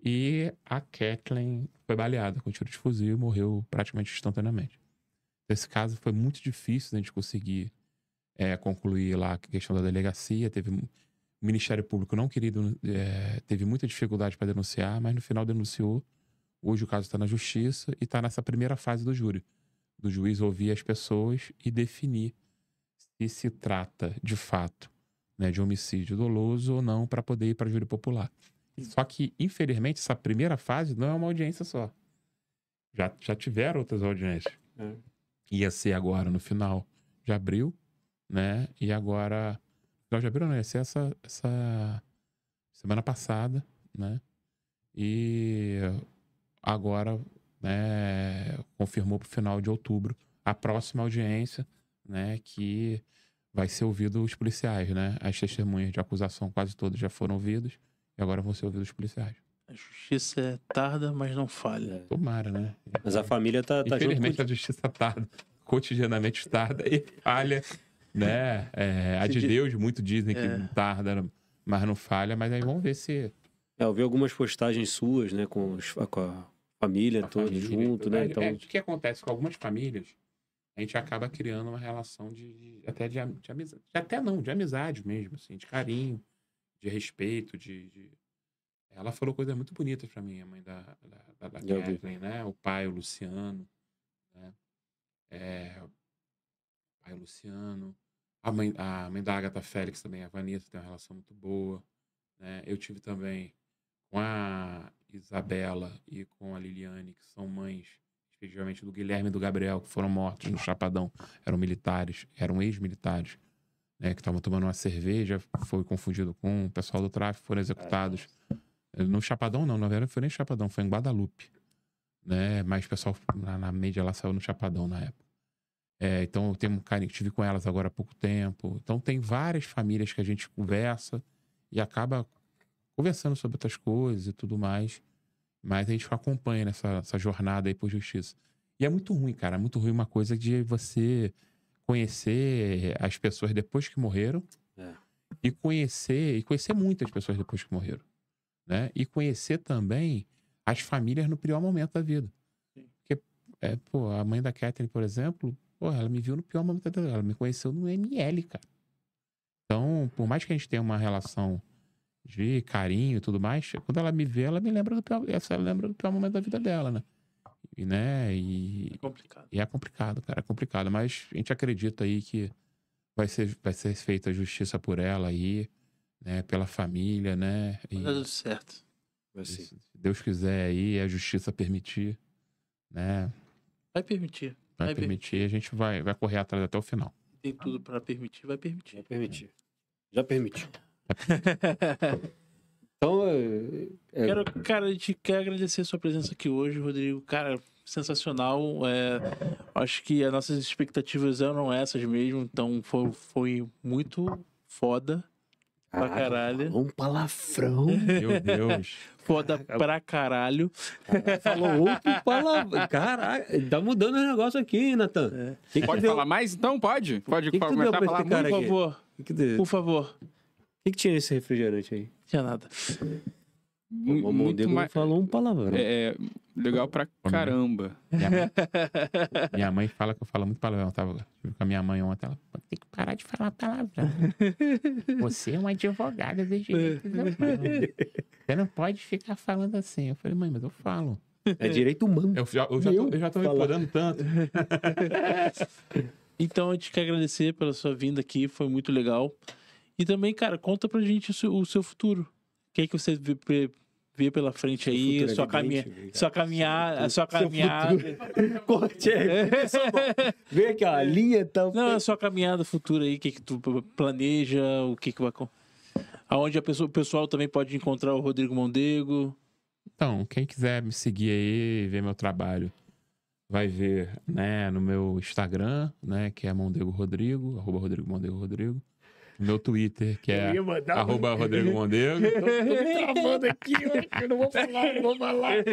E a Kathleen foi baleada com tiro de fuzil e morreu praticamente instantaneamente. Esse caso foi muito difícil a gente conseguir concluir lá a questão da delegacia. O Ministério Público não queria, teve muita dificuldade para denunciar, mas no final denunciou. Hoje o caso está na justiça e está nessa primeira fase do júri. Do juiz ouvir as pessoas e definir se trata, de fato, né, de homicídio doloso ou não, para poder ir para júri popular. Só que, infelizmente, essa primeira fase não é uma audiência só. Já tiveram outras audiências. Ia ser agora no final de abril, né? E agora... Final de abril não, ia ser essa semana passada, né? E agora, né, confirmou para o final de outubro a próxima audiência, né, que vai ser ouvido os policiais, né? As testemunhas de acusação quase todas já foram ouvidas e agora vão ser ouvidos os policiais. A justiça é tarda, mas não falha. Tomara, né? Mas a família tá junto Infelizmente, a justiça tarda, cotidianamente tarda e falha, né? A de Deus, muitos dizem que tarda, mas não falha. Mas aí vamos ver se... Eu vi algumas postagens suas, né? Com a família toda junto, né? Então... O que acontece com algumas famílias, a gente acaba criando uma relação de amizade. De amizade mesmo, assim, de carinho, de respeito, Ela falou coisas muito bonitas pra mim, a mãe da Kathleen, né? O pai, o Luciano, né? O pai, o Luciano. A mãe da Agatha Félix também, a Vanessa, tem uma relação muito boa, né? Eu tive também com a Isabela e com a Liliane, que são mães, respectivamente, do Guilherme e do Gabriel, que foram mortos no Chapadão. Eram ex-militares, né? Que estavam tomando uma cerveja, foi confundido com o pessoal do tráfico, foram executados. No Chapadão, não, na verdade não foi nem Chapadão, foi em Guadalupe, né? Mas o pessoal na mídia lá saiu no Chapadão na época. Então eu tenho um carinho, tive com elas agora há pouco tempo. Então tem várias famílias que a gente conversa e acaba conversando sobre outras coisas e tudo mais. Mas a gente acompanha nessa jornada aí por justiça. E é muito ruim, cara, é muito ruim uma coisa de você conhecer as pessoas depois que morreram e conhecer muitas pessoas depois que morreram. Né? E conhecer também as famílias no pior momento da vida. Porque, a mãe da Kathleen, por exemplo, ela me viu no pior momento da vida. Ela me conheceu no ML, cara. Então, por mais que a gente tenha uma relação de carinho e tudo mais, quando ela me vê, ela lembra do pior momento da vida dela, né? É complicado. E é complicado, cara, é complicado. Mas a gente acredita aí que vai ser feita justiça por ela aí, né, pela família, né? Vai dar tudo certo. Se Deus quiser aí, a justiça permitir, né? Vai permitir. Vai permitir, a gente vai correr atrás até o final. Tem tudo pra permitir, vai permitir. Já permitiu. Então, Cara, a gente quer agradecer a sua presença aqui hoje, Rodrigo. Cara, sensacional. Acho que as nossas expectativas eram essas mesmo, então foi muito foda. Pra caralho. Um palavrão. Meu Deus. Foda pra caralho. Falou outro palavrão. Caralho, tá mudando o negócio aqui, Nathan. Pode falar mais, então? Pode começar a falar cara Por favor. Por favor. O que tinha nesse refrigerante aí? Não tinha nada. O Mondego falou um palavrão. Legal pra caramba. Minha mãe fala que eu falo muito palavrão. Eu tava com a minha mãe ontem, ela tem que parar de falar palavrão. Você é uma advogada de direitos humanos. Você não pode ficar falando assim. Eu falei, mãe, mas eu falo. É direito humano. Eu já tô me podando tanto. Então, a gente quer agradecer pela sua vinda aqui. Foi muito legal. E também, cara, conta pra gente o seu futuro. O que é que você vê pela frente aí, a sua caminhada. Corte aí. Vê aqui, ó, a linha tá... Não, a sua caminhada futura aí, o que tu planeja, o que vai... Aonde o pessoal também pode encontrar o Rodrigo Mondego. Então, quem quiser me seguir aí e ver meu trabalho, vai ver, né, no meu Instagram, né, que é Mondego Rodrigo, @Rodrigo Mondego Rodrigo. Meu Twitter, que é @Rodrigo Mondego. Tô me travando aqui, eu não vou falar.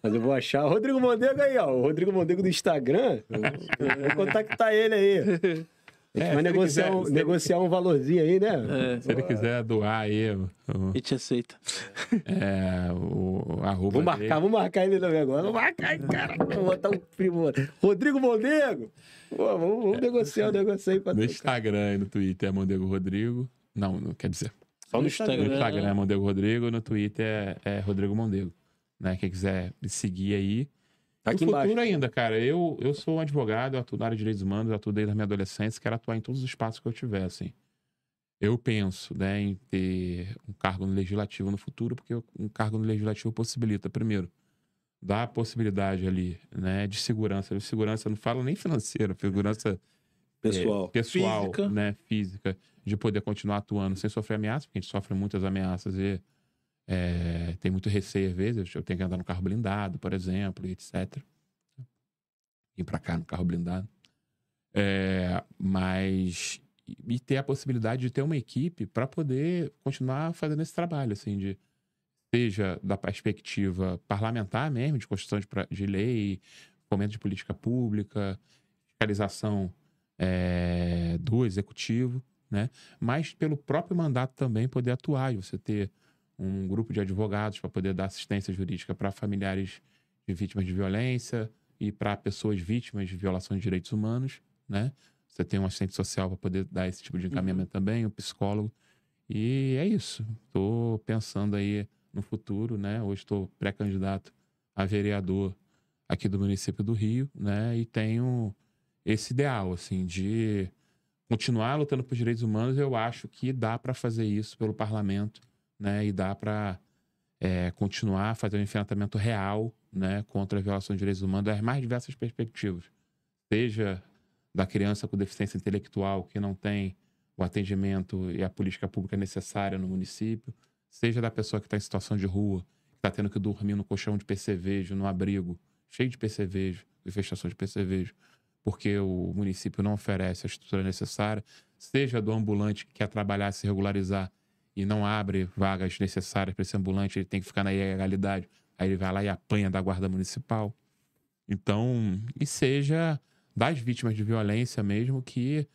Mas eu vou achar o Rodrigo Mondego aí, ó. O Rodrigo Mondego do Instagram. Eu vou contactar ele aí. A gente vai negociar um valorzinho aí, né? Se ele quiser doar aí... A gente aceita. O arroba Vou marcar ele também agora. Vou marcar aí, cara. Vou botar um primo. Rodrigo Mondego. Pô, vamos negociar o negócio aí. No Instagram e no Twitter é Mondego Rodrigo. Não, quer dizer... Só no Instagram. No Instagram é Mondego Rodrigo, no Twitter é Rodrigo Mondego. Né? Quem quiser me seguir aí... Tá aqui no futuro embaixo ainda, cara. Eu sou um advogado, eu atuo na área de direitos humanos, eu atuo desde a minha adolescência, quero atuar em todos os espaços que eu tiver, assim. Eu penso, né, em ter um cargo no legislativo no futuro, porque um cargo no legislativo possibilita, primeiro, dá a possibilidade ali, né, de segurança. Segurança, não falo nem financeira, segurança pessoal, física. Né, física, de poder continuar atuando sem sofrer ameaças, porque a gente sofre muitas ameaças e tem muito receio às vezes. Eu tenho que andar no carro blindado, por exemplo, e etc. Ir pra cá no carro blindado. Mas e ter a possibilidade de ter uma equipe para poder continuar fazendo esse trabalho, assim, seja da perspectiva parlamentar mesmo, de construção de lei, fomento de política pública, fiscalização do executivo, né? Mas pelo próprio mandato também poder atuar e você ter um grupo de advogados para poder dar assistência jurídica para familiares de vítimas de violência e para pessoas vítimas de violação de direitos humanos, né? Você tem um assistente social para poder dar esse tipo de encaminhamento também, um psicólogo. E é isso. Estou pensando aí no futuro, né? Hoje estou pré-candidato a vereador aqui do município do Rio, né? E tenho esse ideal, assim, de continuar lutando por direitos humanos. Eu acho que dá para fazer isso pelo parlamento, né? E dá para continuar fazendo um enfrentamento real, né? Contra a violação de direitos humanos das mais diversas perspectivas. Seja da criança com deficiência intelectual que não tem o atendimento e a política pública necessária no município, seja da pessoa que está em situação de rua, que está tendo que dormir no colchão de percevejo, no abrigo, cheio de percevejo, infestação de percevejo, porque o município não oferece a estrutura necessária, seja do ambulante que quer trabalhar, se regularizar e não abre vagas necessárias para esse ambulante, ele tem que ficar na ilegalidade, aí ele vai lá e apanha da guarda municipal. Então, e seja das vítimas de violência mesmo, que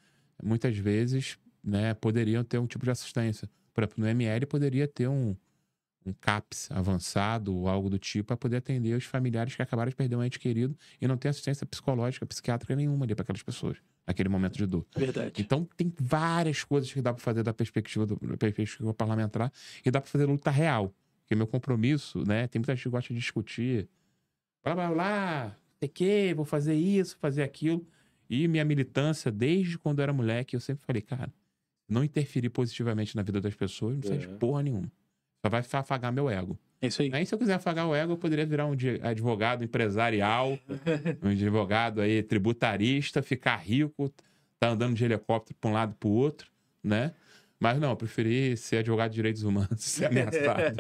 muitas vezes, né, poderiam ter um tipo de assistência. Por exemplo, no ML poderia ter um CAPS avançado ou algo do tipo para poder atender os familiares que acabaram de perder um ente querido e não tem assistência psicológica, psiquiátrica nenhuma ali para aquelas pessoas, naquele momento de dor. Verdade. Então, tem várias coisas que dá para fazer da perspectiva parlamentar e dá para fazer luta real. Porque meu compromisso, né, tem muita gente que gosta de discutir, blá, blá, blá, sei que, vou fazer isso, fazer aquilo. E minha militância, desde quando eu era moleque, eu sempre falei, cara, não interferir positivamente na vida das pessoas não serve de porra nenhuma. Só vai afagar meu ego. É isso aí. Aí, se eu quiser afagar o ego, eu poderia virar um advogado empresarial, um advogado aí tributarista, ficar rico, tá andando de helicóptero para um lado para o outro, né? Mas não, eu preferi ser advogado de direitos humanos, ser ameaçado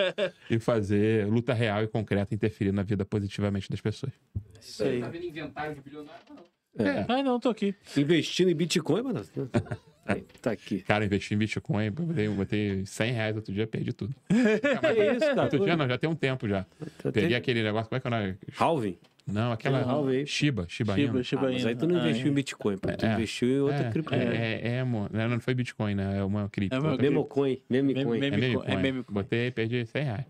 e fazer luta real e concreta, interferir na vida positivamente das pessoas. Isso aí. Tá vendo inventário de bilionário? Não. Ah, não, tô aqui. Investindo em Bitcoin, mano. Tá aqui. Cara, investi em Bitcoin, botei R$100 outro dia, perdi tudo. É isso, cara. Outro dia não, já tem um tempo já. Peguei aquele negócio, como é que é o nome? Halving? Não, aquela Shiba Inu. Mas aí tu não investiu em Bitcoin, pô. Tu investiu em outra criptomoeda. Não foi Bitcoin, né? É uma cripto. Memecoin. É Memecoin. Botei e perdi R$100.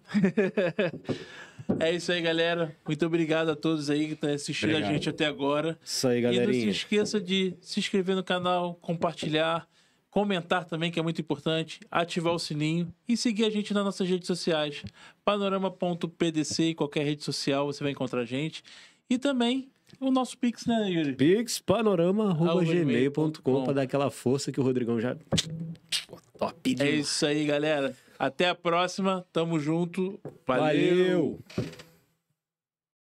É isso aí, galera. Muito obrigado a todos aí que estão assistindo a gente até agora. Isso aí, E não se galerinha. esqueça de se inscrever no canal, compartilhar, comentar também, que é muito importante, ativar o sininho e seguir a gente nas nossas redes sociais. Panorama.pdc, em qualquer rede social você vai encontrar a gente. E também o nosso Pix, né, Yuri? Pixpanorama@gmail.com para dar aquela força que o Rodrigão já... Top É demais. isso aí, galera. Até a próxima. Tamo junto. Valeu.